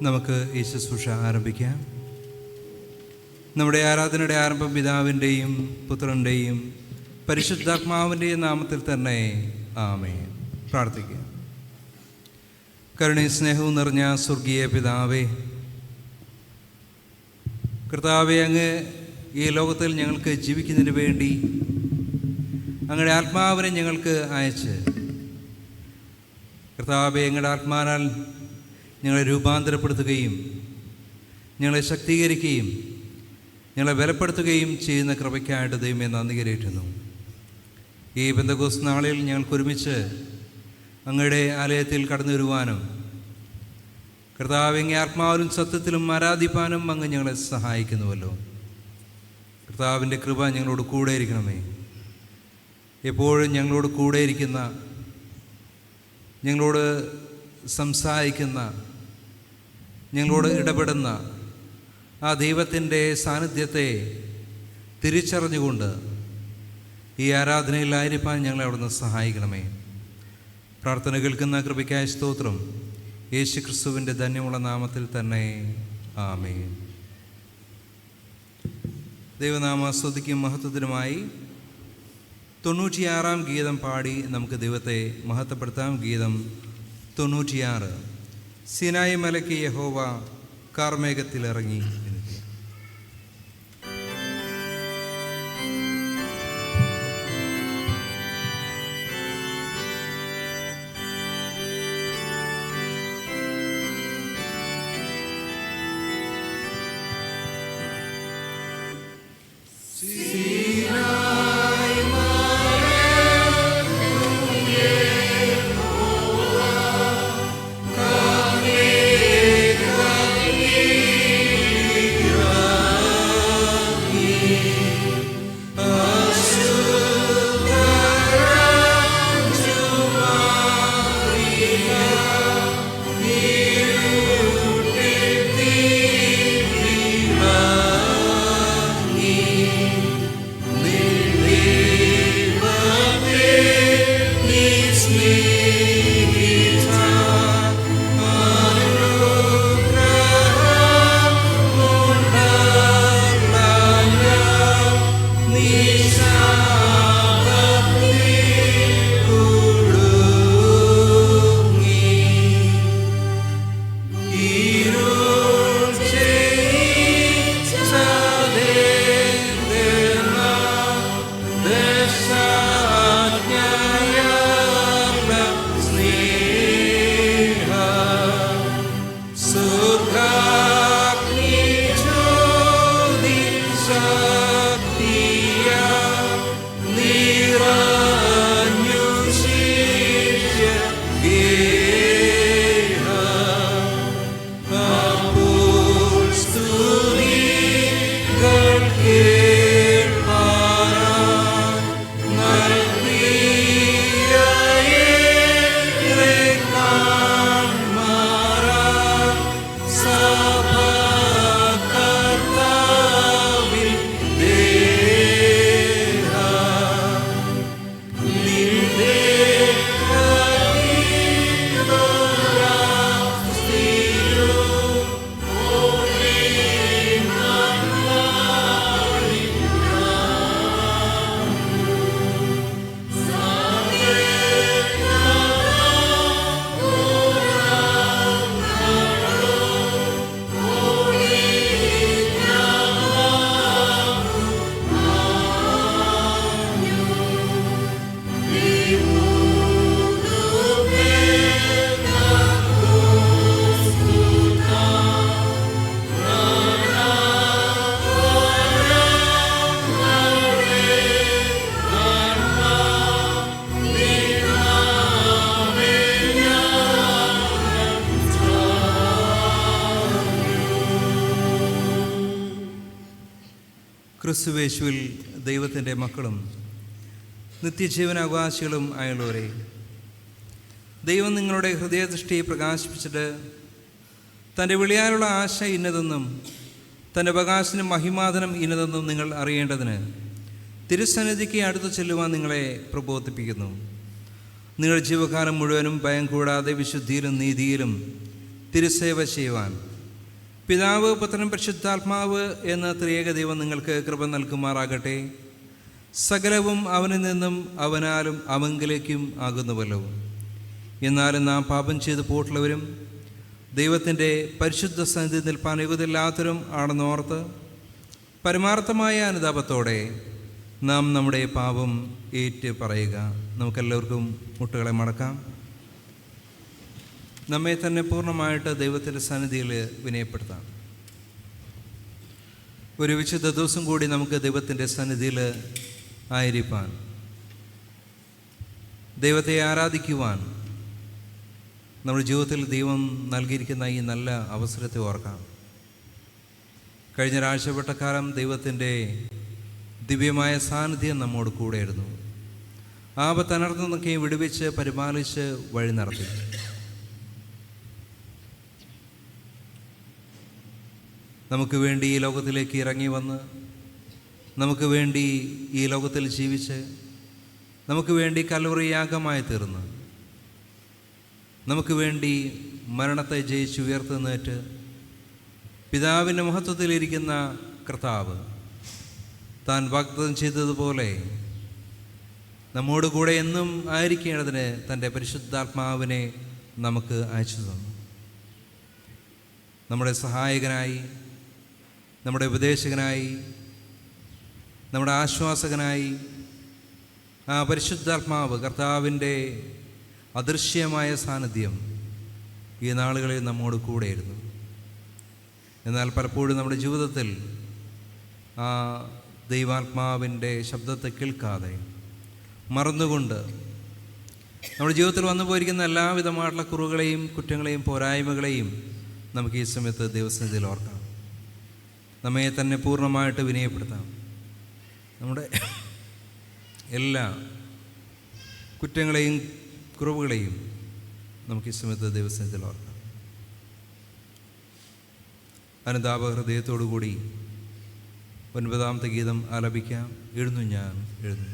നമുക്ക് ഈ ശുശ്രൂഷ ആരംഭിക്കാം. നമ്മുടെ ആരാധനയുടെ ആരംഭം പിതാവിൻ്റെയും പുത്രൻ്റെയും പരിശുദ്ധാത്മാവിൻ്റെയും നാമത്തിൽ തന്നെ ആമേൻ. പ്രാർത്ഥിക്കാം. കരുണയും സ്നേഹവും നിറഞ്ഞ സ്വർഗീയ പിതാവേ, കർത്താവേ, അങ്ങ് ഈ ലോകത്തിൽ ഞങ്ങൾക്ക് ജീവിക്കുന്നതിന് വേണ്ടി അങ്ങയുടെ ആത്മാവിനെ ഞങ്ങൾക്ക് അയച്ച്, കർത്താവേ, അങ്ങയുടെ ആത്മാവിനാൽ ഞങ്ങളെ രൂപാന്തരപ്പെടുത്തുകയും ഞങ്ങളെ ശക്തീകരിക്കുകയും ഞങ്ങളെ ബലപ്പെടുത്തുകയും ചെയ്യുന്ന കൃപയ്ക്കായിട്ട് ദൈവമേ നന്ദി കരേറ്റുന്നു. ഈ പെന്തക്കോസ്ത് നാളിൽ ഞങ്ങൾക്കൊരുമിച്ച് അങ്ങയുടെ ആലയത്തിൽ കടന്നു വരുവാനും കർത്താവേ, അങ്ങേ ആത്മാവിലും സത്യത്തിലും ആരാധിപ്പാനും അങ്ങ് ഞങ്ങളെ സഹായിക്കുന്നുവല്ലോ. കർത്താവിൻ്റെ കൃപ ഞങ്ങളോട് കൂടെ ഇരിക്കണമേ. എപ്പോഴും ഞങ്ങളോട് കൂടെ ഇരിക്കുന്ന, ഞങ്ങളോട് സംസാരിക്കുന്ന, ഞങ്ങളോട് ഇടപെടുന്ന ആ ദൈവത്തിൻ്റെ സാന്നിധ്യത്തെ തിരിച്ചറിഞ്ഞുകൊണ്ട് ഈ ആരാധനയിലായിരിക്കാൻ ഞങ്ങളെ അവിടുന്ന് സഹായിക്കണമേ. പ്രാർത്ഥന കേൾക്കുന്ന കൃപയ്ക്കായ സ്തോത്രം. യേശു ക്രിസ്തുവിൻ്റെ ധന്യമുള്ള നാമത്തിൽ തന്നെ ആമേൻ. ദൈവനാമ സ്തുതിക്കും മഹത്വത്തിനുമായി 96 ഗീതം പാടി നമുക്ക് ദൈവത്തെ മഹത്വപ്പെടുത്താം. ഗീതം 96. സിനായി മലയ്ക്ക് യഹോവ കാർമേഘത്തിലിറങ്ങി. ക്രിസ്തുവേശുവിൽ ദൈവത്തിൻ്റെ മക്കളും നിത്യജീവനാവകാശികളും ആയുള്ളവരെ, ദൈവം നിങ്ങളുടെ ഹൃദയദൃഷ്ടിയെ പ്രകാശിപ്പിച്ചിട്ട് തൻ്റെ വിളിയാലുള്ള ആശ ഇന്നതെന്നും തൻ്റെ അവകാശത്തിന് മഹിമാധനം ഇന്നതെന്നും നിങ്ങൾ അറിയേണ്ടതിന് തിരുസന്നിധിക്ക് അടുത്ത് ചെല്ലുവാൻ നിങ്ങളെ പ്രബോധിപ്പിക്കുന്നു. നിങ്ങളുടെ ജീവകാലം മുഴുവനും ഭയം കൂടാതെ വിശുദ്ധിയിലും നീതിയിലും തിരുസേവ ചെയ്യുവാൻ പിതാവ്, പുത്രൻ, പരിശുദ്ധാത്മാവ് എന്ന ത്രിയേക ദൈവം നിങ്ങൾക്ക് കൃപ നൽകുമാറാകട്ടെ. സകലവും അവനിൽ നിന്നും അവനാലും അവങ്കിലേക്കും ആകുന്നുവല്ലോ. എന്നാലും നാം പാപം ചെയ്ത് പോയിട്ടുള്ളവരും ദൈവത്തിൻ്റെ പരിശുദ്ധ സന്നിധി നിൽപ്പാൻ യോഗ്യതയില്ലാത്തവരും ആണെന്നോർത്ത് പരമാർത്ഥമായ അനുതാപത്തോടെ നാം നമ്മുടെ പാപം ഏറ്റു പറയുക. നമുക്കെല്ലാവർക്കും മുട്ടുകളെ മടക്കാം. നമ്മെ തന്നെ പൂർണ്ണമായിട്ട് ദൈവത്തിൻ്റെ സന്നിധിയിൽ വിനയപ്പെടുത്താം. ഒരു വിശുദ്ധ ദിവസം കൂടി നമുക്ക് ദൈവത്തിൻ്റെ സന്നിധിയിൽ ആയിരിക്കാൻ, ദൈവത്തെ ആരാധിക്കുവാൻ നമ്മുടെ ജീവിതത്തിൽ ദൈവം നൽകിയിരിക്കുന്ന ഈ നല്ല അവസരത്തെ ഓർക്കാം. കഴിഞ്ഞ ഒരാഴ്ചപ്പെട്ടക്കാലം ദൈവത്തിൻ്റെ ദിവ്യമായ സാന്നിധ്യം നമ്മോട് കൂടെയായിരുന്നു. ആപത്ത് അനർത്ഥമൊക്കെ വിടുവിച്ച് പരിപാലിച്ച് വഴി നടത്തി. നമുക്ക് വേണ്ടി ഈ ലോകത്തിലേക്ക് ഇറങ്ങി വന്ന്, നമുക്ക് വേണ്ടി ഈ ലോകത്തിൽ ജീവിച്ച്, നമുക്ക് വേണ്ടി കൽവറി യാഗമായി തീർന്ന്, നമുക്ക് വേണ്ടി മരണത്തെ ജയിച്ച് ഉയർത്തുന്നേറ്റ് പിതാവിൻ്റെ മഹത്വത്തിലിരിക്കുന്ന കർത്താവ് താൻ വാഗ്ദത്തം ചെയ്തതുപോലെ നമ്മോട് കൂടെ എന്നും ആയിരിക്കേണ്ടതിന് തൻ്റെ പരിശുദ്ധാത്മാവിനെ നമുക്ക് അയച്ചു തന്നു. നമ്മുടെ സഹായകനായി, നമ്മുടെ ഉപദേശകനായി, നമ്മുടെ ആശ്വാസകനായി ആ പരിശുദ്ധാത്മാവ്, കർത്താവിൻ്റെ അദൃശ്യമായ സാന്നിധ്യം ഈ നാളുകളിൽ നമ്മോട് കൂടെയായിരുന്നു. എന്നാൽ പലപ്പോഴും നമ്മുടെ ജീവിതത്തിൽ ആ ദൈവാത്മാവിൻ്റെ ശബ്ദത്തെ കേൾക്കാതെ മറന്നുകൊണ്ട് നമ്മുടെ ജീവിതത്തിൽ വന്നു പോയിരിക്കുന്ന എല്ലാവിധമായിട്ടുള്ള കുറവുകളെയും കുറ്റങ്ങളെയും പോരായ്മകളെയും നമുക്ക് ഈ സമയത്ത് ദൈവസന്നിധിയിൽ ഓർക്കാം. നമ്മെ തന്നെ പൂർണ്ണമായിട്ട് വിനയപ്പെടുത്താം. നമ്മുടെ എല്ലാ കുറ്റങ്ങളെയും കുറവുകളെയും നമുക്ക് ഈ സമയത്ത് ദൈവസന്നിധിയിൽ ഓർക്കാം. അനുതാപ ഹൃദയത്തോടു കൂടി 9ാമത്തെ ഗീതം ആലപിക്കാം. എഴുന്നു ഞാൻ എഴുന്നു.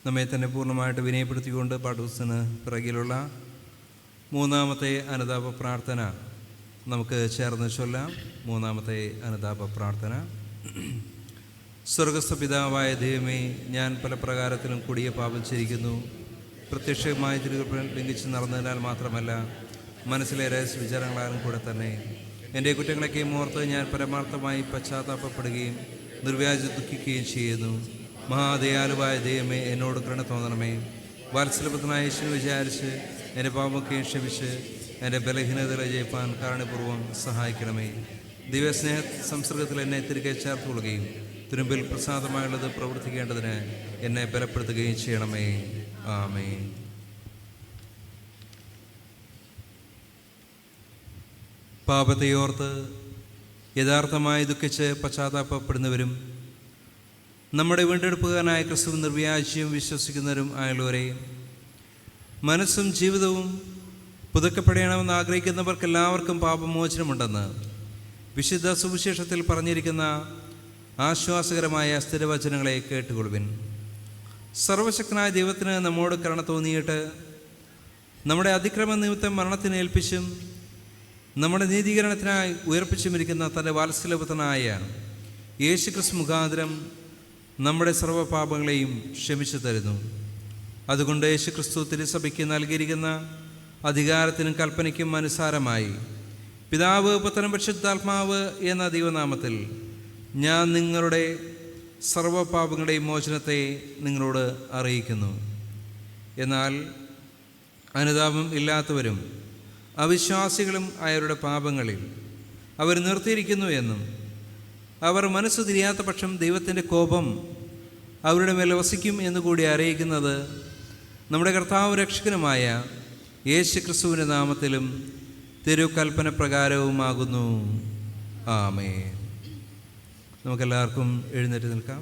നമ്മെ തന്നെ പൂർണ്ണമായിട്ട് വിനയപ്പെടുത്തിക്കൊണ്ട് പാഠപുസ്തകത്തിന് പിറകിലുള്ള 3ാമത്തെ അനുതാപ പ്രാർത്ഥന നമുക്ക് ചേർന്ന് ചൊല്ലാം. 3ാമത്തെ അനുതാപ പ്രാർത്ഥന. സ്വർഗസ്ഥ പിതാവായ ദൈവമേ, ഞാൻ പല പ്രകാരത്തിലും കൊടിയ പാപം ചെയ്തിരിക്കുന്നു. പ്രത്യക്ഷമായ തിരുകൽപ്പന ലംഘിച്ച് നടന്നതിനാൽ മാത്രമല്ല, മനസ്സിലെ രഹസ്യ വിചാരങ്ങളാലും കൂടെ തന്നെ എൻ്റെ കുറ്റങ്ങളൊക്കെ ഓർത്ത് ഞാൻ പരമാർത്ഥമായി പശ്ചാത്താപപ്പെടുകയും നിർവ്യാജ ദുഃഖിക്കുകയും ചെയ്യുന്നു. മഹാദയാലുവായ ദൈവമേ, എന്നോട് കരുണ തോന്നണമേ. വാത്സല്യപുത്രനായ യേശുവിനെ വിചാരിച്ച് എൻ്റെ പാപമൊക്കെ ക്ഷമിച്ച് എൻ്റെ ബലഹീനതകളെ ജയിപ്പാൻ കാരുണ്യപൂർവ്വം സഹായിക്കണമേ. ദിവ്യസ്നേഹ സംസർഗത്തിൽ എന്നെ തിരികെ ചേർത്തുകൊള്ളുകയും തിരുമ്പിൽ പ്രസാദമായുള്ളത് പ്രവർത്തിക്കേണ്ടതിന് എന്നെ ബലപ്പെടുത്തുകയും ചെയ്യണമേ. ആമേൻ. പാപത്തെ ഓർത്ത് യഥാർത്ഥമായി ദുഃഖിച്ച് പശ്ചാത്താപപ്പെടുന്നവരും നമ്മുടെ വീണ്ടെടുപ്പുകാരനായ ക്രിസ്തു നിർവ്യാജ്യം വിശ്വസിക്കുന്നവരും ആയുള്ളവരെ, മനസ്സും ജീവിതവും പുതുക്കപ്പെടണമെന്ന് ആഗ്രഹിക്കുന്നവർക്ക് എല്ലാവർക്കും പാപമോചനമുണ്ടെന്ന് വിശുദ്ധ സുവിശേഷത്തിൽ പറഞ്ഞിരിക്കുന്ന ആശ്വാസകരമായ സ്ഥിരവചനങ്ങളെ കേട്ടുകൊള്ളുവിൻ. സർവശക്തനായ ദൈവത്തിന് നമ്മോട് കരുണ തോന്നിയിട്ട് നമ്മുടെ അതിക്രമ നിമിത്തം മരണത്തിന് ഏൽപ്പിച്ചും നമ്മുടെ നീതീകരണത്തിനായി ഉയർപ്പിച്ചുമിരിക്കുന്ന തൻ്റെ വാത്സല്യപുത്രനായ യേശുക്രിസ്തു മുഖാന്തരം നമ്മുടെ സർവ്വപാപങ്ങളെയും ക്ഷമിച്ചു തരുന്നു. അതുകൊണ്ട് യേശുക്രിസ്തു തിരുസഭയ്ക്ക് നൽകിയിരിക്കുന്ന അധികാരത്തിനും കൽപ്പനയ്ക്കും അനുസാരമായി പിതാവ്, പുത്രൻ, പരിശുദ്ധാത്മാവ് എന്ന ദൈവനാമത്തിൽ ഞാൻ നിങ്ങളുടെ സർവ്വപാപങ്ങളുടെയും മോചനത്തെ നിങ്ങളോട് അറിയിക്കുന്നു. എന്നാൽ അനുതാപം ഇല്ലാത്തവരും അവിശ്വാസികളും ആയവരുടെ പാപങ്ങളിൽ അവർ നിർത്തിയിരിക്കുന്നു എന്നും അവർ മനസ്സ് തിരിയാത്ത പക്ഷം ദൈവത്തിൻ്റെ കോപം അവരുടെ മേൽ വസിക്കും എന്നുകൂടി അറിയിക്കുന്നത് നമ്മുടെ കർത്താവ് രക്ഷകനുമായ യേശുക്രിസ്തുവിൻ്റെ നാമത്തിലും തിരുകൽപ്പന പ്രകാരവുമാകുന്നു. ആമേൻ. നമുക്കെല്ലാവർക്കും എഴുന്നേറ്റ് നിൽക്കാം.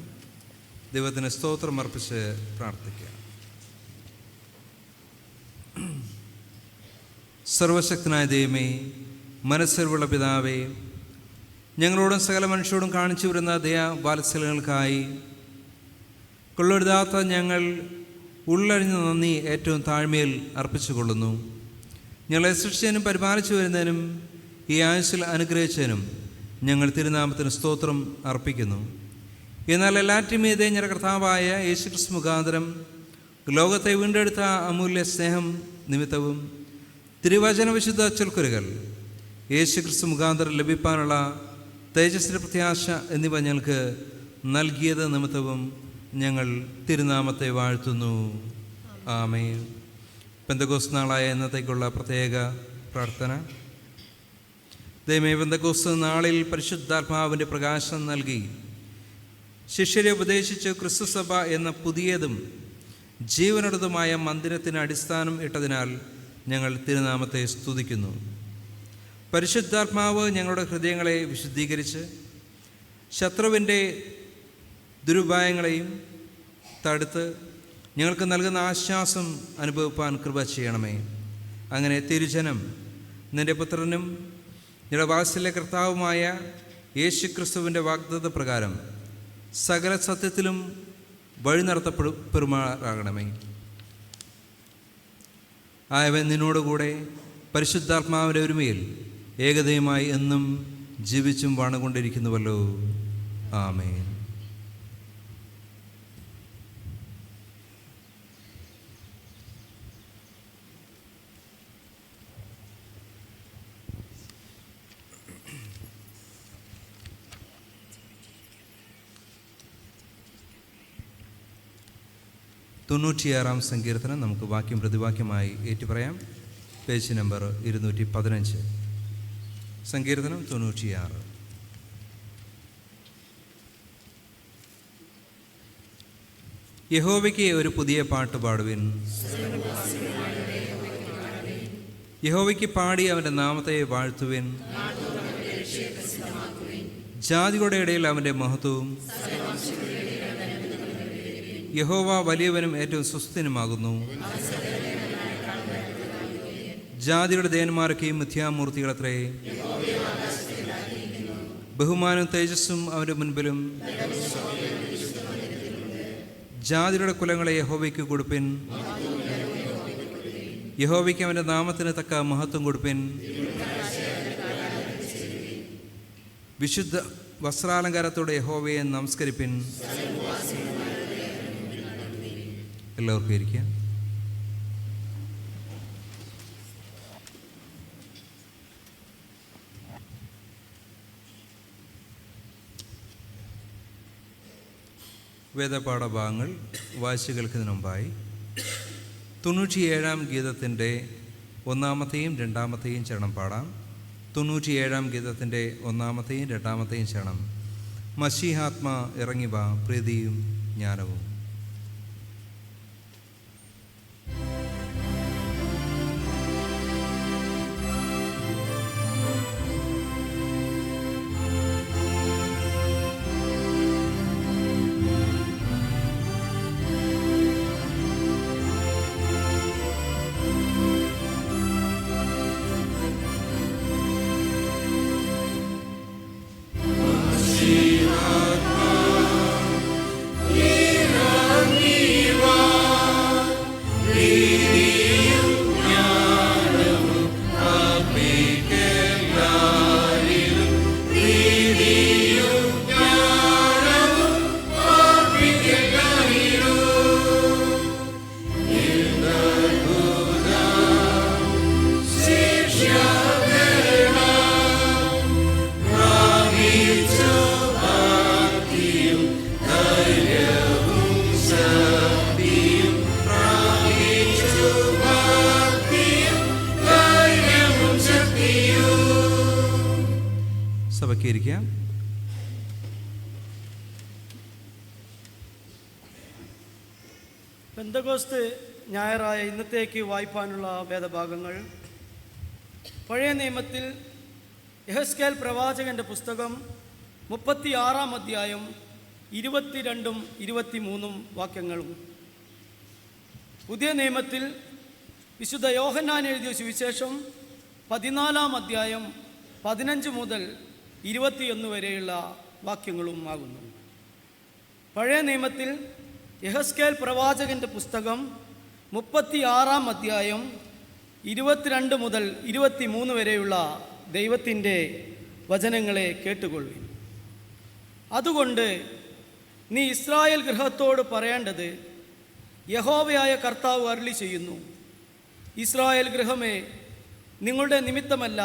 ദൈവത്തിന് സ്തോത്രം അർപ്പിച്ച് പ്രാർത്ഥിക്കാം. സർവശക്തനായ ദൈവമേ, മനസ്സറിവുള്ള പിതാവേ, ഞങ്ങളോടും സകല മനുഷ്യരോടും കാണിച്ചു വരുന്ന ദയാ വാത്സല്യങ്ങൾക്കായി കൊള്ളരുതാത്ത ഞങ്ങൾ ഉള്ളഴിഞ്ഞ നന്ദി ഏറ്റവും താഴ്മയിൽ അർപ്പിച്ചുകൊള്ളുന്നു. ഞങ്ങളെ സൃഷ്ടിച്ചതിനും പരിപാലിച്ചു വരുന്നതിനും ഈ ആയുസ്സിൽ അനുഗ്രഹിച്ചതിനും ഞങ്ങൾ തിരുനാമത്തിന് സ്തോത്രം അർപ്പിക്കുന്നു. എന്നാൽ എല്ലാറ്റിനും മീതെ ഞങ്ങളുടെ കർത്താവായ യേശുക്രിസ്തു മുഖാന്തരം ലോകത്തെ വീണ്ടെടുത്ത അമൂല്യ സ്നേഹം നിമിത്തവും തിരുവചന വിശുദ്ധ ചൊൽക്കുരുകൾ യേശുക്രിസ്തു മുഖാന്തരം ലഭിക്കാനുള്ള തേജസ്സിൻ്റെ പ്രത്യാശ എന്നിവ ഞങ്ങൾക്ക് നൽകിയത് നിമിത്തവും ഞങ്ങൾ തിരുനാമത്തെ വാഴ്ത്തുന്നു. ആമേൻ. പെന്തക്കോസ്ത് നാളായ ഇന്നത്തേക്കുള്ള പ്രത്യേക പ്രാർത്ഥന. ദൈവമേ, പെന്തക്കോസ്ത് നാളിൽ പരിശുദ്ധാത്മാവിൻ്റെ പ്രകാശം നൽകി ശിഷ്യരെ ഉപദേശിച്ച് ക്രിസ്തുസഭ എന്ന പുതിയതും ജീവനുള്ളതുമായ മന്ദിരത്തിന് അടിസ്ഥാനം ഇട്ടതിനാൽ ഞങ്ങൾ തിരുനാമത്തെ സ്തുതിക്കുന്നു. പരിശുദ്ധാത്മാവ് ഞങ്ങളുടെ ഹൃദയങ്ങളെ വിശുദ്ധീകരിച്ച് ശത്രുവിൻ്റെ ദുരുപായങ്ങളെയും തടുത്ത് ഞങ്ങൾക്ക് നൽകുന്ന ആശ്വാസം അനുഭവിപ്പാൻ കൃപ ചെയ്യണമേ. അങ്ങനെ തിരുജനം നിൻ്റെ പുത്രനും നിങ്ങളുടെ വാത്സല്യ കർത്താവുമായ യേശുക്രിസ്തുവിൻ്റെ വാഗ്ദത്ത പ്രകാരം സകല സത്യത്തിലും വഴി നടത്തപ്പെടുമാറാകണമേ. ആയവൻ നിന്നോടുകൂടെ പരിശുദ്ധാത്മാവിൻ്റെ ഒരുമയിൽ ഏകതയുമായി എന്നും ജീവിച്ചും വാണുകൊണ്ടിരിക്കുന്നുവല്ലോ. ആമേൻ. തൊണ്ണൂറ്റിയാറാം സങ്കീർത്തനം നമുക്ക് വാക്യം പ്രതിവാക്യമായി ഏറ്റുപറയാം. Page number 215. സങ്കീർത്തനം 96. യഹോവയ്ക്ക് ഒരു പുതിയ പാട്ട് പാടുവിൻ. യഹോവയ്ക്ക് പാടി അവൻ്റെ നാമത്തെ വാഴ്ത്തുവിൻ. ജാതികളുടെ ഇടയിൽ അവൻ്റെ മഹത്വവും. യഹോവ വലിയവനും ഏറ്റവും സുസ്ഥിരനുമാകുന്നു. ജാതിയുടെ ദേവന്മാരൊക്കെയും മിഥ്യാമൂർത്തികളത്രേ. ബഹുമാനവും തേജസ്സും അവൻ്റെ മുൻപിലും. ജാതിയുടെ കുലങ്ങളെ യഹോവയ്ക്ക് കൊടുപ്പിൻ. യഹോവയ്ക്ക് അവൻ്റെ നാമത്തിന് തക്ക മഹത്വം കൊടുപ്പിൻ. വിശുദ്ധ വസ്ത്രാലങ്കാരത്തോടെ യഹോവയെ നമസ്കരിപ്പിൻ. എല്ലാവർക്കും ഇരിക്കാം. വേദപാഠഭാഗങ്ങൾ വായിച്ചു കേൾക്കുന്നതിന് മുമ്പായി 97-ാം ഗീതത്തിൻ്റെ 1-ാമത്തെയും 2-ാമത്തെയും ചരണം പാടാം. 97-ാം ഗീതത്തിൻ്റെ 1-ാമത്തെയും 2-ാമത്തെയും ചരണം. മശീഹാത്മാ ഇറങ്ങിവ പ്രീതിയും ജ്ഞാനവും. ഇരിക്കാം. പെന്തക്കോസ്ത് ഞായറായ ഇന്നത്തേക്ക് വായിപ്പാനുള്ള വേദഭാഗങ്ങൾ പഴയ നിയമത്തിൽ യെഹെസ്കേൽ പ്രവാചകൻ്റെ പുസ്തകം 36-ാം അധ്യായം 22-ഉം 23-ഉം വാക്യങ്ങളും, പുതിയ നിയമത്തിൽ വിശുദ്ധ യോഹന്നാൻ എഴുതിയ സുവിശേഷം 14-ാം അധ്യായം 15 മുതൽ 21 വരെയുള്ള വാക്യങ്ങളും ആകുന്നു. പഴയ നിയമത്തിൽ യെഹെസ്കേൽ പ്രവാചകൻ്റെ പുസ്തകം 36-ാം അധ്യായം 22 മുതൽ 23 വരെയുള്ള ദൈവത്തിൻ്റെ വചനങ്ങളെ കേട്ടുകൊള്ളു. അതുകൊണ്ട് നീ ഇസ്രായേൽ ഗൃഹത്തോട് പറയേണ്ടത്, യഹോവയായ കർത്താവ് അരുളി ചെയ്യുന്നു, ഇസ്രായേൽ ഗൃഹമേ, നിങ്ങളുടെ നിമിത്തമല്ല,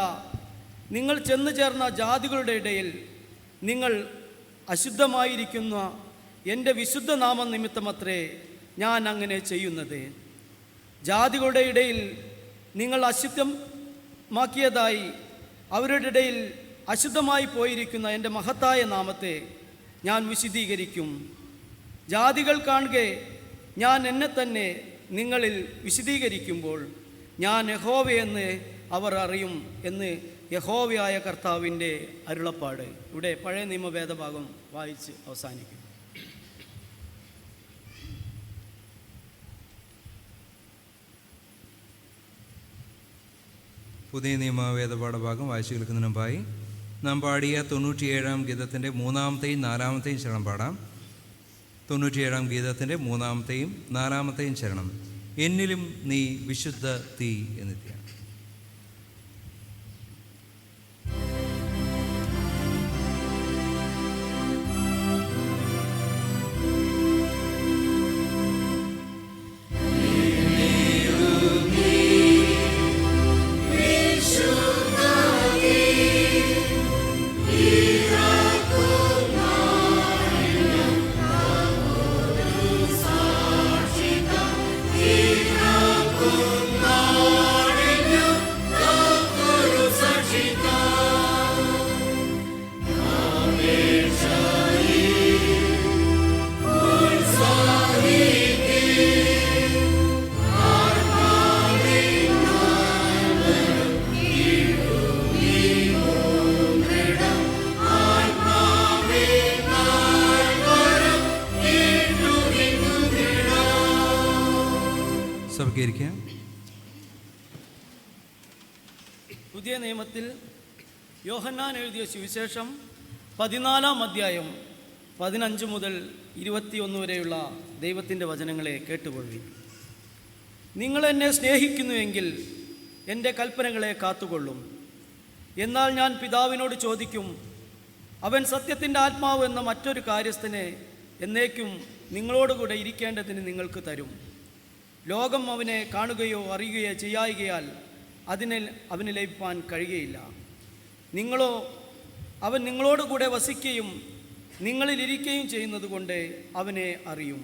നിങ്ങൾ ചെന്നു ചേർന്ന ജാതികളുടെ ഇടയിൽ നിങ്ങൾ അശുദ്ധമായിരിക്കുന്ന എൻ്റെ വിശുദ്ധ നാമം നിമിത്തമത്രേ ഞാൻ അങ്ങനെ ചെയ്യുന്നത്. ജാതികളുടെ ഇടയിൽ നിങ്ങൾ അശുദ്ധമാക്കിയതായി അവരുടെ ഇടയിൽ അശുദ്ധമായി പോയിരിക്കുന്ന എൻ്റെ മഹത്തായ നാമത്തെ ഞാൻ വിശദീകരിക്കും. ജാതികൾ കാണുക ഞാൻ എന്നെ തന്നെ നിങ്ങളിൽ വിശദീകരിക്കുമ്പോൾ ഞാൻ യഹോവയെന്ന് അവർ അറിയും എന്ന് യഹോവയായ കർത്താവിൻ്റെ അരുളപ്പാട്. ഇവിടെ പഴയ നിയമവേദഭാഗം വായിച്ച് അവസാനിക്കും. പുതിയ നിയമ വേദപാഠഭാഗം വായിച്ചു കേൾക്കുന്നതിന് മുമ്പായി നാം പാടിയ 97-ാം ഗീതത്തിൻ്റെ 3-ാമത്തെയും 4-ാമത്തെയും ചരണം പാടാം. 97-ാം ഗീതത്തിൻ്റെ 3-ാമത്തെയും 4-ാമത്തെയും ചരണം, എന്നിലും നീ വിശുദ്ധ തീ എന്നിത്യാണ്. പുതിയ നിയമത്തിൽ യോഹന്നാൻ എഴുതിയ സുവിശേഷം 14-ാം അധ്യായം 15 മുതൽ 21 വരെയുള്ള ദൈവത്തിൻ്റെ വചനങ്ങളെ കേട്ടുകൊള്ളു. നിങ്ങൾ എന്നെ സ്നേഹിക്കുന്നുവെങ്കിൽ എൻ്റെ കൽപ്പനകളെ കാത്തുകൊള്ളും. എന്നാൽ ഞാൻ പിതാവിനോട് ചോദിക്കും, അവൻ സത്യത്തിൻ്റെ ആത്മാവ് എന്ന മറ്റൊരു കാര്യസ്ഥനെ എന്നേക്കും നിങ്ങളോടുകൂടെ ഇരിക്കേണ്ടതിന് നിങ്ങൾക്ക് തരും. ലോകം അവനെ കാണുകയോ അറിയുകയോ ചെയ്യായികയാൽ അവന് ലഭിപ്പാൻ കഴിയുകയില്ല. നിങ്ങളോ അവൻ നിങ്ങളോടുകൂടെ വസിക്കുകയും നിങ്ങളിലിരിക്കുകയും ചെയ്യുന്നത് കൊണ്ട് അവനെ അറിയും.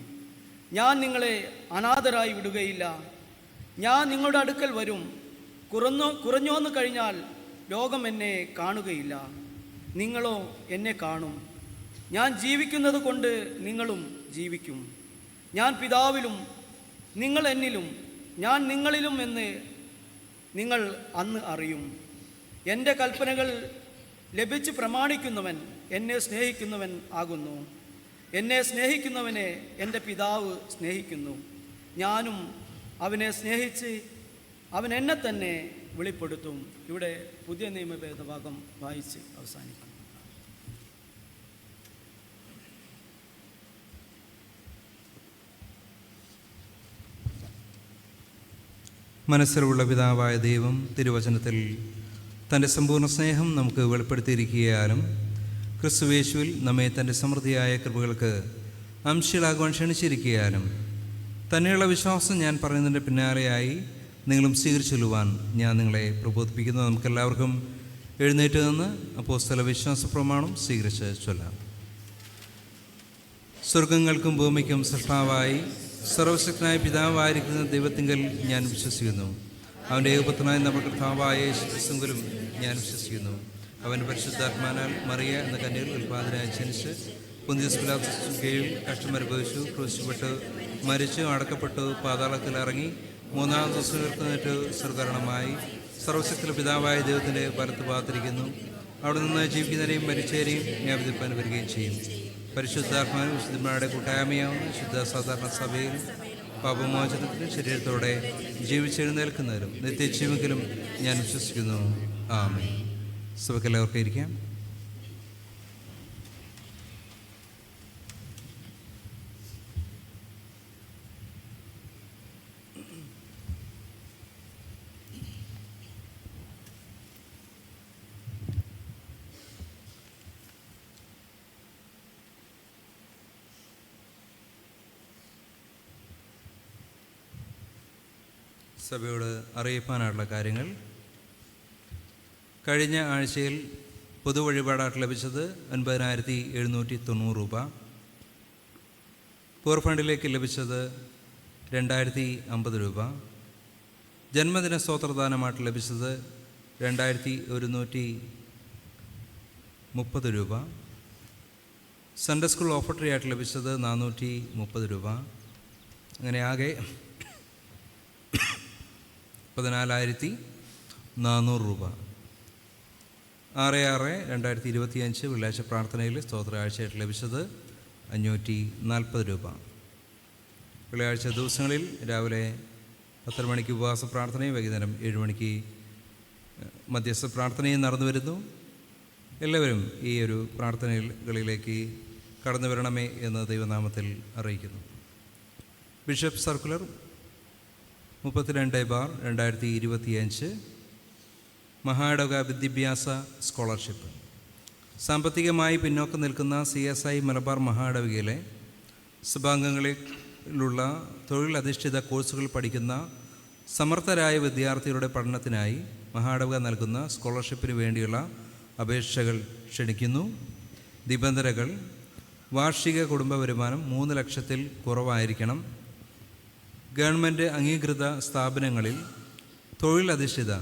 ഞാൻ നിങ്ങളെ അനാഥരായി വിടുകയില്ല. ഞാൻ നിങ്ങളുടെ അടുക്കൽ വരും. കുറഞ്ഞോന്ന് കഴിഞ്ഞാൽ ലോകം എന്നെ കാണുകയില്ല, നിങ്ങളോ എന്നെ കാണും. ഞാൻ ജീവിക്കുന്നത് കൊണ്ട് നിങ്ങളും ജീവിക്കും. ഞാൻ പിതാവിലും നിങ്ങൾ എന്നിലും ഞാൻ നിങ്ങളിലും എന്ന് നിങ്ങൾ അന്ന് അറിയും. എൻ്റെ കൽപ്പനകൾ ലഭിച്ച് പ്രമാണിക്കുന്നവൻ എന്നെ സ്നേഹിക്കുന്നവൻ ആകുന്നു. എന്നെ സ്നേഹിക്കുന്നവനെ എൻ്റെ പിതാവ് സ്നേഹിക്കുന്നു. ഞാനും അവനെ സ്നേഹിച്ച് അവൻ എന്നെ തന്നെ വെളിപ്പെടുത്തും. ഇവിടെ പുതിയ നിയമവേദഭാഗം വായിച്ച് അവസാനിക്കും. മനസ്സിലുള്ള പിതാവായ ദൈവം തിരുവചനത്തിൽ തൻ്റെ സമ്പൂർണ്ണ സ്നേഹം നമുക്ക് വെളിപ്പെടുത്തിയിരിക്കുകയാലും ക്രിസ്തുവേശുവിൽ നമ്മെ തൻ്റെ സമൃദ്ധിയായ കൃപകൾക്ക് അംശികളാകുവാൻ ക്ഷണിച്ചിരിക്കുകയാലും തന്നെയുള്ള വിശ്വാസം ഞാൻ പറയുന്നതിൻ്റെ പിന്നാലെയായി നിങ്ങളും സ്വീകരിച്ചൊല്ലുവാൻ ഞാൻ നിങ്ങളെ പ്രബോധിപ്പിക്കുന്നു. നമുക്കെല്ലാവർക്കും എഴുന്നേറ്റ് നിന്ന് അപ്പോസ്തല വിശ്വാസ പ്രമാണം സ്വീകരിച്ച് ചൊല്ലാം. സ്വർഗങ്ങൾക്കും ഭൂമിക്കും സൃഷ്ടാവായി സർവശക്തനായ പിതാവായിരിക്കുന്ന ദൈവത്തിങ്കൽ ഞാൻ വിശ്വസിക്കുന്നു. അവൻ്റെ ഏകപുത്രനായ നമ്മുടെ കർത്താവായ യേശുക്രിസ്തുവിലും ഞാൻ വിശ്വസിക്കുന്നു. അവൻ പരിശുദ്ധാത്മാനാൽ മറിയ എന്ന കന്യകയിൽ ഉൽപാദനമായി ജനിച്ച് പൊന്തിയോസ് പിലാത്തോസ് കീഴിൽ കഷ്ടമനുഭവിച്ചു, ക്രൂശിക്കപ്പെട്ടു, മരിച്ചു, അടക്കപ്പെട്ടു, പാതാളത്തിൽ ഇറങ്ങി, മൂന്നാം ദിവസം ഉയർത്തെഴുന്നേറ്റ് സ്വർഗ്ഗാരോഹണമായി, സർവശക്തിയുള്ള പിതാവായ ദൈവത്തിൻ്റെ വലത്ത് ഭാഗത്തിരിക്കുന്നു. അവിടെ നിന്ന് ജീവിക്കുന്നവരെയും മരിച്ചവരെയും ന്യായവിധിപ്പാൻ വരികയും ചെയ്യും. പരിശുദ്ധാത്മാവിനും വിശുദ്ധന്മാരുടെ കൂട്ടായ്മയാവുന്ന ശുദ്ധ സാധാരണ സഭയിൽ പാപമോചനത്തിനും ശരീരത്തോടെ ജീവിച്ചെഴുന്നേൽക്കുന്നവരും നിത്യജീവെങ്കിലും ഞാൻ വിശ്വസിക്കുന്നു. ആമേൻ. സഭയ്ക്കെല്ലാവർക്കും ഇരിക്കാം. സഭയോട് അറിയിപ്പാനായിട്ടുള്ള കാര്യങ്ങൾ. കഴിഞ്ഞ ആഴ്ചയിൽ പൊതുവഴിപാടായിട്ട് ലഭിച്ചത് 9,790 രൂപ. പൂർ ഫണ്ടിലേക്ക് ലഭിച്ചത് 2,050 രൂപ. ജന്മദിന സ്തോത്രദാനമായിട്ട് ലഭിച്ചത് 2,130 രൂപ. സൺഡേ സ്കൂൾ ഓഫർട്ടറി ആയിട്ട് ലഭിച്ചത് 430 രൂപ. അങ്ങനെ ആകെ 14,400 രൂപ. 6/6/2025 വെള്ളിയാഴ്ച പ്രാർത്ഥനയിൽ സ്തോത്ര ആഴ്ചയായിട്ട് ലഭിച്ചത് 540 രൂപ. വെള്ളിയാഴ്ച ദിവസങ്ങളിൽ രാവിലെ 10 മണിക്ക് ഉപവാസ പ്രാർത്ഥനയും വൈകുന്നേരം 7 മണിക്ക് മധ്യസ്ഥ പ്രാർത്ഥനയും നടന്നു വരുന്നു. എല്ലാവരും ഈ ഒരു പ്രാർത്ഥനകളിലേക്ക് കടന്നു വരണമേ എന്ന് ദൈവനാമത്തിൽ അറിയിക്കുന്നു. ബിഷപ്പ് സർക്കുലർ 32/2025 മഹായിടവക വിദ്യാഭ്യാസ സ്കോളർഷിപ്പ്. സാമ്പത്തികമായി പിന്നോക്കം നിൽക്കുന്ന CSI മലബാർ മഹായിടവകയിലെ സഭാംഗങ്ങളിലുള്ള തൊഴിലധിഷ്ഠിത കോഴ്സുകൾ പഠിക്കുന്ന സമർത്ഥരായ വിദ്യാർത്ഥികളുടെ പഠനത്തിനായി മഹായിടവക നൽകുന്ന സ്കോളർഷിപ്പിന് വേണ്ടിയുള്ള അപേക്ഷകൾ ക്ഷണിക്കുന്നു. നിബന്ധനകൾ: വാർഷിക കുടുംബ വരുമാനം 3 ലക്ഷത്തിൽ കുറവായിരിക്കണം. ഗവൺമെൻറ് അംഗീകൃത സ്ഥാപനങ്ങളിൽ തൊഴിലധിഷ്ഠിത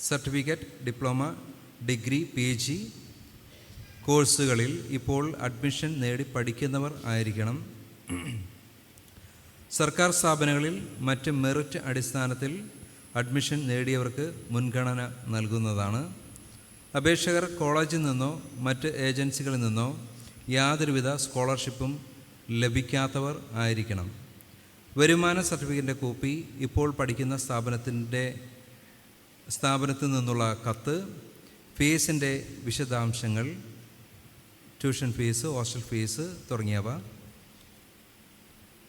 സർട്ടിഫിക്കറ്റ്, ഡിപ്ലോമ, ഡിഗ്രി, PG കോഴ്സുകളിൽ ഇപ്പോൾ അഡ്മിഷൻ നേടി പഠിക്കുന്നവർ ആയിരിക്കണം. സർക്കാർ സ്ഥാപനങ്ങളിൽ മറ്റ് മെറിറ്റ് അടിസ്ഥാനത്തിൽ അഡ്മിഷൻ നേടിയവർക്ക് മുൻഗണന നൽകുന്നതാണ്. അപേക്ഷകർ കോളേജിൽ നിന്നോ മറ്റ് ഏജൻസികളിൽ നിന്നോ യാതൊരുവിധ സ്കോളർഷിപ്പും ലഭിക്കാത്തവർ ആയിരിക്കണം. വരുമാന സർട്ടിഫിക്കറ്റിൻ്റെ കോപ്പി, ഇപ്പോൾ പഠിക്കുന്ന സ്ഥാപനത്തിൽ നിന്നുള്ള കത്ത്, ഫീസിൻ്റെ വിശദാംശങ്ങൾ, ട്യൂഷൻ ഫീസ്, ഹോസ്റ്റൽ ഫീസ് തുടങ്ങിയവ,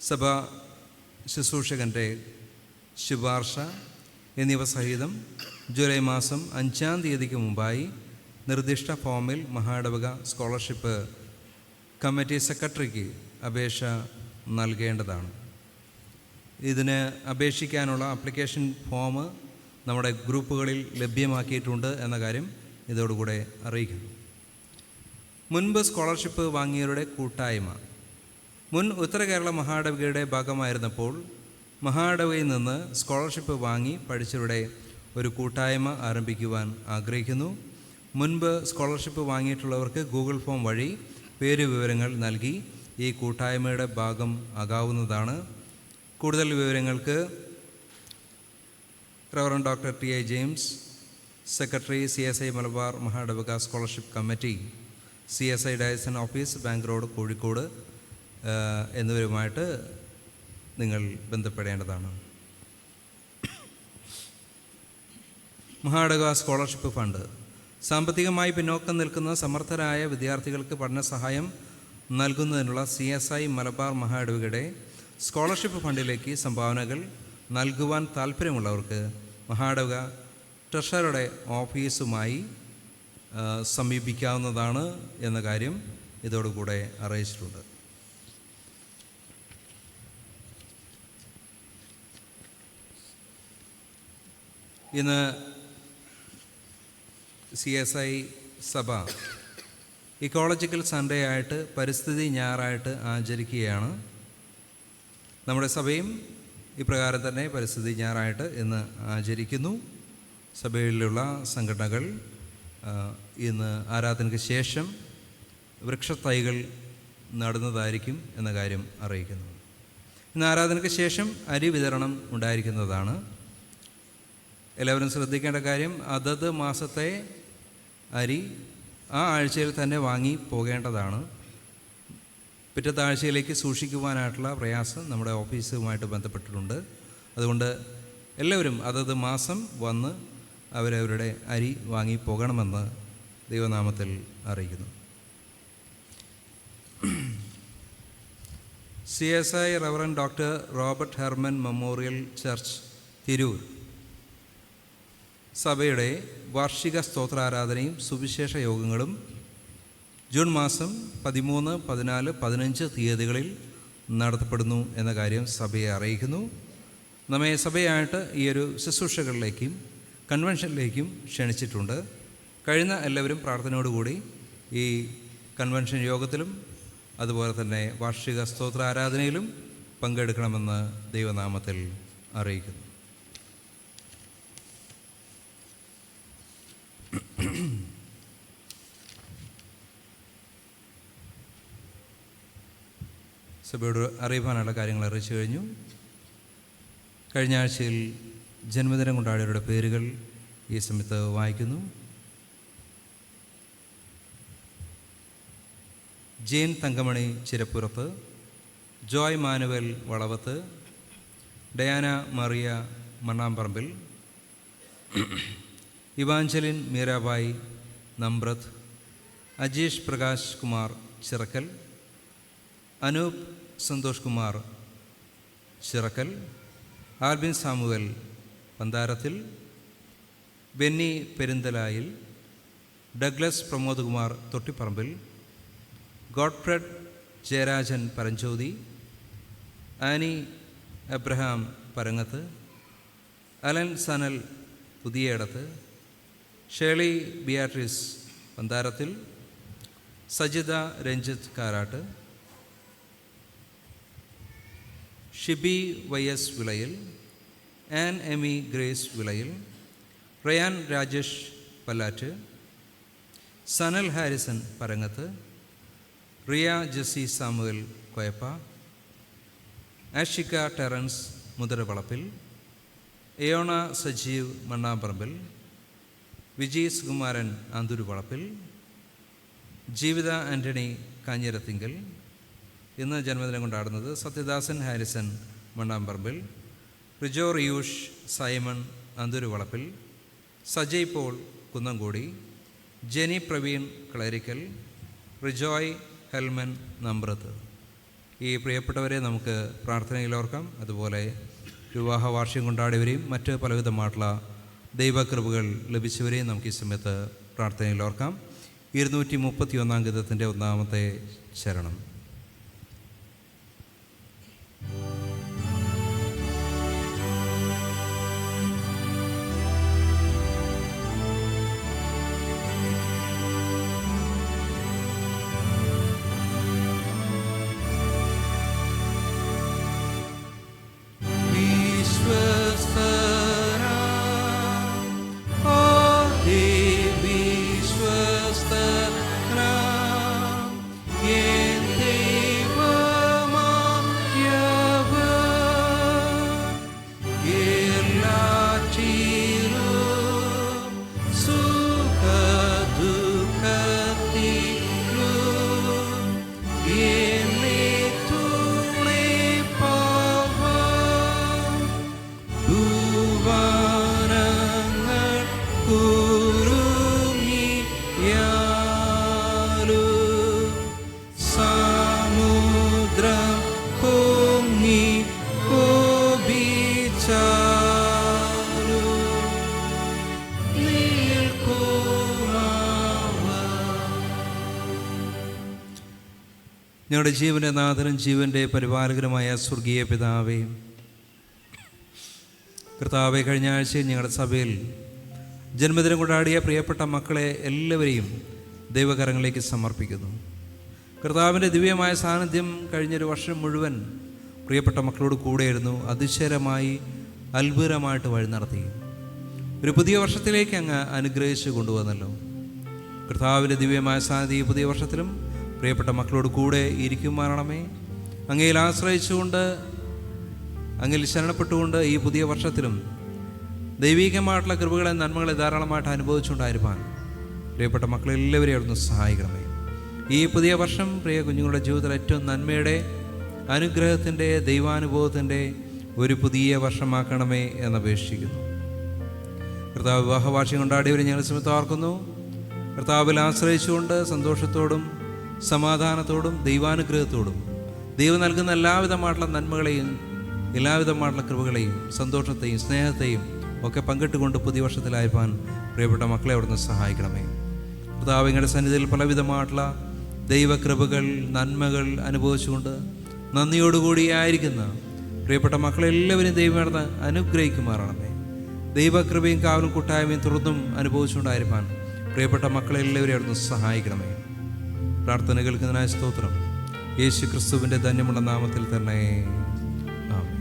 സഭാ ശുശ്രൂഷകൻ്റെ ശുപാർശ എന്നിവ സഹിതം ജൂലൈ മാസം 5-ാം തീയതിക്ക് മുമ്പായി നിർദ്ദിഷ്ട ഫോമിൽ മഹായിടവക സ്കോളർഷിപ്പ് കമ്മിറ്റി സെക്രട്ടറിക്ക് അപേക്ഷ നൽകേണ്ടതാണ്. ഇതിന് അപേക്ഷിക്കാനുള്ള ആപ്ലിക്കേഷൻ ഫോം നമ്മുടെ ഗ്രൂപ്പുകളിൽ ലഭ്യമാക്കിയിട്ടുണ്ട് എന്ന കാര്യം ഇതോടുകൂടെ അറിയിക്കുന്നു. മുൻപ് സ്കോളർഷിപ്പ് വാങ്ങിയവരുടെ കൂട്ടായ്മ. മുൻ ഉത്തര കേരള മഹായിടവകയുടെ ഭാഗമായിരുന്നപ്പോൾ മഹായിടവകയിൽ നിന്ന് സ്കോളർഷിപ്പ് വാങ്ങി പഠിച്ചവരുടെ ഒരു കൂട്ടായ്മ ആരംഭിക്കുവാൻ ആഗ്രഹിക്കുന്നു. മുൻപ് സ്കോളർഷിപ്പ് വാങ്ങിയിട്ടുള്ളവർക്ക് ഗൂഗിൾ ഫോം വഴി പേര് വിവരങ്ങൾ നൽകി ഈ കൂട്ടായ്മയുടെ ഭാഗം ആകാവുന്നതാണ്. കൂടുതൽ വിവരങ്ങൾക്ക് reverend doctor T.I. James, secretary, CSI Malabar മഹായിടവക scholarship committee, CSI diocesan office, bank road, Kozhikode എന്നിവരുമായിട്ട് നിങ്ങൾ ബന്ധപ്പെടേണ്ടതാണ്. മഹായിടവക സ്കോളർഷിപ്പ് ഫണ്ട്. സാമ്പത്തികമായി പിന്നോക്കം നിൽക്കുന്ന സമർത്ഥരായ വിദ്യാർത്ഥികൾക്ക് പഠന സഹായം നൽകുന്നതിനുള്ള CSI മലബാർ മഹായിടവകയുടെ സ്കോളർഷിപ്പ് ഫണ്ടിലേക്ക് സംഭാവനകൾ നൽകുവാൻ താൽപ്പര്യമുള്ളവർക്ക് മഹായിടവക ട്രഷററുടെ ഓഫീസുമായി സമീപിക്കാവുന്നതാണ് എന്ന കാര്യം ഇതോടുകൂടെ അറിയിച്ചിട്ടുണ്ട്. ഇന്ന് CSI സഭ ഇക്കോളജിക്കൽ സൺഡേ ആയിട്ട് പരിസ്ഥിതി ഞായറായിട്ട് ആചരിക്കുകയാണ്. നമ്മുടെ സഭയും ഇപ്രകാരം തന്നെ പരിസ്ഥിതി ഞായറായിട്ട് ഇന്ന് ആചരിക്കുന്നു. സഭയിലുള്ള സംഘടനകൾ ഇന്ന് ആരാധനയ്ക്ക് ശേഷം വൃക്ഷത്തൈകൾ നടുന്നതായിരിക്കും എന്ന കാര്യം അറിയിക്കുന്നു. ഇന്ന് ആരാധനയ്ക്ക് ശേഷം അരി വിതരണം ഉണ്ടായിരിക്കുന്നതാണ്. എല്ലാവരും ശ്രദ്ധിക്കേണ്ട കാര്യം, അതത് മാസത്തെ അരി ആ ആഴ്ചയിൽ തന്നെ വാങ്ങി പോകേണ്ടതാണ്. പിറ്റത്തെ ആഴ്ചയിലേക്ക് സൂക്ഷിക്കുവാനായിട്ടുള്ള പ്രയാസം നമ്മുടെ ഓഫീസുമായിട്ട് ബന്ധപ്പെട്ടിട്ടുണ്ട്. അതുകൊണ്ട് എല്ലാവരും അതത് മാസം വന്ന് അവരവരുടെ അരി വാങ്ങി പോകണമെന്ന് ദൈവനാമത്തിൽ അറിയിക്കുന്നു. CSI reverend doctor Robert Herman memorial church Tirur സഭയുടെ വാർഷിക സ്തോത്രാരാധനയും സുവിശേഷ യോഗങ്ങളും ജൂൺ മാസം 13, 14, 15 തീയതികളിൽ നടത്തപ്പെടുന്നു എന്ന കാര്യം സഭയെ അറിയിക്കുന്നു. നമ്മെ സഭയായിട്ട് ഈ ഒരു ശുശ്രൂഷകളിലേക്കും കൺവെൻഷനിലേക്കും ക്ഷണിച്ചിട്ടുണ്ട്. കഴിഞ്ഞ എല്ലാവരും പ്രാർത്ഥനയോടുകൂടി ഈ കൺവെൻഷൻ യോഗത്തിലും അതുപോലെ തന്നെ വാർഷിക സ്തോത്രാരാധനയിലും പങ്കെടുക്കണമെന്ന് ദൈവനാമത്തിൽ അറിയിക്കുന്നു. സഭയോട് അറിയിക്കാനുള്ള കാര്യങ്ങൾ അറിയിച്ചു കഴിഞ്ഞു. കഴിഞ്ഞ ആഴ്ചയിൽ ജന്മദിനം കൊണ്ടാടിയവരുടെ പേരുകൾ ഈ സമയത്ത് വായിക്കുന്നു. Jane Thankamani Chirappurath, Joy Manuel Valavath, Diana Maria Mannamparambil, Evangeline Meerabai Namrath, Ajeesh Prakash Kumar Chirakkal, Anoop Santhosh Kumar Chirakkal, Albin Samuel Pantharathil, Benny Perinthalayil, Douglas Pramod Kumar Thottiparambil, Godfred Jayarajan Paranjothi, Annie Abraham Parangath, Alan Sanal Puthiyedath, Shelly Beatrice Pantharathil, Sajitha Ranjith Karat, Shibi YS Vilayil, Ann Amy Grace Vilayil, Ryan Rajesh Pallat, Sanal Harrison Parangath, Ria Jessy Samuel Koyappa, Ashika Terence Muthalavalappil, Eona Sajeev Mannamparambil, Viji Sukumaran Anthooruvalappil, Jeevitha Antony Kanjirathinkal. ഇന്ന് ജന്മദിനം കൊണ്ടാടുന്നത് Sathyadasan Harrison Mannamparambil, Rijo Riyush Simon Anthooruvalappil, Sajay Paul Kunnamkudi, Jenny Praveen Kalarikkal, Rijoy Helman Namrath. ഈ പ്രിയപ്പെട്ടവരെ നമുക്ക് പ്രാർത്ഥനയിൽ ഓർക്കാം. അതുപോലെ വിവാഹ വാർഷികം കൊണ്ടാടിയവരെയും മറ്റ് പലവിധമായിട്ടുള്ള ദൈവകൃപകൾ ലഭിച്ചവരെയും നമുക്ക് ഈ സമയത്ത് പ്രാർത്ഥനയിൽ ഓർക്കാം. 231 ഗീതത്തിൻ്റെ 1-ാമത്തെ ശരണം. ഞങ്ങളുടെ ജീവൻ്റെ നാഥനും ജീവൻ്റെ പരിപാലകനുമായ സ്വർഗീയ പിതാവേ, കർത്താവെ, കഴിഞ്ഞ ആഴ്ചയിൽ ഞങ്ങളുടെ സഭയിൽ ജന്മദിനം കൊണ്ടാടിയ പ്രിയപ്പെട്ട മക്കളെ എല്ലാവരെയും ദൈവകരങ്ങളിലേക്ക് സമർപ്പിക്കുന്നു. കർത്താവിൻ്റെ ദിവ്യമായ സാന്നിധ്യം കഴിഞ്ഞൊരു വർഷം മുഴുവൻ പ്രിയപ്പെട്ട മക്കളോട് കൂടെയായിരുന്നു. അതിശയമായി അത്ഭുതമായിട്ട് വഴി നടത്തി ഒരു പുതിയ വർഷത്തിലേക്ക് അങ്ങ് അനുഗ്രഹിച്ച് കൊണ്ടുവന്നല്ലോ. കർത്താവിൻ്റെ ദിവ്യമായ സാന്നിധ്യം ഈ പുതിയ വർഷത്തിലും പ്രിയപ്പെട്ട മക്കളോട് കൂടെ ഇരിക്കുമാറാണമേ. അങ്ങയിൽ ആശ്രയിച്ചുകൊണ്ട്, അങ്ങിൽ ശരണപ്പെട്ടുകൊണ്ട് ഈ പുതിയ വർഷത്തിലും ദൈവികമായിട്ടുള്ള കൃപകളെ, നന്മകളെ ധാരാളമായിട്ട് അനുഭവിച്ചുകൊണ്ടായിരിക്കാൻ പ്രിയപ്പെട്ട മക്കളെല്ലാവരെയും അവിടുന്ന് സഹായിക്കണമേ. ഈ പുതിയ വർഷം പ്രിയ കുഞ്ഞുങ്ങളുടെ ജീവിതത്തിൽ ഏറ്റവും നന്മയുടെ, അനുഗ്രഹത്തിൻ്റെ, ദൈവാനുഭവത്തിൻ്റെ ഒരു പുതിയ വർഷമാക്കണമേ എന്നപേക്ഷിക്കുന്നു. കർത്താവ് വിവാഹവാർഷികം കൊണ്ടാടിയവരെ ഞങ്ങൾ സമയത്ത് ഓർക്കുന്നു. കർത്താവിൽ ആശ്രയിച്ചുകൊണ്ട് സന്തോഷത്തോടും സമാധാനത്തോടും ദൈവാനുഗ്രഹത്തോടും ദൈവം നൽകുന്ന എല്ലാവിധമായിട്ടുള്ള നന്മകളെയും എല്ലാവിധമായിട്ടുള്ള കൃപകളെയും സന്തോഷത്തെയും സ്നേഹത്തെയും ഒക്കെ പങ്കിട്ടുകൊണ്ട് പുതിയ വർഷത്തിലായിരിക്കാൻ പ്രിയപ്പെട്ട മക്കളെ അവിടുന്ന് സഹായിക്കണമേ. കർത്താവിങ്ങളുടെ സന്നിധിയിൽ പലവിധമായിട്ടുള്ള ദൈവകൃപകൾ, നന്മകൾ അനുഭവിച്ചുകൊണ്ട് നന്ദിയോടുകൂടി ആയിരിക്കുന്ന പ്രിയപ്പെട്ട മക്കളെല്ലാവരും ദൈവം അനുഗ്രഹിക്കുമാറാണമേ. ദൈവകൃപയും കാവലും കൂട്ടായ്മയും തുടർന്നും അനുഭവിച്ചുകൊണ്ടായിരിക്കാൻ പ്രിയപ്പെട്ട മക്കളെല്ലാവരും അവിടുന്ന് സഹായിക്കണമേ. പ്രാർത്ഥന കേൾക്കുന്നതിനായ സ്തോത്രം. യേശു ക്രിസ്തുവിൻ്റെ ധന്യമുള്ള നാമത്തിൽ തന്നെ ആമേൻ.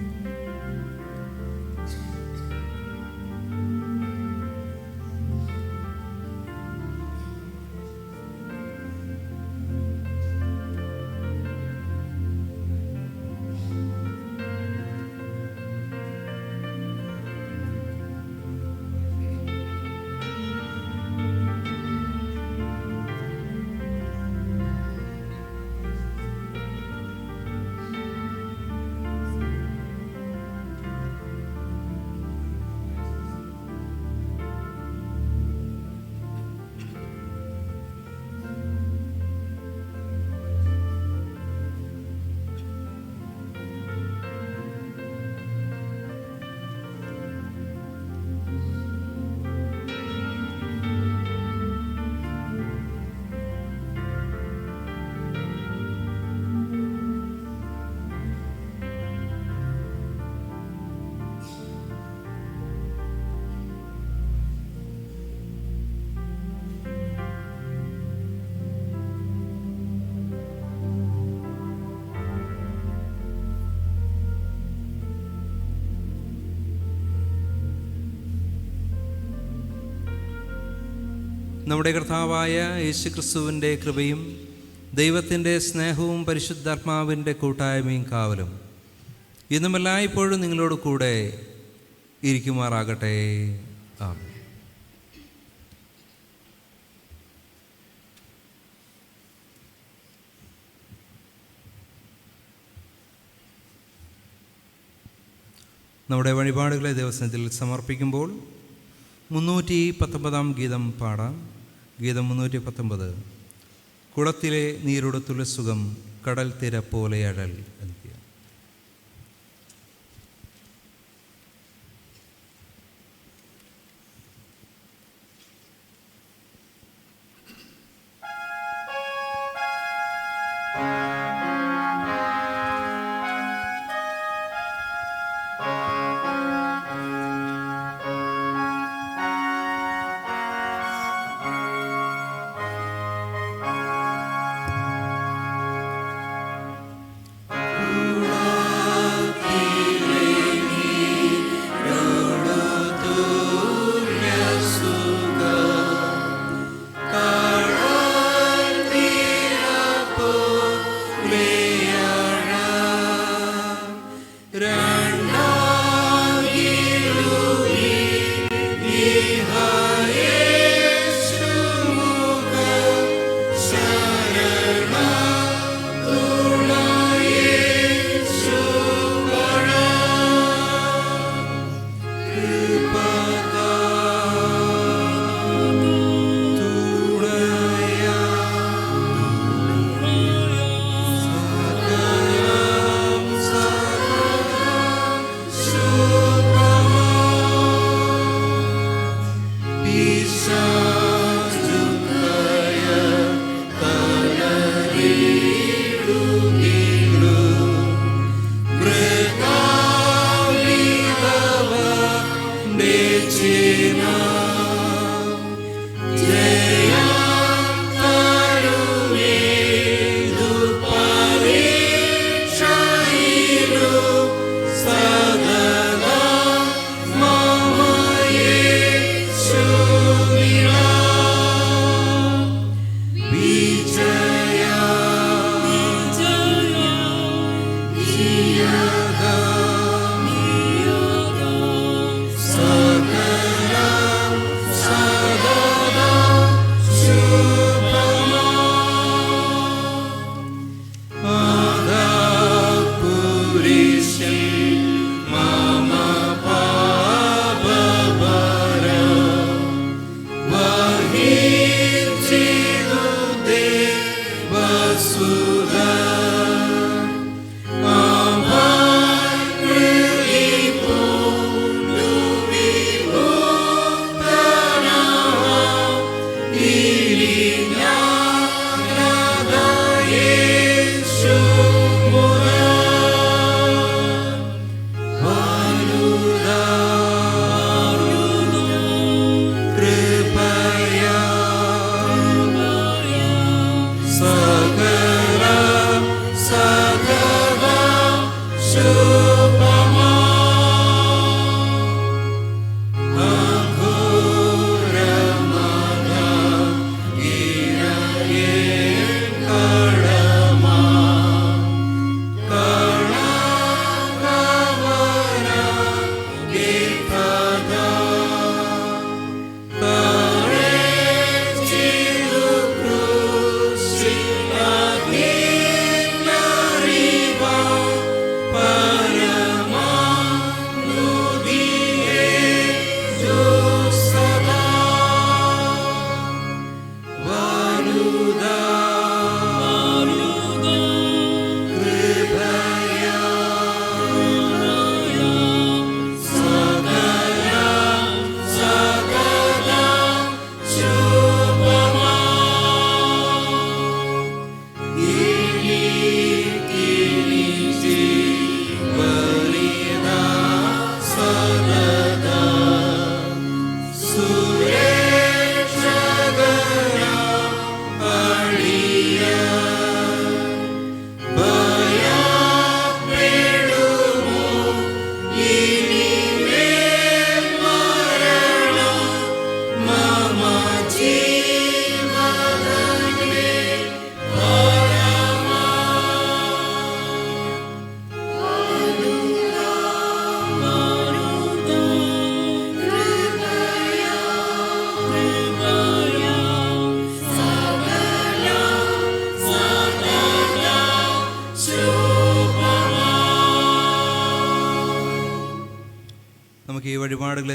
നമ്മുടെ കർത്താവായ യേശു ക്രിസ്തുവിൻ്റെ കൃപയും ദൈവത്തിൻ്റെ സ്നേഹവും പരിശുദ്ധാത്മാവിൻ്റെ കൂട്ടായ്മയും കാവലും ഇന്നുമെല്ലായ്പ്പോഴും നിങ്ങളോട് കൂടെ ഇരിക്കുമാറാകട്ടെ. ആമേൻ. നമ്മുടെ വഴിപാടുകളെ ദൈവസന്നിധിയിൽ സമർപ്പിക്കുമ്പോൾ 319 ഗീതം പാടാം. ഗീതം 319. കുളത്തിലെ നീരുടത്തുള്ള സുഖം കടൽ തിര പോലെ അഴൽ.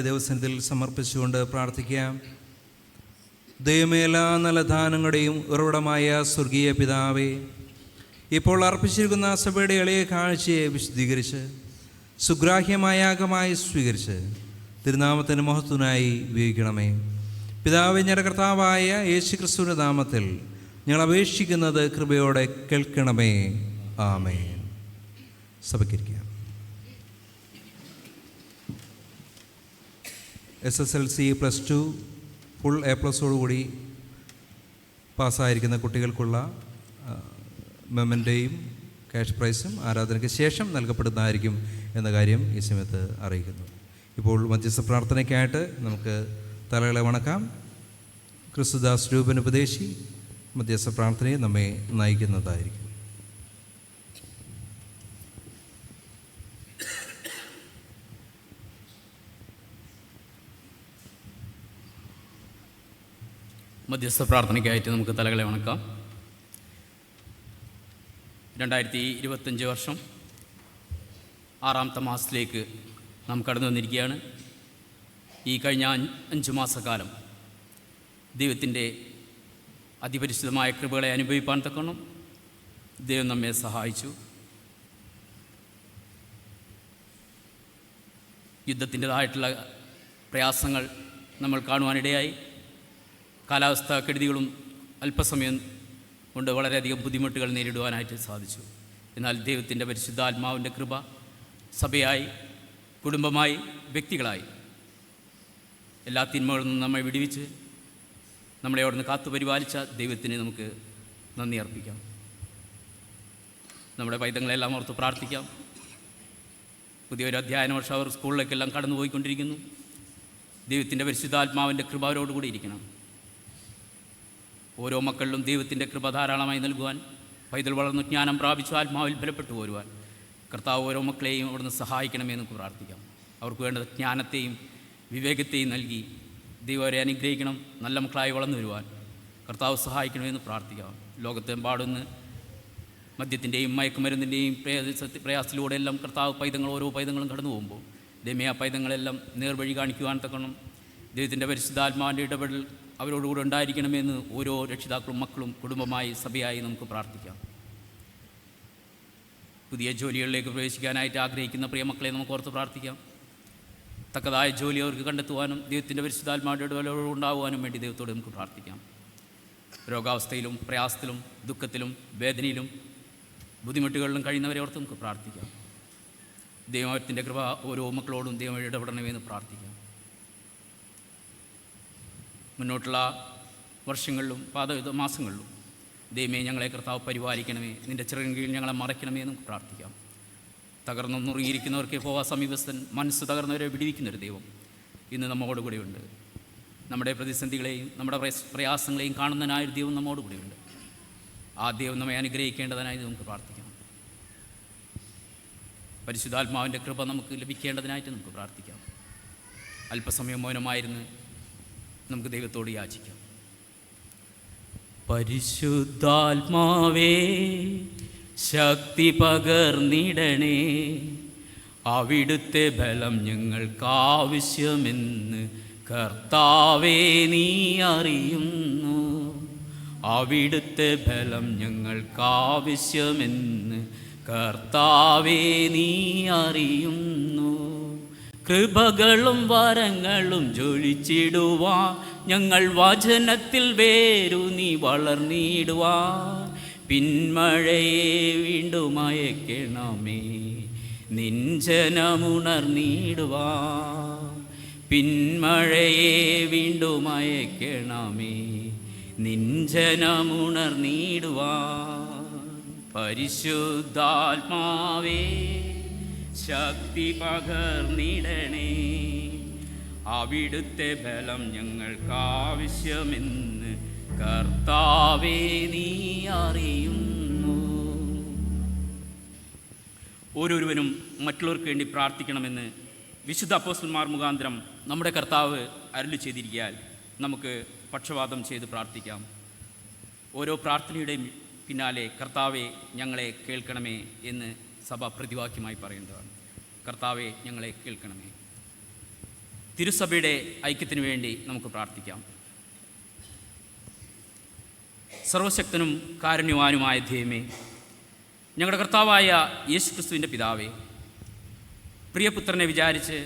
ദിവസത്തിൽ സമർപ്പിച്ചുകൊണ്ട് പ്രാർത്ഥിക്കാം. ദൈവമേ, എല്ലാ നല്ല ദാനങ്ങളുടെയും ഉറവിടമായ സ്വർഗീയ പിതാവേ, ഇപ്പോൾ അർപ്പിച്ചിരിക്കുന്ന സഭയുടെ എളിയ കാഴ്ചയെ വിശദീകരിച്ച് സുഗ്രാഹ്യമായ യാഗമായി സ്വീകരിച്ച് തിരുനാമത്തിൻ്റെ മഹത്വത്തിനായി ഉപയോഗിക്കണമേ. പിതാവേ, ഞങ്ങളുടെ കർത്താവായ യേശു ക്രിസ്തുവിൻ്റെ നാമത്തിൽ ഞങ്ങൾ അപേക്ഷിക്കുന്നത് കൃപയോടെ കേൾക്കണമേ. ആമേൻ. സഭയ്ക്കിരിക്കാം. SSLC +2 ഫുൾ A+ഓടുകൂടി പാസ്സായിരിക്കുന്ന കുട്ടികൾക്കുള്ള മെമ്മൻ്റെയും ക്യാഷ് പ്രൈസും ആരാധനയ്ക്ക് ശേഷം നൽകപ്പെടുന്നതായിരിക്കും എന്ന കാര്യം ഈ സമയത്ത് അറിയിക്കുന്നു. ഇപ്പോൾ മധ്യസ്ഥ പ്രാർത്ഥനയ്ക്കായിട്ട് നമുക്ക് തലകളെ വണക്കാം. ക്രിസ്തുദാസ് രൂപൻ ഉപദേശി മധ്യസ്ഥ പ്രാർത്ഥനയെ നമ്മെ നയിക്കുന്നതായിരിക്കും. മധ്യസ്ഥ പ്രാർത്ഥനയ്ക്കായിട്ട് നമുക്ക് തലകളെ വണക്കാം. 2025 വർഷം 6ാമത്തെ മാസത്തിലേക്ക് നാം കടന്നു വന്നിരിക്കുകയാണ്. ഈ കഴിഞ്ഞ 5 മാസക്കാലം ദൈവത്തിൻ്റെ അതിപരിശുദ്ധമായ കൃപകളെ അനുഭവിപ്പാൻ തക്കണം ദൈവം നമ്മെ സഹായിച്ചു. യുദ്ധത്തിൻ്റെതായിട്ടുള്ള പ്രയാസങ്ങൾ നമ്മൾ കാണുവാനിടയായി. കാലാവസ്ഥാ കെടുതികളും അല്പസമയം കൊണ്ട് വളരെയധികം ബുദ്ധിമുട്ടുകൾ നേരിടുവാനായിട്ട് സാധിച്ചു. എന്നാൽ ദൈവത്തിൻ്റെ പരിശുദ്ധാത്മാവിൻ്റെ കൃപ സഭയായി, കുടുംബമായി, വ്യക്തികളായി എല്ലാ തിന്മകളിൽ നിന്നും നമ്മെ വിടുവിച്ച് നമ്മളെ അവിടുന്ന് കാത്തു പരിപാലിച്ച ദൈവത്തിന് നമുക്ക് നന്ദി അർപ്പിക്കാം. നമ്മുടെ പൈതങ്ങളെല്ലാം ഓർത്ത് പ്രാർത്ഥിക്കാം. പുതിയൊരു അധ്യയന വർഷം അവർ സ്കൂളിലേക്കെല്ലാം കടന്നു പോയിക്കൊണ്ടിരിക്കുന്നു. ദൈവത്തിൻ്റെ പരിശുദ്ധാത്മാവിൻ്റെ കൃപ അവരോടുകൂടി ഇരിക്കണം. ഓരോ മക്കളിലും ദൈവത്തിൻ്റെ കൃപ ധാരാളമായി നൽകുവാൻ, പൈതൽ വളർന്ന് ജ്ഞാനം പ്രാപിച്ചു ആത്മാവിൽ ബലപ്പെട്ടു പോരുവാൻ കർത്താവ് ഓരോ മക്കളെയും അവിടുന്ന് സഹായിക്കണമെന്ന് നമുക്ക് പ്രാർത്ഥിക്കാം. അവർക്ക് വേണ്ട ജ്ഞാനത്തെയും വിവേകത്തെയും നൽകി ദൈവം അവരെ അനുഗ്രഹിക്കണം. നല്ല മക്കളായി വളർന്നു വരുവാൻ കർത്താവ് സഹായിക്കണമെന്ന് പ്രാർത്ഥിക്കാം. ലോകത്തെമ്പാടുന്ന് മദ്യത്തിൻ്റെയും മയക്കുമരുന്നിൻ്റെയും പ്രയാസത്തിലൂടെ എല്ലാം കർത്താവ് ഓരോ പൈതങ്ങളും കടന്നു പോകുമ്പോൾ ദൈവമേ, ആ പൈതങ്ങളെല്ലാം നേർവഴി കാണിക്കുവാൻ തക്കണം. ദൈവത്തിൻ്റെ പരിശുദ്ധാത്മാവിൻ്റെ ഇടപെടൽ അവരോടുകൂടെ ഉണ്ടായിരിക്കണമെന്ന് ഓരോ രക്ഷിതാക്കളും മക്കളും കുടുംബമായി സഭയായി നമുക്ക് പ്രാർത്ഥിക്കാം. പുതിയ ജോലികളിലേക്ക് പ്രവേശിക്കാനായിട്ട് ആഗ്രഹിക്കുന്ന പ്രിയമക്കളെ നമുക്ക് ഓർത്ത് പ്രാർത്ഥിക്കാം. തക്കതായ ജോലി അവർക്ക് കണ്ടെത്തുവാനും ദൈവത്തിൻ്റെ പരിശുദ്ധാത്മാവിൻ്റെ ഇടപെടൽ ഉണ്ടാകുവാനും വേണ്ടി ദൈവത്തോട് നമുക്ക് പ്രാർത്ഥിക്കാം. രോഗാവസ്ഥയിലും പ്രയാസത്തിലും ദുഃഖത്തിലും വേദനയിലും ബുദ്ധിമുട്ടുകളിലും കഴിയുന്നവരെ ഓർത്ത് നമുക്ക് പ്രാർത്ഥിക്കാം. ദൈവത്തിൻ്റെ കൃപ ഓരോ മക്കളോടും ദൈവം ഇടപെടണമെന്ന് പ്രാർത്ഥിക്കാം. മുന്നോട്ടുള്ള വർഷങ്ങളിലും മാസങ്ങളിലും ദൈവമേ, ഞങ്ങളെ കർത്താവ് പരിപാലിക്കണമേ, നിൻ്റെ ചിറകിൻ കീഴിൽ ഞങ്ങളെ മറയ്ക്കണമേ എന്ന് പ്രാർത്ഥിക്കാം. തകർന്നു നുറുങ്ങിയിരിക്കുന്നവർക്ക് പോകാൻ സമീപസ്ഥൻ, മനസ്സ് തകർന്നവരെ വിടിവിക്കുന്നൊരു ദൈവം ഇന്ന് നമ്മോടുകൂടിയുണ്ട്. നമ്മുടെ പ്രതിസന്ധികളെയും നമ്മുടെ പ്രയാസങ്ങളെയും കാണുന്നതിനായൊരു ദൈവം നമ്മോടുകൂടിയുണ്ട്. ആ ദൈവം നമ്മെ അനുഗ്രഹിക്കേണ്ടതിനായി നമുക്ക് പ്രാർത്ഥിക്കാം. പരിശുദ്ധാത്മാവിൻ്റെ കൃപ നമുക്ക് ലഭിക്കേണ്ടതിനായിട്ട് നമുക്ക് പ്രാർത്ഥിക്കാം. അല്പസമയം മൗനമായിരുന്ന് നമുക്ക് ദൈവത്തോട് യാചിക്കാം. പരിശുദ്ധാത്മാവേ, ശക്തി പകർന്നിടണേ, അവിടുത്തെ ബലം ഞങ്ങൾക്കാവശ്യമെന്ന് കർത്താവേ നീ അറിയുന്നു. അവിടുത്തെ ബലം ഞങ്ങൾക്കാവശ്യമെന്ന് കർത്താവേ നീ അറിയുന്നു. കൃപകളും വരങ്ങളും ജ്വലിച്ചിടുവാൻ ഞങ്ങൾ വചനത്തിൽ വേരൂന്നി വളർന്നിടുവാൻ പിന്മഴയെ വീണ്ടും അയക്കണമേ, നിഞ്ചനമുണർന്നിടുവാൻ. പിന്മഴയെ വീണ്ടും അയക്കണമേ, നിഞ്ചനമുണർന്നിടുവാൻ. പരിശുദ്ധാത്മാവേ, ശക്തി പകർന്നിടണേ, അവിടുത്തെ ബലം ഞങ്ങൾക്കാവശ്യമെന്ന് കർത്താവേ നീ അറിയുന്നു. ഓരോരുവരും മറ്റുള്ളവർക്ക് വേണ്ടി പ്രാർത്ഥിക്കണമെന്ന് വിശുദ്ധ അപ്പോസ്തലന്മാർ മുഖാന്തരം നമ്മുടെ കർത്താവ് അരുളി ചെയ്തിരിക്കാൻ നമുക്ക് പക്ഷവാദം ചെയ്ത് പ്രാർത്ഥിക്കാം. ഓരോ പ്രാർത്ഥനയുടെയും പിന്നാലെ കർത്താവെ ഞങ്ങളെ കേൾക്കണമേ എന്ന് സഭ പ്രതിവാക്യമായി പറയേണ്ടതാണ്. കർത്താവെ ഞങ്ങളെ കേൾക്കണമേ. തിരുസഭയുടെ ഐക്യത്തിനു വേണ്ടി നമുക്ക് പ്രാർത്ഥിക്കാം. സർവശക്തനും കാരുണ്യവാനുമായ ദൈവമേ, ഞങ്ങളുടെ കർത്താവായ യേശുക്രിസ്തുവിൻ്റെ പിതാവേ, പ്രിയപുത്രനെ വിചാരിച്ച്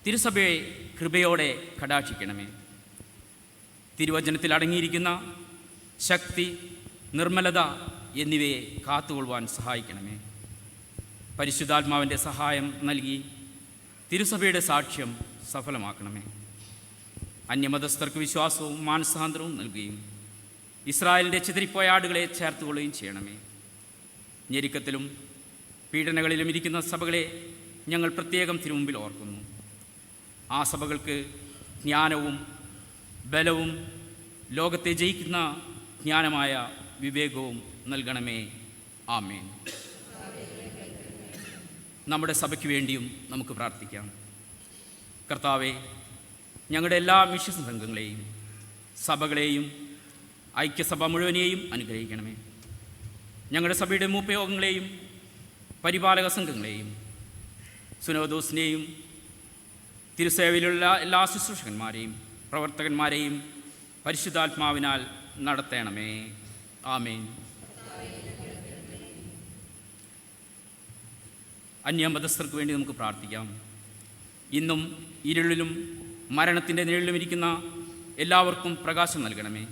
തിരുസഭയെ കൃപയോടെ കടാക്ഷിക്കണമേ. തിരുവചനത്തിൽ അടങ്ങിയിരിക്കുന്ന ശക്തി, നിർമ്മലത എന്നിവയെ കാത്തുകൊള്ളുവാൻ സഹായിക്കണമേ. പരിശുദ്ധാത്മാവിൻ്റെ സഹായം നൽകി തിരുസഭയുടെ സാക്ഷ്യം സഫലമാക്കണമേ. അന്യമതസ്ഥർക്ക് വിശ്വാസവും മാനസാന്തരവും നൽകുകയും ഇസ്രായേലിൻ്റെ ചിതറിപ്പോയ ആടുകളെ ചേർത്തുകൊള്ളുകയും ചെയ്യണമേ. ഞെരുക്കത്തിലും പീഡനകളിലും ഇരിക്കുന്ന സഭകളെ ഞങ്ങൾ പ്രത്യേകം തിരുമുമ്പിൽ ഓർക്കുന്നു. ആ സഭകൾക്ക് ജ്ഞാനവും ബലവും ലോകത്തെ ജയിക്കുന്ന ജ്ഞാനമായ വിവേകവും നൽകണമേ. ആമേൻ. നമ്മുടെ സഭയ്ക്ക് വേണ്ടിയും നമുക്ക് പ്രാർത്ഥിക്കാം. കർത്താവെ, ഞങ്ങളുടെ എല്ലാ മിഷൻ സംഘങ്ങളെയും സഭകളെയും ഐക്യസഭ മുഴുവനെയും അനുഗ്രഹിക്കണമേ. ഞങ്ങളുടെ സഭയുടെ മൂപ്പയോഗങ്ങളെയും പരിപാലക സംഘങ്ങളെയും സുനോദോസിനെയും തിരുസേവയിലുള്ള എല്ലാ ശുശ്രൂഷകന്മാരെയും പ്രവർത്തകന്മാരെയും പരിശുദ്ധാത്മാവിനാൽ നടത്തണമേ. ആമേൻ. അന്യമതസ്ഥർക്ക് വേണ്ടി നമുക്ക് പ്രാർത്ഥിക്കാം. ഇന്നും ഇരുളിലും മരണത്തിൻ്റെ നിഴലിലും ഇരിക്കുന്ന എല്ലാവർക്കും പ്രകാശം നൽകണമേ.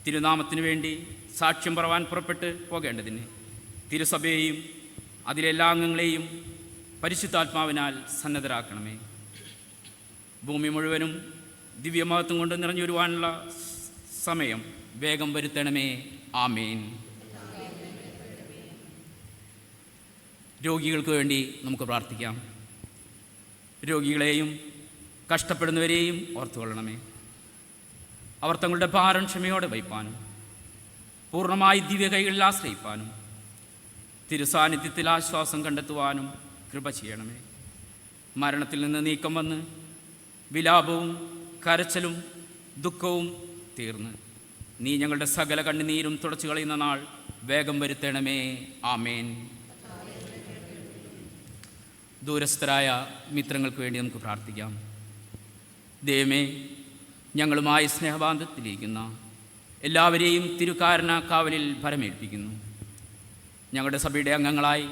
തിരുനാമത്തിനു വേണ്ടി സാക്ഷ്യം പറവാൻ പുറപ്പെട്ട് പോകേണ്ടതിന് തിരുസഭയെയും അതിലെല്ലാ അംഗങ്ങളെയും പരിശുദ്ധാത്മാവിനാൽ സന്നദ്ധരാക്കണമേ. ഭൂമി മുഴുവനും ദിവ്യമഹത്വം കൊണ്ട് നിറഞ്ഞു വരുവാനുള്ള സമയം വേഗം വരുത്തണമേ. ആമേൻ. രോഗികൾക്ക് വേണ്ടി നമുക്ക് പ്രാർത്ഥിക്കാം. രോഗികളെയും കഷ്ടപ്പെടുന്നവരെയും ഓർത്തുകൊള്ളണമേ. അവർ തങ്ങളുടെ ഭാരം ക്ഷമയോടെ വഹിപ്പാനും പൂർണ്ണമായി ദിവ്യകൈകളിൽ ആശ്രയിപ്പാനും തിരുസാന്നിധ്യത്തിൽ ആശ്വാസം കണ്ടെത്തുവാനും കൃപ ചെയ്യണമേ. മരണത്തിൽ നിന്ന് നീക്കം വന്ന് വിലാപവും കരച്ചലും ദുഃഖവും തീർന്ന് നീ ഞങ്ങളുടെ സകല കണ്ണുനീരും തുടച്ചു കളയുന്ന നാൾ വേഗം വരുത്തണമേ. ആമേൻ. ദൂരസ്ഥരായ മിത്രങ്ങൾക്ക് വേണ്ടി നമുക്ക് പ്രാർത്ഥിക്കാം. ദൈവമേ, ഞങ്ങളുമായി സ്നേഹബാന്ധത്തിലിരിക്കുന്ന എല്ലാവരെയും തിരുക്കാരണ കാവലിൽ ഭരമേൽപ്പിക്കുന്നു. ഞങ്ങളുടെ സഭയുടെ അംഗങ്ങളായി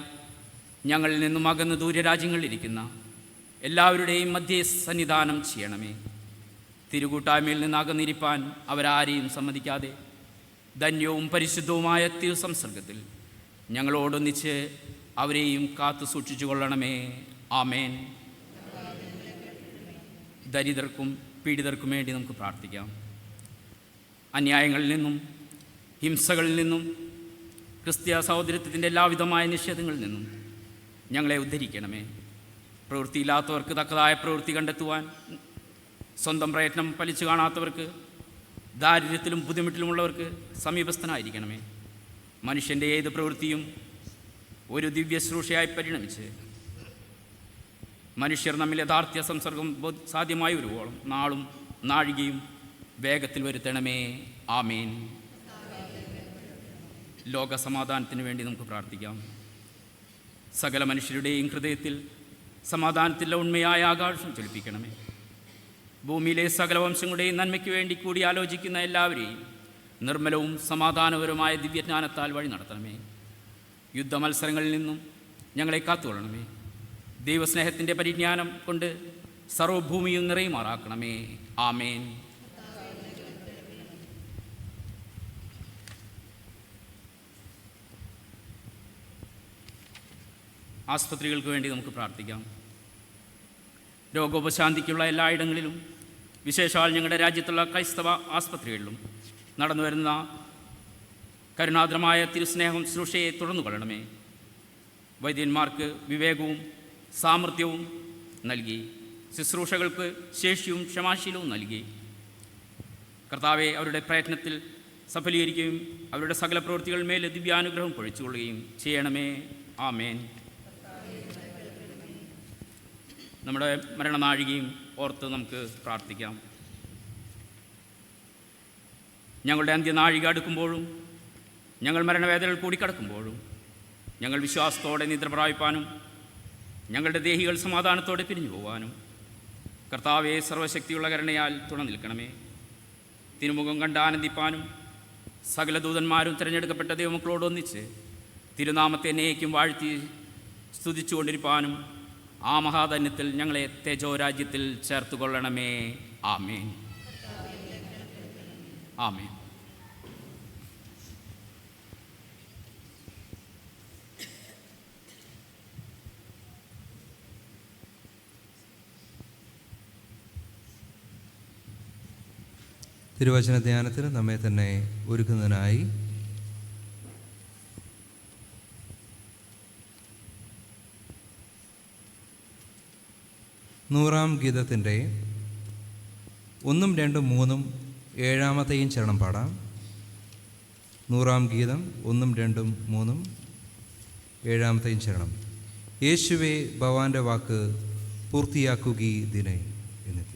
ഞങ്ങളിൽ നിന്നും അകന്ന് ദൂരരാജ്യങ്ങളിലിരിക്കുന്ന എല്ലാവരുടെയും മധ്യേ സന്നിധാനം ചെയ്യണമേ. തിരുകൂട്ടായ്മയിൽ നിന്ന് അകന്നിരിപ്പാൻ അവരാരെയും സമ്മതിക്കാതെ ധന്യവും പരിശുദ്ധവുമായ തിരുസംസർഗത്തിൽ ഞങ്ങളോടൊന്നിച്ച് അവരെയും കാത്തു സൂക്ഷിച്ചു കൊള്ളണമേ. ആമേൻ. ദരിദ്രർക്കും പീഡിതർക്കും വേണ്ടി നമുക്ക് പ്രാർത്ഥിക്കാം. അന്യായങ്ങളിൽ നിന്നും ഹിംസകളിൽ നിന്നും ക്രിസ്തീയ സഹോദരത്വത്തിൻ്റെ എല്ലാവിധമായ നിഷേധങ്ങളിൽ നിന്നും ഞങ്ങളെ ഉദ്ധരിക്കണമേ. പ്രവൃത്തിയില്ലാത്തവർക്ക് തക്കതായ പ്രവൃത്തി കണ്ടെത്തുവാൻ, സ്വന്തം പ്രയത്നം ഫലിച്ചു കാണാത്തവർക്ക്, ദാരിദ്ര്യത്തിലും ബുദ്ധിമുട്ടിലുമുള്ളവർക്ക് സമീപസ്ഥനായിരിക്കണമേ. മനുഷ്യൻ്റെ ഏത് പ്രവൃത്തിയും ഒരു ദിവ്യശ്രൂഷയായി പരിണമിച്ച് മനുഷ്യർ തമ്മിൽ യഥാർത്ഥ സംസർഗം സാധ്യമായി വരുവോളം നാളും നാഴികയും വേഗത്തിൽ വരുത്തണമേ. ആമേൻ. ലോകസമാധാനത്തിന് വേണ്ടി നമുക്ക് പ്രാർത്ഥിക്കാം. സകല മനുഷ്യരുടെയും ഹൃദയത്തിൽ സമാധാനത്തിൻ്റെ ഉണ്മയായ ആകാശം ജ്വലിപ്പിക്കണമേ. ഭൂമിയിലെ സകല വംശങ്ങളുടെയും നന്മയ്ക്ക് വേണ്ടി കൂടി ആലോചിക്കുന്ന എല്ലാവരെയും നിർമ്മലവും സമാധാനപരമായ ദിവ്യജ്ഞാനത്താൽ വഴി നടത്തണമേ. യുദ്ധമത്സരങ്ങളിൽ നിന്നും ഞങ്ങളെ കാത്തുകൊള്ളണമേ. ദൈവസ്നേഹത്തിൻ്റെ പരിജ്ഞാനം കൊണ്ട് സർവ്വഭൂമിയും നിറയുമാറാക്കണമേ. ആമേൻ. ആസ്പത്രികൾക്ക് വേണ്ടി നമുക്ക് പ്രാർത്ഥിക്കാം. രോഗോപശാന്തിക്കുള്ള എല്ലായിടങ്ങളിലും, വിശേഷാൽ ഞങ്ങളുടെ രാജ്യത്തുള്ള ക്രൈസ്തവ ആസ്പത്രികളിലും നടന്നു വരുന്ന കരുണാദ്രമായ തിരുസ്നേഹം ശുശ്രൂഷയെ തുടർന്നു കൊള്ളണമേ. വൈദ്യന്മാർക്ക് വിവേകവും സാമർഥ്യവും നൽകി ശുശ്രൂഷകൾക്ക് ശേഷിയും ക്ഷമാശീലവും നൽകി കർത്താവെ അവരുടെ പ്രയത്നത്തിൽ സഫലീകരിക്കുകയും അവരുടെ സകല പ്രവൃത്തികൾ മേൽ ദിവ്യാനുഗ്രഹം പൊഴിച്ചുകൊള്ളുകയും ചെയ്യണമേ. ആമേൻ. നമ്മുടെ മരണനാഴികയും ഓർത്ത് നമുക്ക് പ്രാർത്ഥിക്കാം. ഞങ്ങളുടെ അന്ത്യനാഴിക അടുക്കുമ്പോഴും ഞങ്ങൾ മരണവേദനകൾ കൂടിക്കടക്കുമ്പോഴും ഞങ്ങൾ വിശ്വാസത്തോടെ നിദ്ര പ്രാപിപ്പാനും ഞങ്ങളുടെ ദേഹികൾ സമാധാനത്തോടെ പിരിഞ്ഞു പോകാനും കർത്താവെ, സർവശക്തിയുള്ള കരുണയാൽ തുണ നിൽക്കണമേ. തിരുമുഖം കണ്ട് ആനന്ദിപ്പാനും സകല ദൂതന്മാരും തിരഞ്ഞെടുക്കപ്പെട്ട ദൈവമക്കളോടൊന്നിച്ച് തിരുനാമത്തെ എന്നേക്കും വാഴ്ത്തി സ്തുതിച്ചുകൊണ്ടിരിപ്പാനും ആ മഹാധന്യത്തിൽ ഞങ്ങളെ തേജോരാജ്യത്തിൽ ചേർത്തുകൊള്ളണമേ. ആമേൻ, ആമേൻ. തിരുവചന ധ്യാനത്തിന് നമ്മെ തന്നെ ഒരുക്കുന്നതിനായി നൂറാം ഗീതത്തിൻ്റെ 1, 2, 3 7-ാമത്തെയും ചരണം പാടാം. നൂറാം ഗീതം 1, 2, 3 7-ാമത്തെയും ചരണം. യേശുവേ ഭവാന്റെ വാക്ക് പൂർത്തിയാക്കുകീ ദിനേ എന്നിട്ട്.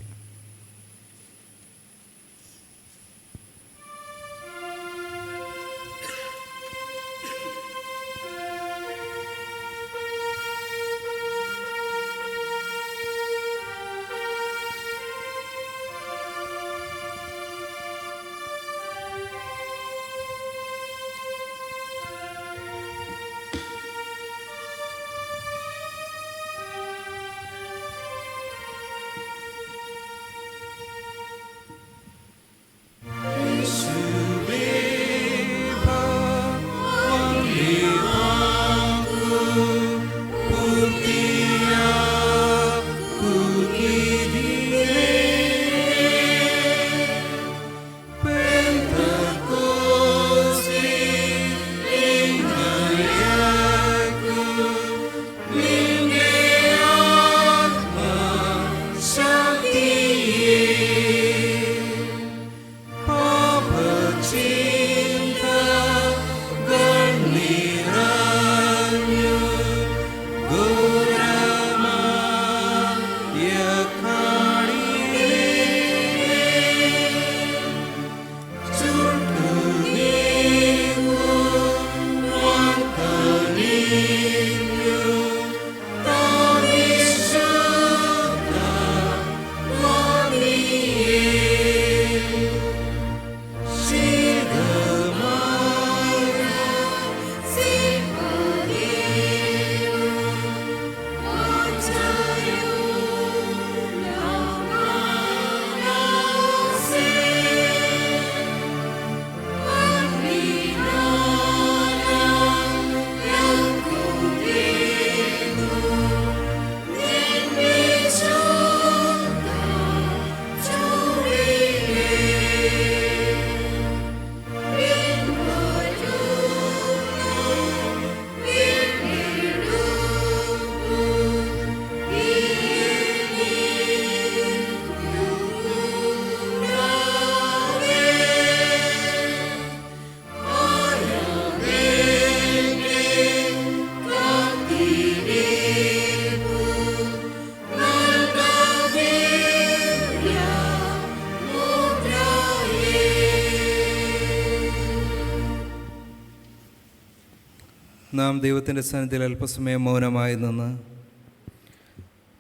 നാം ദൈവത്തിൻ്റെ സന്നിധിയിൽ അല്പസമയം മൗനമായി നിന്ന്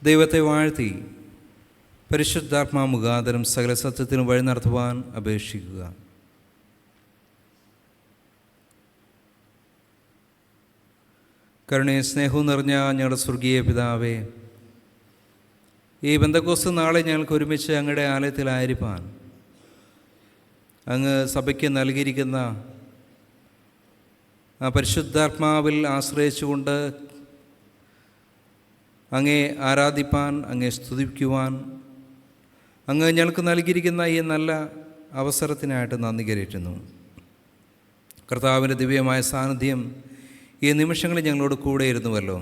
ദൈവത്തെ വാഴ്ത്തി പരിശുദ്ധാത്മാ മുഖാന്തരം സകല സത്യത്തിനും വഴി നടത്തുവാൻ അപേക്ഷിക്കുക. കരുണയും സ്നേഹവും നിറഞ്ഞ ഞങ്ങളുടെ സ്വർഗീയ പിതാവേ, ഈ പെന്തക്കോസ്ത് നാളെ ഞങ്ങൾക്ക് ഒരുമിച്ച് അങ്ങയുടെ ആലയത്തിലായിരിക്കാൻ അങ്ങ് സഭയ്ക്ക് നൽകിയിരിക്കുന്ന ആ പരിശുദ്ധാത്മാവിൽ ആശ്രയിച്ചുകൊണ്ട് അങ്ങേ ആരാധിപ്പാൻ, അങ്ങേ സ്തുതിക്കുവാൻ അങ്ങ് ഞങ്ങൾക്ക് നൽകിയിരിക്കുന്ന ഈ നല്ല അവസരത്തിനായിട്ട് നന്ദി കരയറ്റുന്നു. കർത്താവിൻ്റെ ദിവ്യമായ സാന്നിധ്യം ഈ നിമിഷങ്ങളിൽ ഞങ്ങളോട് കൂടെ ഇരുന്നുവല്ലോ.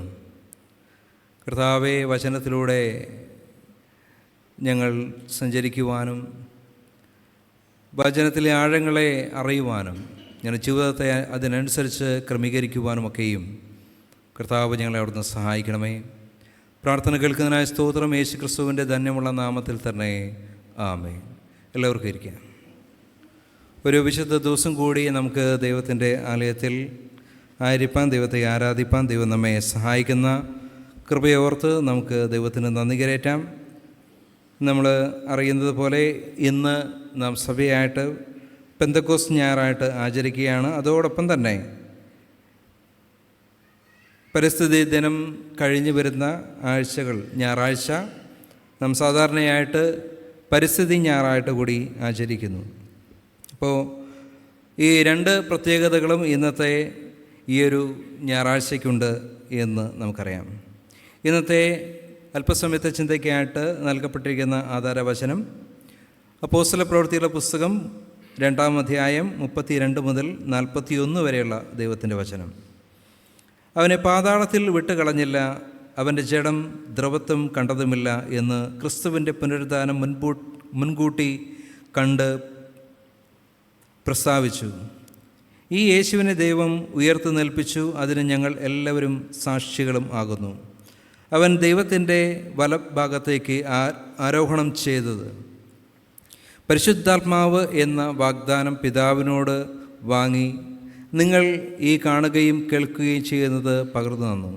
കർത്താവെ, വചനത്തിലൂടെ ഞങ്ങൾ സഞ്ചരിക്കുവാനും വചനത്തിലെ ആഴങ്ങളെ അറിയുവാനും ഞങ്ങളുടെ ജീവിതത്തെ അതിനനുസരിച്ച് ക്രമീകരിക്കുവാനുമൊക്കെയും കർത്താവ് ഞങ്ങളെ അവിടുന്ന് സഹായിക്കണമേ. പ്രാർത്ഥന കേൾക്കുന്നതിനായ സ്തോത്രം. യേശു ക്രിസ്തുവിൻ്റെ ധന്യമുള്ള നാമത്തിൽ തന്നെ ആമേൻ. എല്ലാവർക്കും ഇരിക്കാം. ഒരു വിശുദ്ധ ദിവസം കൂടി നമുക്ക് ദൈവത്തിൻ്റെ ആലയത്തിൽ ആയിരിക്കാൻ, ദൈവത്തെ ആരാധിപ്പാൻ ദൈവം നമ്മെ സഹായിക്കുന്ന കൃപയോർത്ത് നമുക്ക് ദൈവത്തിന് നന്ദി കരയറ്റാം. നമ്മൾ അറിയുന്നത് പോലെ ഇന്ന് നാം സഭയായിട്ട് പെന്തക്കോസ്ത് ഞായറായിട്ട് ആചരിക്കുകയാണ്. അതോടൊപ്പം തന്നെ പരിസ്ഥിതി ദിനം കഴിഞ്ഞു വരുന്ന ആഴ്ചകൾ ഞായറാഴ്ച നാം സാധാരണയായിട്ട് പരിസ്ഥിതി ഞായറായിട്ട് കൂടി ആചരിക്കുന്നു. അപ്പോൾ ഈ രണ്ട് പ്രത്യേകതകളും ഇന്നത്തെ ഈ ഒരു ഞായറാഴ്ചയ്ക്കുണ്ട് എന്ന് നമുക്കറിയാം. ഇന്നത്തെ അല്പസമയത്തെ ചിന്തയ്ക്കായിട്ട് നൽകപ്പെട്ടിരിക്കുന്ന ആധാരവചനം അപ്പോസ്തല പ്രവൃത്തികളുടെ പുസ്തകം 2-ാം അധ്യായം 32 മുതൽ 41 വരെയുള്ള ദൈവത്തിൻ്റെ വചനം. അവനെ പാതാളത്തിൽ വിട്ടുകളഞ്ഞില്ല, അവൻ്റെ ജഡം ദ്രവത്വം കണ്ടതുമില്ല എന്ന് ക്രിസ്തുവിൻ്റെ പുനരുദ്ധാനം മുൻകൂട്ടി കണ്ട് പ്രസ്താവിച്ചു. ഈ യേശുവിനെ ദൈവം ഉയർത്തു നിൽപ്പിച്ചു, അതിന് ഞങ്ങൾ എല്ലാവരും സാക്ഷികളും ആകുന്നു. അവൻ ദൈവത്തിൻ്റെ വലഭാഗത്തേക്ക് ആരോഹണം ചെയ്തത് പരിശുദ്ധാത്മാവ് എന്ന വാഗ്ദാനം പിതാവിനോട് വാങ്ങി നിങ്ങൾ ഈ കാണുകയും കേൾക്കുകയും ചെയ്യുന്നത് പകർന്നു തന്നു.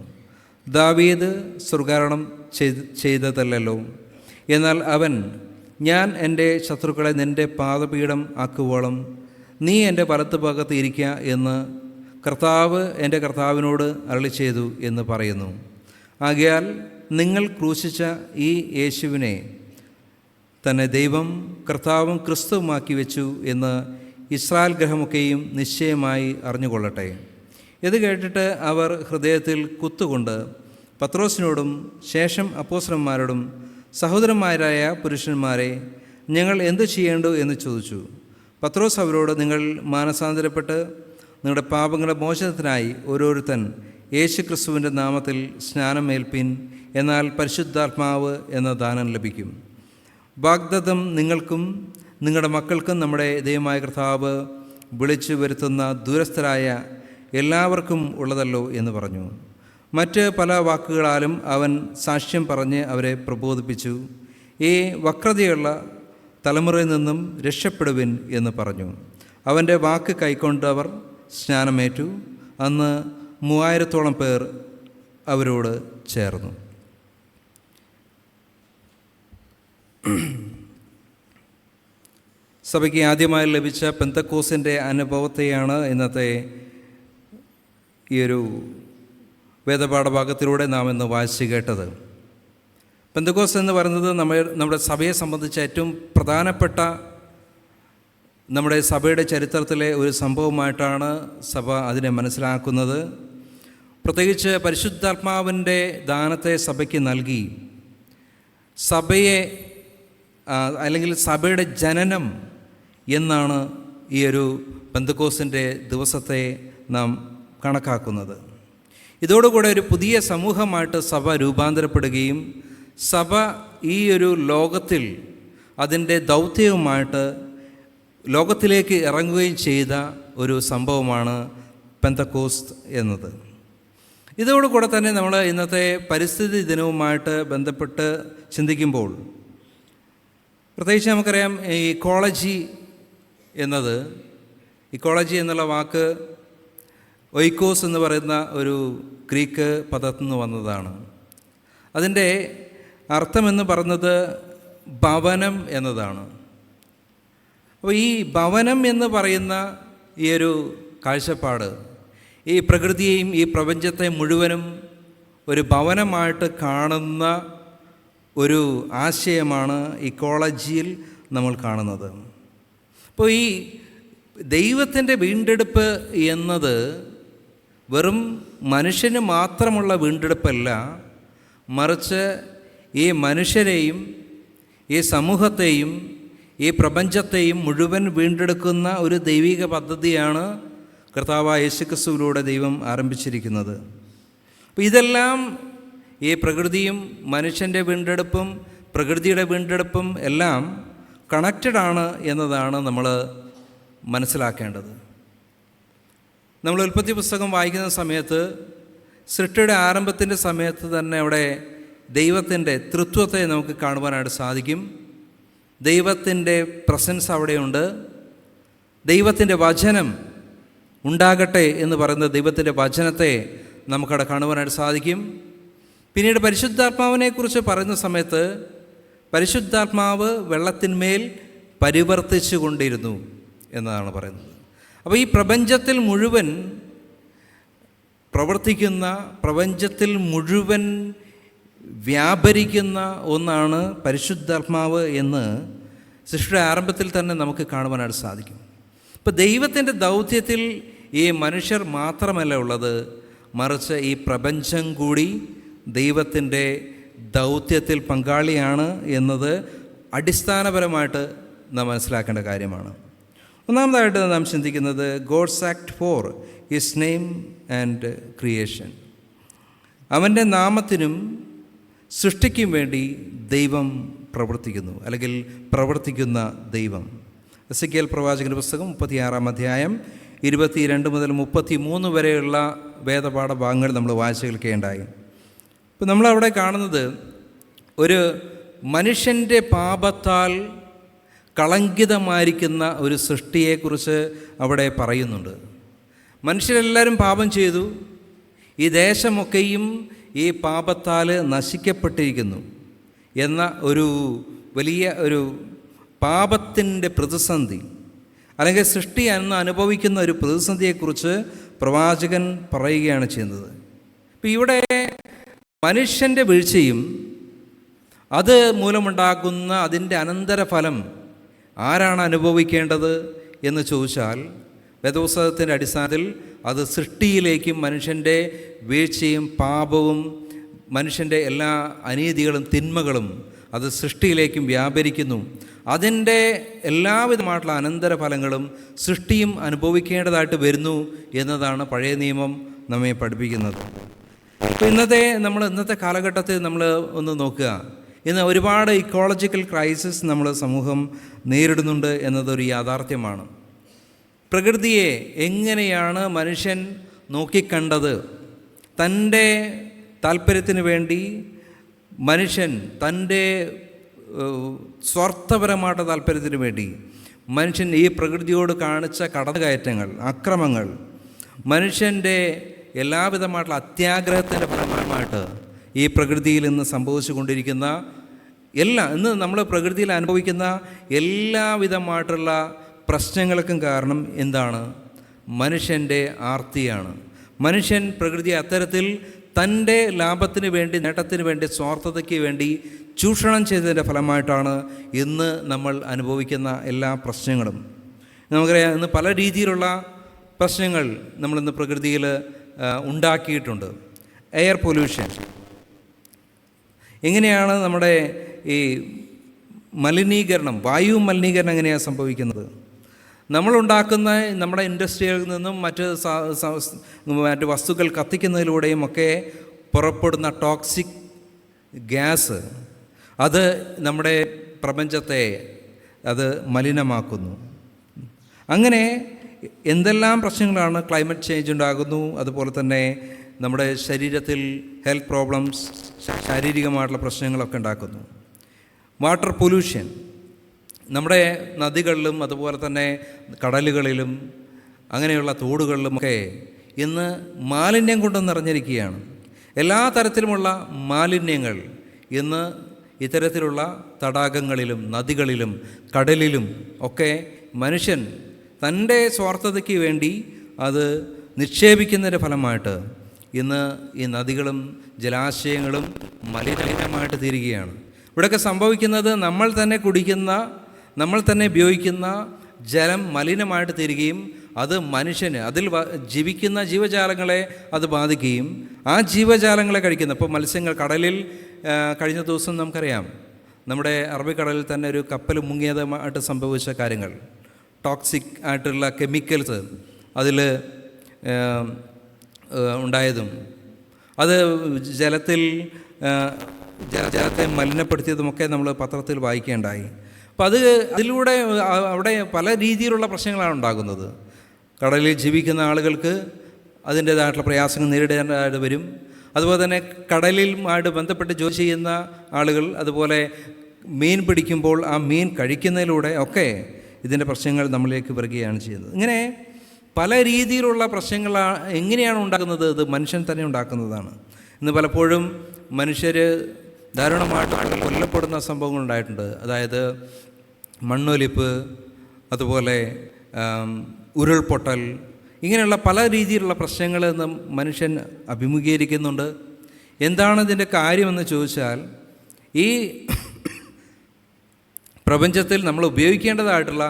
ദാവീദ് സ്വർഗാരോഹണം ചെയ്തതല്ലോ, എന്നാൽ അവൻ ഞാൻ എൻ്റെ ശത്രുക്കളെ നിൻ്റെ പാദപീഠം ആക്കുവോളം നീ എൻ്റെ വലത്തുഭാഗത്ത് ഇരിക്കുക എന്ന് കർത്താവ് എൻ്റെ കർത്താവിനോട് അരുളി ചെയ്തു എന്ന് പറയുന്നു. ആകയാൽ നിങ്ങൾ ക്രൂശിച്ച ഈ യേശുവിനെ തന്നെ ദൈവം കർത്താവും ക്രിസ്തുവുമാക്കി വെച്ചു എന്ന് ഇസ്രായേൽ ഗൃഹമൊക്കെയും നിശ്ചയമായി അറിഞ്ഞുകൊള്ളട്ടെ. ഇത് കേട്ടിട്ട് അവർ ഹൃദയത്തിൽ കുത്തുകൊണ്ട് പത്രോസിനോടും ശേഷം അപ്പോസ്തലന്മാരോടും സഹോദരന്മാരായ പുരുഷന്മാരെ, ഞങ്ങൾ എന്തു ചെയ്യേണ്ടു എന്ന് ചോദിച്ചു. പത്രോസ് അവരോട്, നിങ്ങൾ മാനസാന്തരപ്പെട്ട് നിങ്ങളുടെ പാപങ്ങളുടെ മോചനത്തിനായി ഓരോരുത്തൻ യേശു ക്രിസ്തുവിൻ്റെ നാമത്തിൽ സ്നാനമേൽപ്പിൻ, എന്നാൽ പരിശുദ്ധാത്മാവ് എന്ന ദാനം ലഭിക്കും. വാഗ്ദത്തം നിങ്ങൾക്കും നിങ്ങളുടെ മക്കൾക്കും നമ്മുടെ ദൈവമായ കർത്താവ് വിളിച്ചു വരുത്തുന്ന ദൂരസ്ഥരായ എല്ലാവർക്കും ഉള്ളതല്ലോ എന്ന് പറഞ്ഞു. മറ്റ് പല വാക്കുകളാലും അവൻ സാക്ഷ്യം പറഞ്ഞ് അവരെ പ്രബോധിപ്പിച്ചു. ഈ വക്രതയുള്ള തലമുറയിൽ നിന്നും രക്ഷപ്പെടുവിൻ എന്ന് പറഞ്ഞു. അവൻ്റെ വാക്ക് കൈക്കൊണ്ടവർ സ്നാനമേറ്റു. അന്ന് 3000-ഓളം പേർ അവരോട് ചേർന്നു. സഭയ്ക്ക് ആദ്യമായി ലഭിച്ച പെന്തക്കോസ്തിൻ്റെ അനുഭവത്തെയാണ് ഇന്നത്തെ ഈ ഒരു വേദപാഠഭാഗത്തിലൂടെ നാം ഇന്ന് വായിച്ചു കേട്ടത്. പെന്തക്കോസ്ത് എന്ന് പറയുന്നത് നമ്മുടെ സഭയെ സംബന്ധിച്ച ഏറ്റവും പ്രധാനപ്പെട്ട നമ്മുടെ സഭയുടെ ചരിത്രത്തിലെ ഒരു സംഭവമായിട്ടാണ് സഭ അതിനെ മനസ്സിലാക്കുന്നത്. പ്രത്യേകിച്ച് പരിശുദ്ധാത്മാവിൻ്റെ ദാനത്തെ സഭയ്ക്ക് നൽകി സഭയെ അല്ലെങ്കിൽ സഭയുടെ ജനനം എന്നാണ് ഈ ഒരു പെന്തക്കോസ്തിൻ്റെ ദിവസത്തെ നാം കണക്കാക്കുന്നത്. ഇതോടുകൂടെ ഒരു പുതിയ സമൂഹമായിട്ട് സഭ രൂപാന്തരപ്പെടുകയും സഭ ഈ ഒരു ലോകത്തിൽ അതിൻ്റെ ദൗത്യവുമായിട്ട് ലോകത്തിലേക്ക് ഇറങ്ങുകയും ചെയ്ത ഒരു സംഭവമാണ് പെന്തക്കോസ്ത് എന്നത്. ഇതോടുകൂടെ തന്നെ നമ്മൾ ഇന്നത്തെ പരിസ്ഥിതി ദിനവുമായിട്ട് ബന്ധപ്പെട്ട് ചിന്തിക്കുമ്പോൾ പ്രത്യേകിച്ച് നമുക്കറിയാം ഇക്കോളജി എന്നുള്ള വാക്ക് ഒയ്ക്കോസ് എന്ന് പറയുന്ന ഒരു ഗ്രീക്ക് പദത്തിൽ നിന്ന് വന്നതാണ്. അതിൻ്റെ അർത്ഥമെന്ന് പറയുന്നത് ഭവനം എന്നതാണ്. അപ്പോൾ ഈ ഭവനം എന്ന് പറയുന്ന ഈ ഒരു കാഴ്ചപ്പാട് ഈ പ്രകൃതിയെയും ഈ പ്രപഞ്ചത്തെ മുഴുവനും ഒരു ഭവനമായിട്ട് കാണുന്ന ഒരു ആശയമാണ് ഇക്കോളജിയിൽ നമ്മൾ കാണുന്നത്. അപ്പോൾ ഈ ദൈവത്തിൻ്റെ വീണ്ടെടുപ്പ് എന്നത് വെറും മനുഷ്യന് മാത്രമുള്ള വീണ്ടെടുപ്പല്ല, മറിച്ച് ഈ മനുഷ്യരെയും ഈ സമൂഹത്തെയും ഈ പ്രപഞ്ചത്തെയും മുഴുവൻ വീണ്ടെടുക്കുന്ന ഒരു ദൈവിക പദ്ധതിയാണ് കർത്താവായ യേശുക്രിസ്തുവിലൂടെ ദൈവം ആരംഭിച്ചിരിക്കുന്നത്. അപ്പോൾ ഇതെല്ലാം ഈ പ്രകൃതിയും മനുഷ്യൻ്റെ വീണ്ടെടുപ്പും പ്രകൃതിയുടെ വീണ്ടെടുപ്പും എല്ലാം കണക്റ്റഡാണ് എന്നതാണ് നമ്മൾ മനസ്സിലാക്കേണ്ടത്. നമ്മൾ ഉൽപ്പത്തി പുസ്തകം വായിക്കുന്ന സമയത്ത് സൃഷ്ടിയുടെ ആരംഭത്തിൻ്റെ സമയത്ത് തന്നെ അവിടെ ദൈവത്തിൻ്റെ തൃത്വത്തെ നമുക്ക് കാണുവാനായിട്ട് സാധിക്കും. ദൈവത്തിൻ്റെ പ്രസൻസ് അവിടെയുണ്ട്. ദൈവത്തിൻ്റെ വചനം ഉണ്ടാകട്ടെ എന്ന് പറയുന്ന ദൈവത്തിൻ്റെ വചനത്തെ നമുക്കവിടെ കാണുവാനായിട്ട് സാധിക്കും. പിന്നീട് പരിശുദ്ധാത്മാവിനെക്കുറിച്ച് പറയുന്ന സമയത്ത് പരിശുദ്ധാത്മാവ് വെള്ളത്തിന്മേൽ പരിവർത്തിച്ചു കൊണ്ടിരുന്നു എന്നതാണ് പറയുന്നത്. അപ്പോൾ ഈ പ്രപഞ്ചത്തിൽ മുഴുവൻ പ്രവർത്തിക്കുന്ന, പ്രപഞ്ചത്തിൽ മുഴുവൻ വ്യാപരിക്കുന്ന ഒന്നാണ് പരിശുദ്ധാത്മാവ് എന്ന് സൃഷ്ടിയുടെ ആരംഭത്തിൽ തന്നെ നമുക്ക് കാണുവാനായിട്ട് സാധിക്കും. ഇപ്പോൾ ദൈവത്തിൻ്റെ ദൗത്യത്തിൽ ഈ മനുഷ്യർ മാത്രമല്ല ഉള്ളത്, മറിച്ച് ഈ പ്രപഞ്ചം കൂടി ദൈവത്തിൻ്റെ ദൗത്യത്തിൽ പങ്കാളിയാണ് എന്നത് അടിസ്ഥാനപരമായിട്ട് നാം മനസ്സിലാക്കേണ്ട കാര്യമാണ്. ഒന്നാമതായിട്ട് നാം ചിന്തിക്കുന്നത് God's act for his name and creation. അവൻ്റെ നാമത്തിനും സൃഷ്ടിക്കും വേണ്ടി ദൈവം പ്രവർത്തിക്കുന്നു, അല്ലെങ്കിൽ പ്രവർത്തിക്കുന്ന ദൈവം. എസെക്കിയേൽ പ്രവാചകൻ്റെ പുസ്തകം 36-ാം അധ്യായം 22 മുതൽ 33 വരെയുള്ള വേദപാഠ ഭാഗങ്ങൾ നമ്മൾ വായിച്ചു കേൾക്കുകയുണ്ടായി. ഇപ്പം നമ്മളവിടെ കാണുന്നത് ഒരു മനുഷ്യൻ്റെ പാപത്താൽ കളങ്കിതമായിരിക്കുന്ന ഒരു സൃഷ്ടിയെക്കുറിച്ച് അവിടെ പറയുന്നുണ്ട്. മനുഷ്യരെല്ലാവരും പാപം ചെയ്തു, ഈ ദേശമൊക്കെയും ഈ പാപത്താൽ നശിക്കപ്പെട്ടിരിക്കുന്നു എന്ന ഒരു വലിയ ഒരു പാപത്തിൻ്റെ പ്രതിസന്ധി, അല്ലെങ്കിൽ സൃഷ്ടി അന്ന് അനുഭവിക്കുന്ന ഒരു പ്രതിസന്ധിയെക്കുറിച്ച് പ്രവാചകൻ പറയുകയാണ് ചെയ്യുന്നത്. ഇപ്പം ഇവിടെ മനുഷ്യൻ്റെ വീഴ്ചയും അത് മൂലമുണ്ടാകുന്ന അതിൻ്റെ അനന്തരഫലം ആരാണ് അനുഭവിക്കേണ്ടത് എന്ന് ചോദിച്ചാൽ, വേദപുസ്തകത്തിൻ്റെ അടിസ്ഥാനത്തിൽ അത് സൃഷ്ടിയിലേക്കും മനുഷ്യൻ്റെ വീഴ്ചയും പാപവും മനുഷ്യൻ്റെ എല്ലാ അനീതികളും തിന്മകളും അത് സൃഷ്ടിയിലേക്കും വ്യാപരിക്കുന്നു. അതിൻ്റെ എല്ലാവിധമായിട്ടുള്ള അനന്തരഫലങ്ങളും സൃഷ്ടിയും അനുഭവിക്കേണ്ടതായിട്ട് വരുന്നു എന്നതാണ് പഴയ നിയമം നമ്മെ പഠിപ്പിക്കുന്നത്. ഇപ്പോൾ ഇന്നത്തെ കാലഘട്ടത്തിൽ നമ്മൾ ഒന്ന് നോക്കുക, ഇന്ന് ഒരുപാട് ഇക്കോളജിക്കൽ ക്രൈസിസ് നമ്മൾ സമൂഹം നേരിടുന്നുണ്ട് എന്നതൊരു യാഥാർത്ഥ്യമാണ്. പ്രകൃതിയെ എങ്ങനെയാണ് മനുഷ്യൻ നോക്കിക്കണ്ടത്? തൻ്റെ താല്പര്യത്തിന് വേണ്ടി മനുഷ്യൻ തൻ്റെ സ്വാർത്ഥപരമായിട്ട് താല്പര്യത്തിന് വേണ്ടി മനുഷ്യൻ ഈ പ്രകൃതിയോട് കാണിച്ച കടന്നുകയറ്റങ്ങൾ, അക്രമങ്ങൾ, മനുഷ്യൻ്റെ എല്ലാവിധമായിട്ടുള്ള അത്യാഗ്രഹത്തിൻ്റെ ഫലമായിട്ട് ഈ പ്രകൃതിയിൽ ഇന്ന് സംഭവിച്ചു കൊണ്ടിരിക്കുന്ന ഇന്ന് നമ്മൾ പ്രകൃതിയിൽ അനുഭവിക്കുന്ന എല്ലാവിധമായിട്ടുള്ള പ്രശ്നങ്ങൾക്കും കാരണം എന്താണ്? മനുഷ്യൻ്റെ ആർത്തിയാണ്. മനുഷ്യൻ പ്രകൃതിയെ അത്തരത്തിൽ തൻ്റെ ലാഭത്തിന് വേണ്ടി, നേട്ടത്തിന് വേണ്ടി, സ്വാർത്ഥതയ്ക്ക് വേണ്ടി ചൂഷണം ചെയ്തതിൻ്റെ ഫലമായിട്ടാണ് ഇന്ന് നമ്മൾ അനുഭവിക്കുന്ന എല്ലാ പ്രശ്നങ്ങളും. നമുക്കറിയാം, ഇന്ന് പല രീതിയിലുള്ള പ്രശ്നങ്ങൾ നമ്മളിന്ന് പ്രകൃതിയിൽ ഉണ്ടാക്കിയിട്ടുണ്ട്. എയർ പൊല്യൂഷൻ, എങ്ങനെയാണ് നമ്മുടെ ഈ മലിനീകരണം, വായു മലിനീകരണം എങ്ങനെയാണ് സംഭവിക്കുന്നത്? നമ്മളുണ്ടാക്കുന്ന നമ്മുടെ ഇൻഡസ്ട്രികളിൽ നിന്നും മറ്റ് വസ്തുക്കൾ കത്തിക്കുന്നതിലൂടെയും ഒക്കെ പുറപ്പെടുന്ന ടോക്സിക് ഗ്യാസ് അത് നമ്മുടെ പ്രപഞ്ചത്തെ അത് മലിനമാക്കുന്നു. അങ്ങനെ എന്തെല്ലാം പ്രശ്നങ്ങളാണ്, ക്ലൈമറ്റ് ചേഞ്ച് ഉണ്ടാകുന്നു, അതുപോലെ തന്നെ നമ്മുടെ ശരീരത്തിൽ ഹെൽത്ത് പ്രോബ്ലംസ്, ശാരീരികമായിട്ടുള്ള പ്രശ്നങ്ങളൊക്കെ ഉണ്ടാക്കുന്നു. വാട്ടർ പൊല്യൂഷൻ, നമ്മുടെ നദികളിലും അതുപോലെ തന്നെ കടലുകളിലും അങ്ങനെയുള്ള തോടുകളിലുമൊക്കെ ഇന്ന് മാലിന്യം കൊണ്ട് നിറഞ്ഞിരിക്കുകയാണ്. എല്ലാ തരത്തിലുമുള്ള മാലിന്യങ്ങൾ ഇന്ന് ഇത്തരത്തിലുള്ള തടാകങ്ങളിലും നദികളിലും കടലിലും ഒക്കെ മനുഷ്യൻ തൻ്റെ സ്വാർത്ഥതയ്ക്ക് വേണ്ടി അത് നിക്ഷേപിക്കുന്നതിൻ്റെ ഫലമായിട്ട് ഇന്ന് ഈ നദികളും ജലാശയങ്ങളും മലിനമായിട്ട് തീരുകയാണ്. ഇവിടെയൊക്കെ സംഭവിക്കുന്നത് നമ്മൾ തന്നെ കുടിക്കുന്ന, നമ്മൾ തന്നെ ഉപയോഗിക്കുന്ന ജലം മലിനമായിട്ട് തീരുകയും അത് മനുഷ്യന്, അതിൽ ജീവിക്കുന്ന ജീവജാലങ്ങളെ അത് ബാധിക്കുകയും ആ ജീവജാലങ്ങളെ കഴിക്കുന്ന, ഇപ്പോൾ മത്സ്യങ്ങൾ കടലിൽ കഴിഞ്ഞ ദിവസം നമുക്കറിയാം, നമ്മുടെ അറബിക്കടലിൽ തന്നെ ഒരു കപ്പൽ മുങ്ങിയതായിട്ട് സംഭവിച്ച കാര്യങ്ങൾ, ടോക്സിക് ആയിട്ടുള്ള കെമിക്കൽസ് അതിൽ ഉണ്ടായതും അത് ജലത്തെ മലിനപ്പെടുത്തിയതുമൊക്കെ നമ്മൾ പത്രത്തിൽ വായിക്കുകയുണ്ടായി. അപ്പോൾ അതിലൂടെ അവിടെ പല രീതിയിലുള്ള പ്രശ്നങ്ങളാണ് ഉണ്ടാകുന്നത്. കടലിൽ ജീവിക്കുന്ന ആളുകൾക്ക് അതിൻ്റേതായിട്ടുള്ള പ്രയാസങ്ങൾ നേരിടേണ്ടതായിട്ട് വരും. അതുപോലെ തന്നെ കടലിലുമായിട്ട് ബന്ധപ്പെട്ട് ജോലി ചെയ്യുന്ന ആളുകൾ, അതുപോലെ മീൻ പിടിക്കുമ്പോൾ ആ മീൻ കഴിക്കുന്നതിലൂടെ ഒക്കെ ഇതിൻ്റെ പ്രശ്നങ്ങൾ നമ്മളിലേക്ക് വരികയാണ് ചെയ്യുന്നത്. ഇങ്ങനെ പല രീതിയിലുള്ള പ്രശ്നങ്ങൾ എങ്ങനെയാണ് ഉണ്ടാകുന്നത്? ഇത് മനുഷ്യൻ തന്നെ ഉണ്ടാക്കുന്നതാണ്. ഇന്ന് പലപ്പോഴും മനുഷ്യർ ദാരുണമായിട്ട് കൊല്ലപ്പെടുന്ന സംഭവങ്ങൾ ഉണ്ടായിട്ടുണ്ട്. അതായത് മണ്ണൊലിപ്പ്, അതുപോലെ ഉരുൾപൊട്ടൽ, ഇങ്ങനെയുള്ള പല രീതിയിലുള്ള പ്രശ്നങ്ങൾ ഇന്ന് മനുഷ്യൻ അഭിമുഖീകരിക്കുന്നുണ്ട്. എന്താണ് ഇതിൻ്റെ കാര്യമെന്ന് ചോദിച്ചാൽ, ഈ പ്രപഞ്ചത്തിൽ നമ്മൾ ഉപയോഗിക്കേണ്ടതായിട്ടുള്ള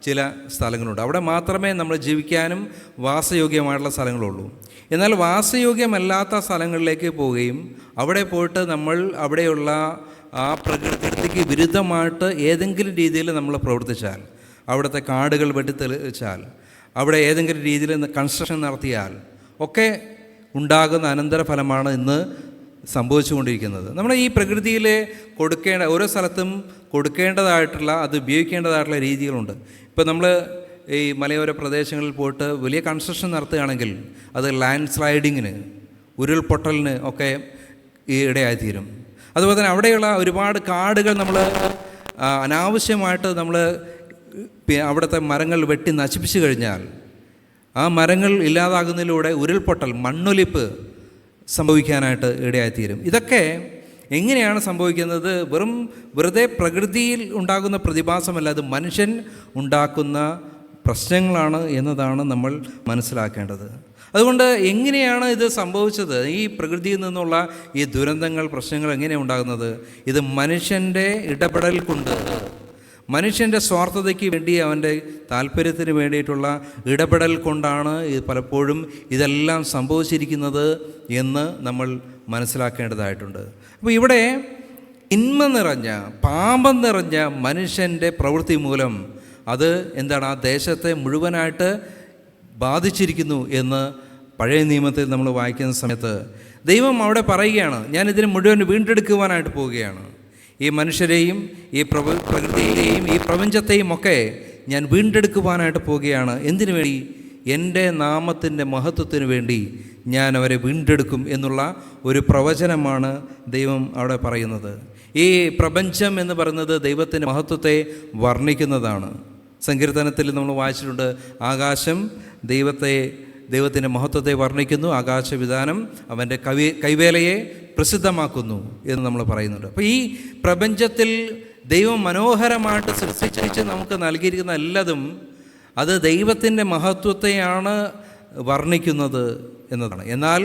ചില സ്ഥലങ്ങളുണ്ട്. അവിടെ മാത്രമേ നമ്മൾ ജീവിക്കാനും വാസയോഗ്യമായിട്ടുള്ള സ്ഥലങ്ങളുള്ളൂ. എന്നാൽ വാസയോഗ്യമല്ലാത്ത സ്ഥലങ്ങളിലേക്ക് പോവുകയും അവിടെ പോയിട്ട് നമ്മൾ അവിടെയുള്ള ആ പ്രകൃതിക്ക് വിരുദ്ധമായിട്ട് ഏതെങ്കിലും രീതിയിൽ നമ്മൾ പ്രവർത്തിച്ചാൽ, അവിടുത്തെ കാടുകൾ വെട്ടിത്തെളിച്ചാൽ, അവിടെ ഏതെങ്കിലും രീതിയിൽ കൺസ്ട്രക്ഷൻ നടത്തിയാൽ ഒക്കെ ഉണ്ടാകുന്ന അനന്തരഫലമാണ് ഇന്ന് സംഭവിച്ചുകൊണ്ടിരിക്കുന്നത്. നമ്മൾ ഈ പ്രകൃതിയിൽ ഓരോ സ്ഥലത്തും കൊടുക്കേണ്ടതായിട്ടുള്ള, അത് ഉപയോഗിക്കേണ്ടതായിട്ടുള്ള രീതികളുണ്ട്. ഇപ്പോൾ നമ്മൾ ഈ മലയോര പ്രദേശങ്ങളിൽ പോയിട്ട് വലിയ കൺസ്ട്രക്ഷൻ നടത്തുകയാണെങ്കിൽ അത് ലാൻഡ് സ്ലൈഡിങ്ങിന്, ഉരുൾപൊട്ടലിന് ഒക്കെ ഇടയായിത്തീരും. അതുപോലെ തന്നെ അവിടെയുള്ള ഒരുപാട് കാടുകൾ നമ്മൾ അനാവശ്യമായിട്ട് നമ്മൾ അവിടുത്തെ മരങ്ങൾ വെട്ടി നശിപ്പിച്ചു കഴിഞ്ഞാൽ ആ മരങ്ങൾ ഇല്ലാതാകുന്നതിലൂടെ ഉരുൾപൊട്ടൽ, മണ്ണൊലിപ്പ് സംഭവിക്കാനായിട്ട് ഇടയായിത്തീരും. ഇതൊക്കെ എങ്ങനെയാണ് സംഭവിക്കുന്നത്? വെറുതെ പ്രകൃതിയിൽ ഉണ്ടാകുന്ന പ്രതിഭാസമല്ല, അത് മനുഷ്യൻ ഉണ്ടാക്കുന്ന പ്രശ്നങ്ങളാണ് എന്നതാണ് നമ്മൾ മനസ്സിലാക്കേണ്ടത്. അതുകൊണ്ട് എങ്ങനെയാണ് ഇത് സംഭവിച്ചത്? ഈ പ്രകൃതിയിൽ നിന്നുള്ള ഈ ദുരന്തങ്ങൾ, പ്രശ്നങ്ങൾ എങ്ങനെയാണ് ഉണ്ടാകുന്നത്? ഇത് മനുഷ്യൻ്റെ ഇടപെടൽ കൊണ്ട്, മനുഷ്യൻ്റെ സ്വാർത്ഥതയ്ക്ക് വേണ്ടി, അവൻ്റെ താല്പര്യത്തിന് വേണ്ടിയിട്ടുള്ള ഇടപെടൽ കൊണ്ടാണ് പലപ്പോഴും ഇതെല്ലാം സംഭവിച്ചിരിക്കുന്നത് എന്ന് നമ്മൾ മനസ്സിലാക്കേണ്ടതായിട്ടുണ്ട്. അപ്പോൾ ഇവിടെ തിന്മ നിറഞ്ഞ, പാപം നിറഞ്ഞ മനുഷ്യൻ്റെ പ്രവൃത്തി മൂലം അത് എന്താണ്, ആ ദേശത്തെ മുഴുവനായിട്ട് ബാധിച്ചിരിക്കുന്നു എന്ന് പഴയ നിയമത്തിൽ നമ്മൾ വായിക്കുന്ന സമയത്ത് ദൈവം അവിടെ പറയുകയാണ്, ഞാനിതിനെ മുഴുവൻ വീണ്ടെടുക്കുവാനായിട്ട് പോവുകയാണ്. ഈ മനുഷ്യരെയും ഈ പ്രകൃതിയെയും ഈ പ്രപഞ്ചത്തെയും ഒക്കെ ഞാൻ വീണ്ടെടുക്കുവാനായിട്ട് പോവുകയാണ്. എന്തിനു വേണ്ടി? എൻ്റെ നാമത്തിൻ്റെ മഹത്വത്തിന് വേണ്ടി ഞാൻ അവരെ വീണ്ടെടുക്കും എന്നുള്ള ഒരു പ്രവചനമാണ് ദൈവം അവിടെ പറയുന്നത്. ഈ പ്രപഞ്ചം എന്ന് പറയുന്നത് ദൈവത്തിൻ്റെ മഹത്വത്തെ വർണ്ണിക്കുന്നതാണ്. സങ്കീർത്തനത്തിൽ നമ്മൾ വായിച്ചിട്ടുണ്ട്, ആകാശം ദൈവത്തിൻ്റെ മഹത്വത്തെ വർണ്ണിക്കുന്നു, ആകാശവിധാനം അവൻ്റെ കൈവേലയെ പ്രസിദ്ധമാക്കുന്നു എന്ന് നമ്മൾ പറയുന്നുണ്ട്. അപ്പോൾ ഈ പ്രപഞ്ചത്തിൽ ദൈവം മനോഹരമായിട്ട് സൃഷ്ടിച്ച് നമുക്ക് നൽകിയിരിക്കുന്ന എല്ലാതും അത് ദൈവത്തിൻ്റെ മഹത്വത്തെയാണ് വർണ്ണിക്കുന്നത് എന്നതാണ്. എന്നാൽ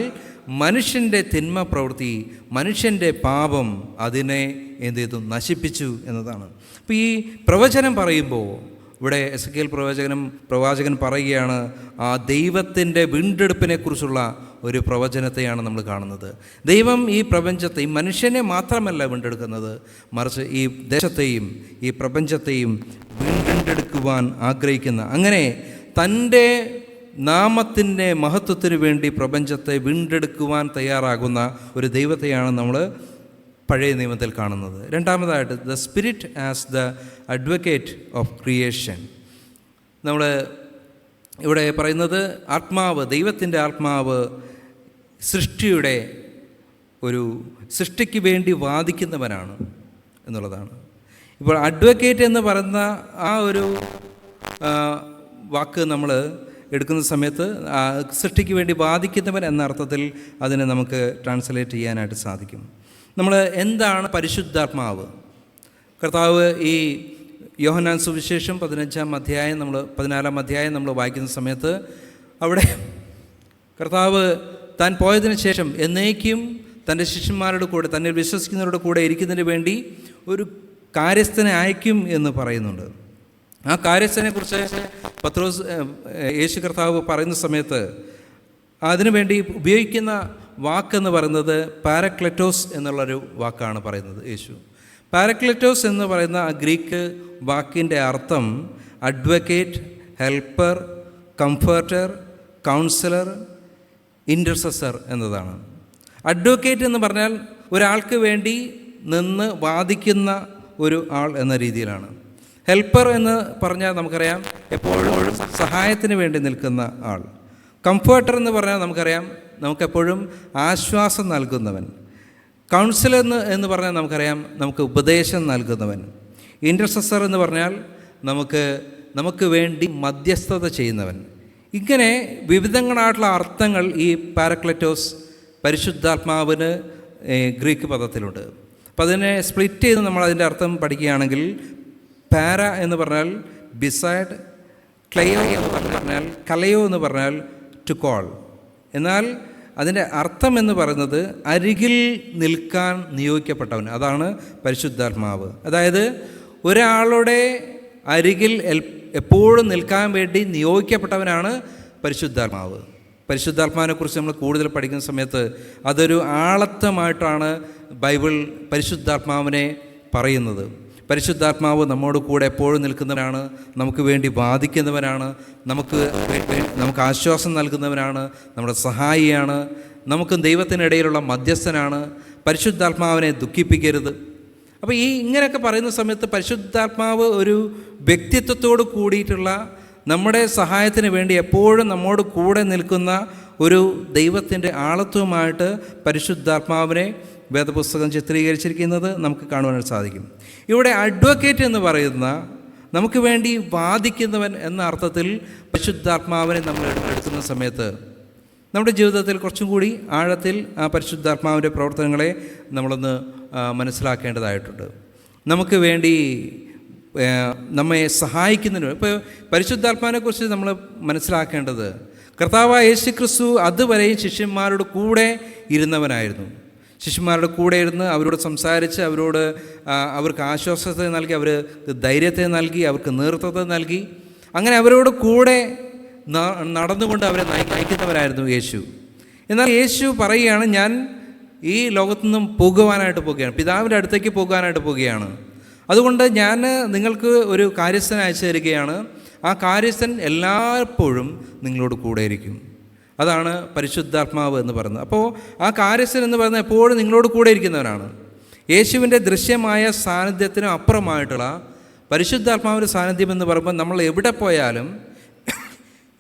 മനുഷ്യൻ്റെ തിന്മ പ്രവൃത്തി, മനുഷ്യൻ്റെ പാപം അതിനെ എന്ത് ചെയ്തു? നശിപ്പിച്ചു എന്നതാണ്. അപ്പോൾ ഈ പ്രവചനം പറയുമ്പോൾ ഇവിടെ എസെക്കിയേൽ പ്രവാചകൻ പറയുകയാണ്, ആ ദൈവത്തിൻ്റെ വീണ്ടെടുപ്പിനെക്കുറിച്ചുള്ള ഒരു പ്രവചനത്തെയാണ് നമ്മൾ കാണുന്നത്. ദൈവം ഈ പ്രപഞ്ചത്തെ, ഈ മനുഷ്യനെ മാത്രമല്ല വീണ്ടെടുക്കുന്നത്, മറിച്ച് ഈ ദേശത്തെയും ഈ പ്രപഞ്ചത്തെയും വീണ്ടെടുക്കുവാൻ ആഗ്രഹിക്കുന്ന, അങ്ങനെ തൻ്റെ നാമത്തിൻ്റെ മഹത്വത്തിന് വേണ്ടി പ്രപഞ്ചത്തെ വീണ്ടെടുക്കുവാൻ തയ്യാറാകുന്ന ഒരു ദൈവത്തെയാണ് നമ്മൾ പഴയ നിയമത്തിൽ കാണുന്നത്. രണ്ടാമതായിട്ട് the spirit as the advocate of creation. നമ്മൾ ഇവിടെ പറയുന്നത് ആത്മാവ്, ദൈവത്തിൻ്റെ ആത്മാവ് സൃഷ്ടിക്ക് വേണ്ടി വാദിക്കുന്നവനാണ് എന്നുള്ളതാണ്. ഇപ്പോൾ അഡ്വക്കേറ്റ് എന്ന് പറയുന്ന ആ ഒരു വാക്ക് നമ്മൾ എടുക്കുന്ന സമയത്ത് സൃഷ്ടിക്ക് വേണ്ടി വാദിക്കുന്നവൻ എന്ന അർത്ഥത്തിൽ അതിനെ നമുക്ക് ട്രാൻസ്ലേറ്റ് ചെയ്യാനായിട്ട് സാധിക്കും. നമ്മൾ എന്താണ് പരിശുദ്ധാത്മാവ്? കർത്താവ് ഈ യോഹന്നാൻ സുവിശേഷം 14 അധ്യായം നമ്മൾ വായിക്കുന്ന സമയത്ത് അവിടെ കർത്താവ് താൻ പോയതിന് ശേഷം എന്നേക്കും തൻ്റെ ശിഷ്യന്മാരുടെ കൂടെ, തന്നെ വിശ്വസിക്കുന്നവരുടെ കൂടെ ഇരിക്കുന്നതിന് വേണ്ടി ഒരു കാര്യസ്ഥനെ അയക്കും എന്ന് പറയുന്നുണ്ട്. ആ കാര്യസ്ഥനെക്കുറിച്ച് യേശു കർത്താവ് പറയുന്ന സമയത്ത് അതിനുവേണ്ടി ഉപയോഗിക്കുന്ന വാക്കെന്ന് പറയുന്നത് പാരക്ലെറ്റോസ് എന്നുള്ളൊരു വാക്കാണ് പറയുന്നത് യേശു. പാരക്ലെറ്റോസ് എന്ന് പറയുന്ന ആ ഗ്രീക്ക് വാക്കിൻ്റെ അർത്ഥം അഡ്വക്കേറ്റ്, ഹെൽപ്പർ, കംഫർട്ടർ, കൗൺസിലർ, ഇൻ്റർസെസർ എന്നതാണ്. അഡ്വക്കേറ്റ് എന്ന് പറഞ്ഞാൽ ഒരാൾക്ക് വേണ്ടി നിന്ന് വാദിക്കുന്ന ഒരു ആൾ എന്ന രീതിയിലാണ്. ഹെൽപ്പർ എന്ന് പറഞ്ഞാൽ നമുക്കറിയാം എപ്പോഴും സഹായത്തിന് വേണ്ടി നിൽക്കുന്ന ആൾ. കംഫർട്ടർ എന്ന് പറഞ്ഞാൽ നമുക്കറിയാം നമുക്കെപ്പോഴും ആശ്വാസം നൽകുന്നവൻ. കൗൺസിലർ എന്ന് പറഞ്ഞാൽ നമുക്കറിയാം നമുക്ക് ഉപദേശം നൽകുന്നവൻ. ഇൻ്റർസെസർ എന്ന് പറഞ്ഞാൽ നമുക്ക് വേണ്ടി മധ്യസ്ഥത ചെയ്യുന്നവൻ. ഇങ്ങനെ വിവിധങ്ങളായിട്ടുള്ള അർത്ഥങ്ങൾ ഈ പാരക്ലെറ്റോസ് പരിശുദ്ധാത്മാവിന് ഗ്രീക്ക് പദത്തിലുണ്ട്. അപ്പം അതിനെ സ്പ്ലിറ്റ് ചെയ്ത് നമ്മൾ അതിൻ്റെ അർത്ഥം പഠിക്കുകയാണെങ്കിൽ പാര എന്ന് പറഞ്ഞാൽ ബിസൈഡ്, ക്ലയോ എന്ന് പറഞ്ഞാൽ കലയോ എന്ന് പറഞ്ഞാൽ ടു കോൾ. എന്നാൽ അതിൻ്റെ അർത്ഥം എന്ന് പറയുന്നത് അരികിൽ നിൽക്കാൻ നിയോഗിക്കപ്പെട്ടവൻ, അതാണ് പരിശുദ്ധാത്മാവ്. അതായത് ഒരാളുടെ അരികിൽ എപ്പോഴും നിൽക്കാൻ വേണ്ടി നിയോഗിക്കപ്പെട്ടവനാണ് പരിശുദ്ധാത്മാവ്. പരിശുദ്ധാത്മാവിനെക്കുറിച്ച് നമ്മൾ കൂടുതൽ പഠിക്കുന്ന സമയത്ത് അതൊരു ആളത്വമായിട്ടാണ് ബൈബിൾ പരിശുദ്ധാത്മാവിനെ പറയുന്നത്. പരിശുദ്ധാത്മാവ് നമ്മോട് കൂടെ എപ്പോഴും നിൽക്കുന്നവനാണ്, നമുക്ക് വേണ്ടി വാദിക്കുന്നവനാണ്, നമുക്ക് ആശ്വാസം നൽകുന്നവനാണ്, നമ്മുടെ സഹായിയാണ്, നമുക്കും ദൈവത്തിനിടയിലുള്ള മധ്യസ്ഥനാണ്. പരിശുദ്ധാത്മാവിനെ ദുഃഖിപ്പിക്കരുത്. അപ്പോൾ ഇങ്ങനെയൊക്കെ പറയുന്ന സമയത്ത് പരിശുദ്ധാത്മാവ് ഒരു വ്യക്തിത്വത്തോട് കൂടിയിട്ടുള്ള, നമ്മുടെ സഹായത്തിന് വേണ്ടി എപ്പോഴും നമ്മോട് കൂടെ നിൽക്കുന്ന ഒരു ദൈവത്തിൻ്റെ ആളത്വമായിട്ട് പരിശുദ്ധാത്മാവിനെ വേദപുസ്തകം ചിത്രീകരിച്ചിരിക്കുന്നത് നമുക്ക് കാണുവാനായിട്ട് സാധിക്കും. ഇവിടെ അഡ്വക്കേറ്റ് എന്ന് പറയുന്ന, നമുക്ക് വേണ്ടി വാദിക്കുന്നവൻ എന്ന അർത്ഥത്തിൽ പരിശുദ്ധാത്മാവിനെ നമ്മൾ എടുക്കുന്ന സമയത്ത് നമ്മുടെ ജീവിതത്തിൽ കുറച്ചും കൂടി ആഴത്തിൽ ആ പരിശുദ്ധാത്മാവിൻ്റെ പ്രവർത്തനങ്ങളെ നമ്മളൊന്ന് മനസ്സിലാക്കേണ്ടതായിട്ടുണ്ട്. നമുക്ക് വേണ്ടി നമ്മെ സഹായിക്കുന്നതിന് ഇപ്പോൾ പരിശുദ്ധാത്മാവിനെക്കുറിച്ച് നമ്മൾ മനസ്സിലാക്കേണ്ടത്, കർത്താവായ യേശു ക്രിസ്തു അതുവരെയും ശിഷ്യന്മാരുടെ കൂടെ ഇരുന്നവനായിരുന്നു. ശിഷ്യന്മാരുടെ കൂടെ ഇരുന്ന് അവരോട് സംസാരിച്ച് അവർക്ക് ആശ്വാസത്തെ നൽകി, ധൈര്യത്തെ നൽകി, അവർക്ക് നേതൃത്വത്തെ നൽകി, അങ്ങനെ അവരോട് കൂടെ നടന്നുകൊണ്ട് അവരെ നയിക്കുന്നവരായിരുന്നു യേശു. എന്നാൽ യേശു പറയുകയാണ്, ഞാൻ ഈ ലോകത്തു നിന്നും പോകുവാനായിട്ട് പോവുകയാണ്, പിതാവിൻ്റെ അടുത്തേക്ക് പോകാനായിട്ട് പോവുകയാണ്. അതുകൊണ്ട് ഞാൻ നിങ്ങൾക്ക് ഒരു കാര്യസ്ഥനെ അയച്ചു തരികയാണ്. ആ കാര്യസ്ഥൻ എല്ലായ്പ്പോഴും നിങ്ങളോട് കൂടെ ഇരിക്കും. അതാണ് പരിശുദ്ധാത്മാവ് എന്ന് പറയുന്നത്. അപ്പോൾ ആ കാര്യസ്ഥൻ എന്ന് പറയുന്നത് എപ്പോഴും നിങ്ങളോട് കൂടെ ഇരിക്കുന്നവനാണ്. യേശുവിൻ്റെ ദൃശ്യമായ സാന്നിധ്യത്തിനും അപ്പുറമായിട്ടുള്ള പരിശുദ്ധാത്മാവിൻ്റെ സാന്നിധ്യം എന്ന് പറയുമ്പോൾ നമ്മൾ എവിടെ പോയാലും,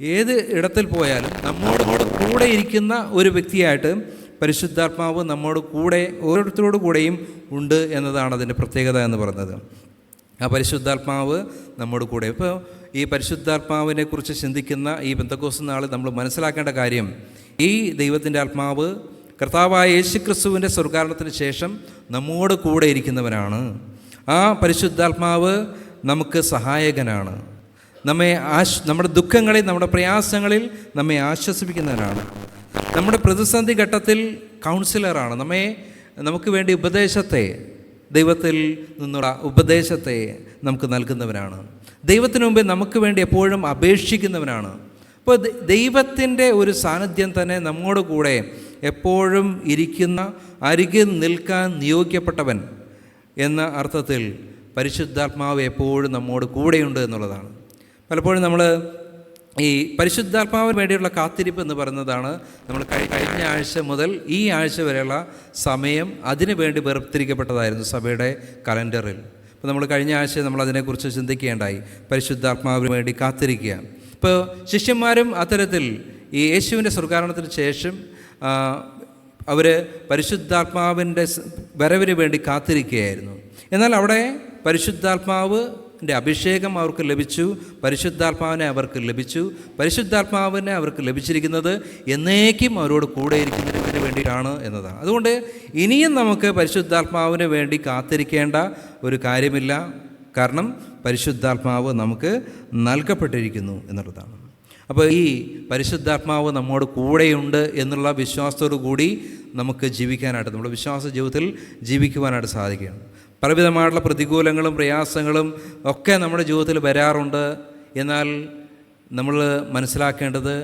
ഏത് ഇടത്തിൽ പോയാലും നമ്മോട് കൂടെ ഇരിക്കുന്ന ഒരു വ്യക്തിയായിട്ട് പരിശുദ്ധാത്മാവ് നമ്മോട് കൂടെ, ഓരോരുത്തരോട് കൂടെയും ഉണ്ട് എന്നതാണ് അതിൻ്റെ പ്രത്യേകത എന്ന് പറയുന്നത്. ആ പരിശുദ്ധാത്മാവ് നമ്മോട് കൂടെ. ഇപ്പോൾ ഈ പരിശുദ്ധാത്മാവിനെ കുറിച്ച് ചിന്തിക്കുന്ന ഈ പെന്തക്കോസ്ത് നാൾ നമ്മൾ മനസ്സിലാക്കേണ്ട കാര്യം, ഈ ദൈവത്തിൻ്റെ ആത്മാവ് കർത്താവായ യേശു ക്രിസ്തുവിൻ്റെ സ്വർഗ്ഗാരോഹണത്തിന് ശേഷം നമ്മോട് കൂടെ ഇരിക്കുന്നവനാണ്. ആ പരിശുദ്ധാത്മാവ് നമുക്ക് സഹായകനാണ്. നമ്മുടെ ദുഃഖങ്ങളിൽ, നമ്മുടെ പ്രയാസങ്ങളിൽ നമ്മെ ആശ്വസിപ്പിക്കുന്നവനാണ്. നമ്മുടെ പ്രതിസന്ധി ഘട്ടത്തിൽ കൗൺസിലറാണ്. നമുക്ക് വേണ്ടി ദൈവത്തിൽ നിന്നുള്ള ഉപദേശത്തെ നമുക്ക് നൽകുന്നവനാണ്. ദൈവത്തിന് മുമ്പേ നമുക്ക് വേണ്ടി എപ്പോഴും അപേക്ഷിക്കുന്നവനാണ്. അപ്പോൾ ദൈവത്തിൻ്റെ ഒരു സാന്നിധ്യം തന്നെ നമ്മോട് കൂടെ എപ്പോഴും ഇരിക്കുന്ന, അരികിൽ നിൽക്കാൻ നിയോഗിക്കപ്പെട്ടവൻ എന്ന അർത്ഥത്തിൽ പരിശുദ്ധാത്മാവ് എപ്പോഴും നമ്മോട് കൂടെയുണ്ട് എന്നുള്ളതാണ്. പലപ്പോഴും നമ്മൾ ഈ പരിശുദ്ധാത്മാവിന് വേണ്ടിയുള്ള കാത്തിരിപ്പ് എന്ന് പറയുന്നതാണ് നമ്മൾ കഴിഞ്ഞ ആഴ്ച മുതൽ ഈ ആഴ്ച വരെയുള്ള സമയം അതിനു വേണ്ടി വേർതിരിക്കപ്പെട്ടതായിരുന്നു സഭയുടെ കലണ്ടറിൽ. അപ്പോൾ നമ്മൾ കഴിഞ്ഞ ആഴ്ച നമ്മളതിനെക്കുറിച്ച് ചിന്തിക്കുകയുണ്ടായി, പരിശുദ്ധാത്മാവിന് വേണ്ടി കാത്തിരിക്കുക. ഇപ്പോൾ ശിഷ്യന്മാരും അത്തരത്തിൽ ഈ യേശുവിൻ്റെ സ്വർഗ്ഗാരോഹണത്തിന് ശേഷം അവർ പരിശുദ്ധാത്മാവിൻ്റെ വരവിന് വേണ്ടി കാത്തിരിക്കുകയായിരുന്നു. എന്നാൽ അവിടെ പരിശുദ്ധാത്മാവിൻ്റെ അഭിഷേകം അവർക്ക് ലഭിച്ചു, പരിശുദ്ധാത്മാവിനെ അവർക്ക് ലഭിച്ചിരിക്കുന്നത് എന്നേക്കും അവരോട് കൂടെ ഇരിക്കുന്നതിന് വേണ്ടിയിട്ടാണ് എന്നതാണ്. അതുകൊണ്ട് ഇനിയും നമുക്ക് പരിശുദ്ധാത്മാവിന് വേണ്ടി കാത്തിരിക്കേണ്ട ഒരു കാര്യമില്ല. കാരണം പരിശുദ്ധാത്മാവ് നമുക്ക് നൽകപ്പെട്ടിരിക്കുന്നു എന്നുള്ളതാണ്. അപ്പോൾ ഈ പരിശുദ്ധാത്മാവ് നമ്മോട് കൂടെയുണ്ട് എന്നുള്ള വിശ്വാസത്തോടു കൂടി നമുക്ക് ജീവിക്കാനായിട്ട്, നമ്മുടെ വിശ്വാസ ജീവിതത്തിൽ ജീവിക്കുവാനായിട്ട് സാധിക്കുകയാണ്. പലവിധമായിട്ടുള്ള പ്രതികൂലങ്ങളും പ്രയാസങ്ങളും ഒക്കെ നമ്മുടെ ജീവിതത്തിൽ വരാറുണ്ട്. എന്നാൽ നമ്മൾ മനസ്സിലാക്കേണ്ടത്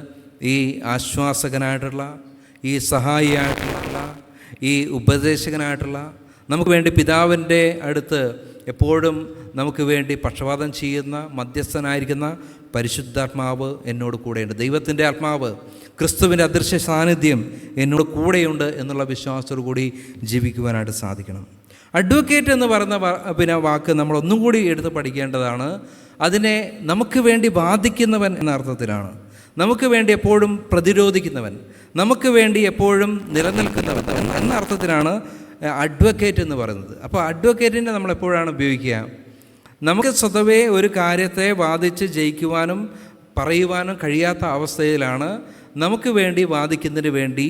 ഈ ആശ്വാസകനായിട്ടുള്ള, ഈ സഹായിയായിട്ടുള്ള, ഈ ഉപദേശകനായിട്ടുള്ള, നമുക്ക് വേണ്ടി പിതാവിൻ്റെ അടുത്ത് എപ്പോഴും നമുക്ക് വേണ്ടി പക്ഷപാതം ചെയ്യുന്ന, മധ്യസ്ഥനായിരിക്കുന്ന പരിശുദ്ധാത്മാവ് എന്നോട് കൂടെയുണ്ട്. ദൈവത്തിൻ്റെ ആത്മാവ്, ക്രിസ്തുവിൻ്റെ അദൃശ്യ സാന്നിധ്യം എന്നോട് കൂടെയുണ്ട് എന്നുള്ള വിശ്വാസത്തോടു കൂടി ജീവിക്കുവാനായിട്ട് സാധിക്കണം. അഡ്വക്കേറ്റ് എന്ന് പറയുന്ന വാക്ക് നമ്മളൊന്നും കൂടി എടുത്ത് പഠിക്കേണ്ടതാണ്. അതിനെ നമുക്ക് വേണ്ടി വാദിക്കുന്നവൻ എന്ന അർത്ഥത്തിലാണ്. നമുക്ക് വേണ്ടി എപ്പോഴും പ്രതിരോധിക്കുന്നവൻ, നമുക്ക് വേണ്ടി എപ്പോഴും നിലനിൽക്കുന്നവൻ എന്ന അർത്ഥത്തിലാണ് അഡ്വക്കേറ്റ് എന്ന് പറയുന്നത്. അപ്പോൾ അഡ്വക്കേറ്റിനെ നമ്മളെപ്പോഴാണ് ഉപയോഗിക്കുക? നമുക്ക് സ്വതവേ ഒരു കാര്യത്തെ വാദിച്ച് ജയിക്കുവാനും പറയുവാനും കഴിയാത്ത അവസ്ഥയിലാണ് നമുക്ക് വേണ്ടി വാദിക്കുന്നതിന് വേണ്ടി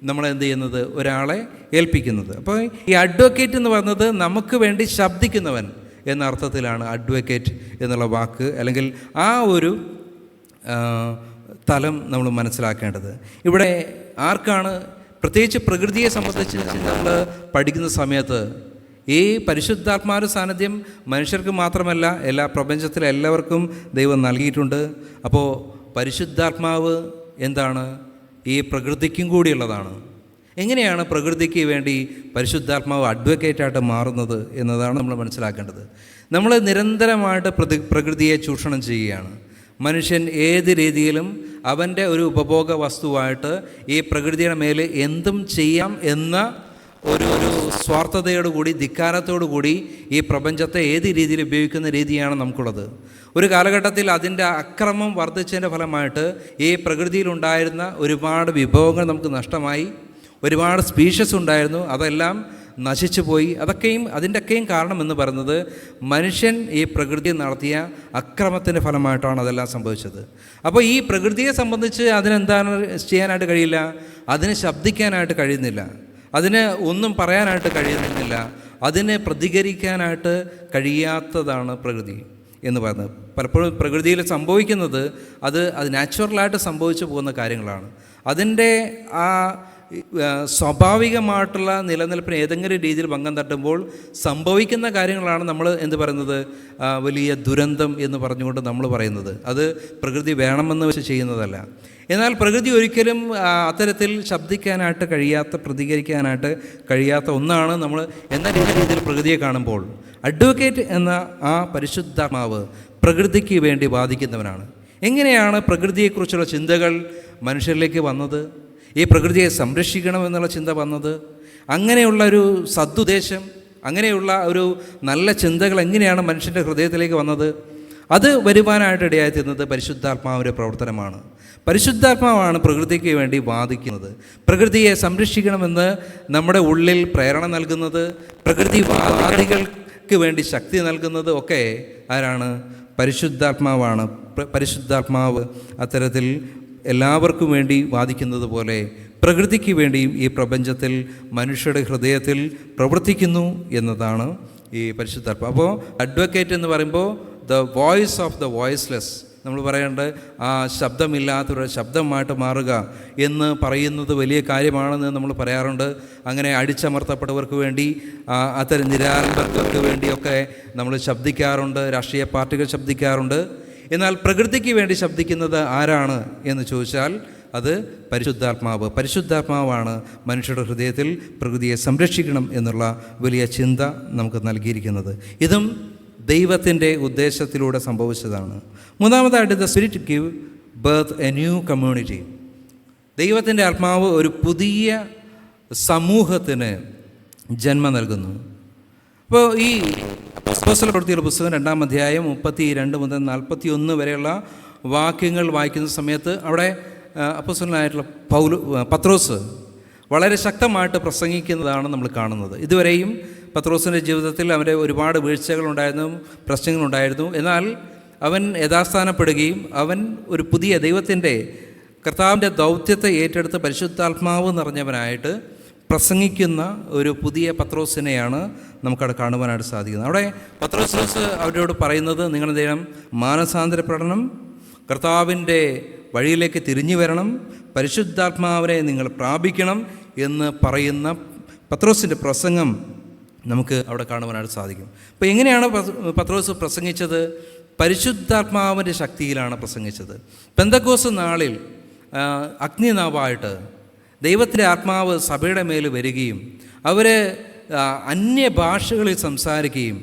നമ്മളെന്ത് ചെയ്യുന്നത്, ഒരാളെ ഏൽപ്പിക്കുന്നത്. അപ്പോൾ ഈ അഡ്വക്കേറ്റ് എന്ന് പറയുന്നത് നമുക്ക് വേണ്ടി ശബ്ദിക്കുന്നവൻ എന്ന അർത്ഥത്തിലാണ് അഡ്വക്കേറ്റ് എന്നുള്ള വാക്ക് അല്ലെങ്കിൽ ആ ഒരു തലം നമ്മൾ മനസ്സിലാക്കേണ്ടത്. ഇവിടെ ആർക്കാണ്, പ്രത്യേകിച്ച് പ്രകൃതിയെ സംബന്ധിച്ച് നമ്മൾ പഠിക്കുന്ന സമയത്ത് ഈ പരിശുദ്ധാത്മാവിൻ്റെ സാന്നിധ്യം മനുഷ്യർക്ക് മാത്രമല്ല, എല്ലാ പ്രപഞ്ചത്തിലെ എല്ലാവർക്കും ദൈവം നൽകിയിട്ടുണ്ട്. അപ്പോൾ പരിശുദ്ധാത്മാവ് എന്താണ്, ഈ പ്രകൃതിക്കും കൂടിയുള്ളതാണ്. എങ്ങനെയാണ് പ്രകൃതിക്ക് വേണ്ടി പരിശുദ്ധാത്മാവ് അഡ്വക്കേറ്റായിട്ട് മാറുന്നത് എന്നതാണ് നമ്മൾ മനസ്സിലാക്കേണ്ടത്. നമ്മൾ നിരന്തരമായിട്ട് പ്രകൃതിയെ ചൂഷണം ചെയ്യുകയാണ്. മനുഷ്യൻ ഏത് രീതിയിലും അവൻ്റെ ഒരു ഉപഭോഗ വസ്തുവായിട്ട് ഈ പ്രകൃതിയുടെ മേൽ എന്തും ചെയ്യാം എന്ന ഒരു സ്വാർത്ഥതയോടുകൂടി, ധിക്കാരത്തോടുകൂടി ഈ പ്രപഞ്ചത്തെ ഏത് രീതിയിൽ ഉപയോഗിക്കുന്ന രീതിയാണ് നമുക്കുള്ളത്. ഒരു കാലഘട്ടത്തിൽ അതിൻ്റെ അക്രമം വർദ്ധിച്ചതിൻ്റെ ഫലമായിട്ട് ഈ പ്രകൃതിയിലുണ്ടായിരുന്ന ഒരുപാട് വിഭവങ്ങൾ നമുക്ക് നഷ്ടമായി. ഒരുപാട് സ്പീഷീസ് ഉണ്ടായിരുന്നു, അതെല്ലാം നശിച്ചു പോയി. അതിൻ്റെയൊക്കെയും കാരണം എന്ന് പറയുന്നത് മനുഷ്യൻ ഈ പ്രകൃതി നടത്തിയ അക്രമത്തിൻ്റെ ഫലമായിട്ടാണ് അതെല്ലാം സംഭവിച്ചത്. അപ്പോൾ ഈ പ്രകൃതിയെ സംബന്ധിച്ച് അതിനെന്താണ് ചെയ്യാനായിട്ട് കഴിയില്ല, അതിന് ശബ്ദിക്കാനായിട്ട് കഴിയുന്നില്ല, അതിന് ഒന്നും പറയാനായിട്ട് കഴിയുന്നില്ല, അതിനെ പ്രതികരിക്കാനായിട്ട് കഴിയാത്തതാണ് പ്രകൃതി എന്ന് പറയുന്നത്. പലപ്പോഴും പ്രകൃതിയിൽ സംഭവിക്കുന്നത് അത് നാച്ചുറലായിട്ട് സംഭവിച്ചു പോകുന്ന കാര്യങ്ങളാണ്. അതിൻ്റെ ആ സ്വാഭാവികമായിട്ടുള്ള നിലനിൽപ്പിന് ഏതെങ്കിലും രീതിയിൽ ഭംഗം തട്ടുമ്പോൾ സംഭവിക്കുന്ന കാര്യങ്ങളാണ് നമ്മൾ എന്ത് പറയുന്നത്, വലിയ ദുരന്തം എന്ന് പറഞ്ഞുകൊണ്ട് നമ്മൾ പറയുന്നത്. അത് പ്രകൃതി വേണമെന്ന് വെച്ച് ചെയ്യുന്നതല്ല. എന്നാൽ പ്രകൃതി ഒരിക്കലും അത്തരത്തിൽ ശബ്ദിക്കാനായിട്ട് കഴിയാത്ത, പ്രതികരിക്കാനായിട്ട് കഴിയാത്ത ഒന്നാണ് നമ്മൾ എന്ന രീതിയിൽ പ്രകൃതിയെ കാണുമ്പോൾ. അഡ്വക്കേറ്റ് എന്ന ആ പരിശുദ്ധാത്മാവ് പ്രകൃതിക്ക് വേണ്ടി വാദിക്കുന്നവനാണ്. എങ്ങനെയാണ് പ്രകൃതിയെക്കുറിച്ചുള്ള ചിന്തകൾ മനുഷ്യരിലേക്ക് വന്നത്, ഈ പ്രകൃതിയെ സംരക്ഷിക്കണമെന്നുള്ള ചിന്ത വന്നത്, അങ്ങനെയുള്ള ഒരു സദുദ്ദേശം, അങ്ങനെയുള്ള ഒരു നല്ല ചിന്തകൾ എങ്ങനെയാണ് മനുഷ്യൻ്റെ ഹൃദയത്തിലേക്ക് വന്നത്? അത് വരുവാനായിട്ട് ഇടയായിത്തീരുന്നത് പരിശുദ്ധാത്മാവിൻ്റെ പ്രവർത്തനമാണ്. പരിശുദ്ധാത്മാവാണ് പ്രകൃതിക്ക് വേണ്ടി വാദിക്കുന്നത്, പ്രകൃതിയെ സംരക്ഷിക്കണമെന്ന് നമ്മുടെ ഉള്ളിൽ പ്രേരണ നൽകുന്നത്, പ്രകൃതിവാദികൾക്ക് വേണ്ടി ശക്തി നൽകുന്നത് ഒക്കെ ആരാണ്? പരിശുദ്ധാത്മാവാണ്. പരിശുദ്ധാത്മാവ് അത്തരത്തിൽ എല്ലാവർക്കും വേണ്ടി വാദിക്കുന്നത് പോലെ പ്രകൃതിക്ക് വേണ്ടിയും ഈ പ്രപഞ്ചത്തിൽ മനുഷ്യരുടെ ഹൃദയത്തിൽ പ്രവർത്തിക്കുന്നു എന്നതാണ് ഈ പരിശുദ്ധാത്മാവ്. അപ്പോൾ അഡ്വക്കേറ്റ് എന്ന് പറയുമ്പോൾ the voice of the voiceless, നമ്മൾ പറയേണ്ടത് ആ ശബ്ദമില്ലാത്തവരുടെ ശബ്ദമായിട്ട് മാറുക എന്ന് പറയുന്നത് വലിയ കാര്യമാണെന്ന് നമ്മൾ പറയാറുണ്ട്. അങ്ങനെ അടിച്ചമർത്തപ്പെട്ടവർക്ക് വേണ്ടി, അത്തരം നിരാലംബർക്ക് വേണ്ടിയൊക്കെ നമ്മൾ ശബ്ദിക്കാറുണ്ട്, രാഷ്ട്രീയ പാർട്ടികൾ ശബ്ദിക്കാറുണ്ട്. എന്നാൽ പ്രകൃതിക്ക് വേണ്ടി ശബ്ദിക്കുന്നത് ആരാണ് എന്ന് ചോദിച്ചാൽ അത് പരിശുദ്ധാത്മാവ്. പരിശുദ്ധാത്മാവാണ് മനുഷ്യരുടെ ഹൃദയത്തിൽ പ്രകൃതിയെ സംരക്ഷിക്കണം എന്നുള്ള വലിയ ചിന്ത നമുക്ക് നൽകിയിരിക്കുന്നത്. ഇതും ദൈവത്തിൻ്റെ ഉദ്ദേശത്തിലൂടെ സംഭവിച്ചതാണ്. മൂന്നാമതായിട്ട് the spirit give birth A new community. ദൈവത്തിൻ്റെ ആത്മാവ് ഒരു പുതിയ സമൂഹത്തിന് ജന്മം നൽകുന്നു. അപ്പോൾ ഈ അപ്പോസ്തലരുടെ പ്രവൃത്തികളുടെ പുസ്തകം 2-ാം അധ്യായം 32 മുതൽ 41 വരെയുള്ള വാക്യങ്ങൾ വായിക്കുന്ന സമയത്ത് അവിടെ അപ്പോസ്തലനായിട്ടുള്ള പത്രോസ് വളരെ ശക്തമായിട്ട് പ്രസംഗിക്കുന്നതാണ് നമ്മൾ കാണുന്നത്. ഇതുവരെയും പത്രോസിൻ്റെ ജീവിതത്തിൽ അവൻ്റെ ഒരുപാട് വീഴ്ചകളുണ്ടായിരുന്നു, പ്രശ്നങ്ങളുണ്ടായിരുന്നു. എന്നാൽ അവൻ യഥാസ്ഥാനപ്പെടുകയും അവൻ ഒരു പുതിയ ദൈവത്തിൻ്റെ കർത്താവിൻ്റെ ദൗത്യത്തെ ഏറ്റെടുത്ത് പരിശുദ്ധാത്മാവ് നിറഞ്ഞവനായിട്ട് പ്രസംഗിക്കുന്ന ഒരു പുതിയ പത്രോസിനെയാണ് നമുക്കവിടെ കാണുവാനായിട്ട് സാധിക്കുന്നത്. അവിടെ പത്രോസ് അവരോട് പറയുന്നത്, നിങ്ങളെന്ത് ചെയ്യണം? മാനസാന്തരപ്പെടണം, കർത്താവിൻ്റെ വഴിയിലേക്ക് തിരിഞ്ഞു വരണം, പരിശുദ്ധാത്മാവിനെ നിങ്ങൾ പ്രാപിക്കണം എന്ന് പറയുന്ന പത്രോസിൻ്റെ പ്രസംഗം നമുക്ക് അവിടെ കാണുവാനായിട്ട് സാധിക്കും. അപ്പോൾ എങ്ങനെയാണ് പത്രോസ് പ്രസംഗിച്ചത്? പരിശുദ്ധാത്മാവിൻ്റെ ശക്തിയിലാണ് പ്രസംഗിച്ചത്. പെന്തക്കോസ്ത് നാളിൽ അഗ്നിനാവായിട്ട് ദൈവത്തിൻ്റെ ആത്മാവ് സഭയുടെ മേൽ വരികയും അവർ അന്യഭാഷകളിൽ സംസാരിക്കുകയും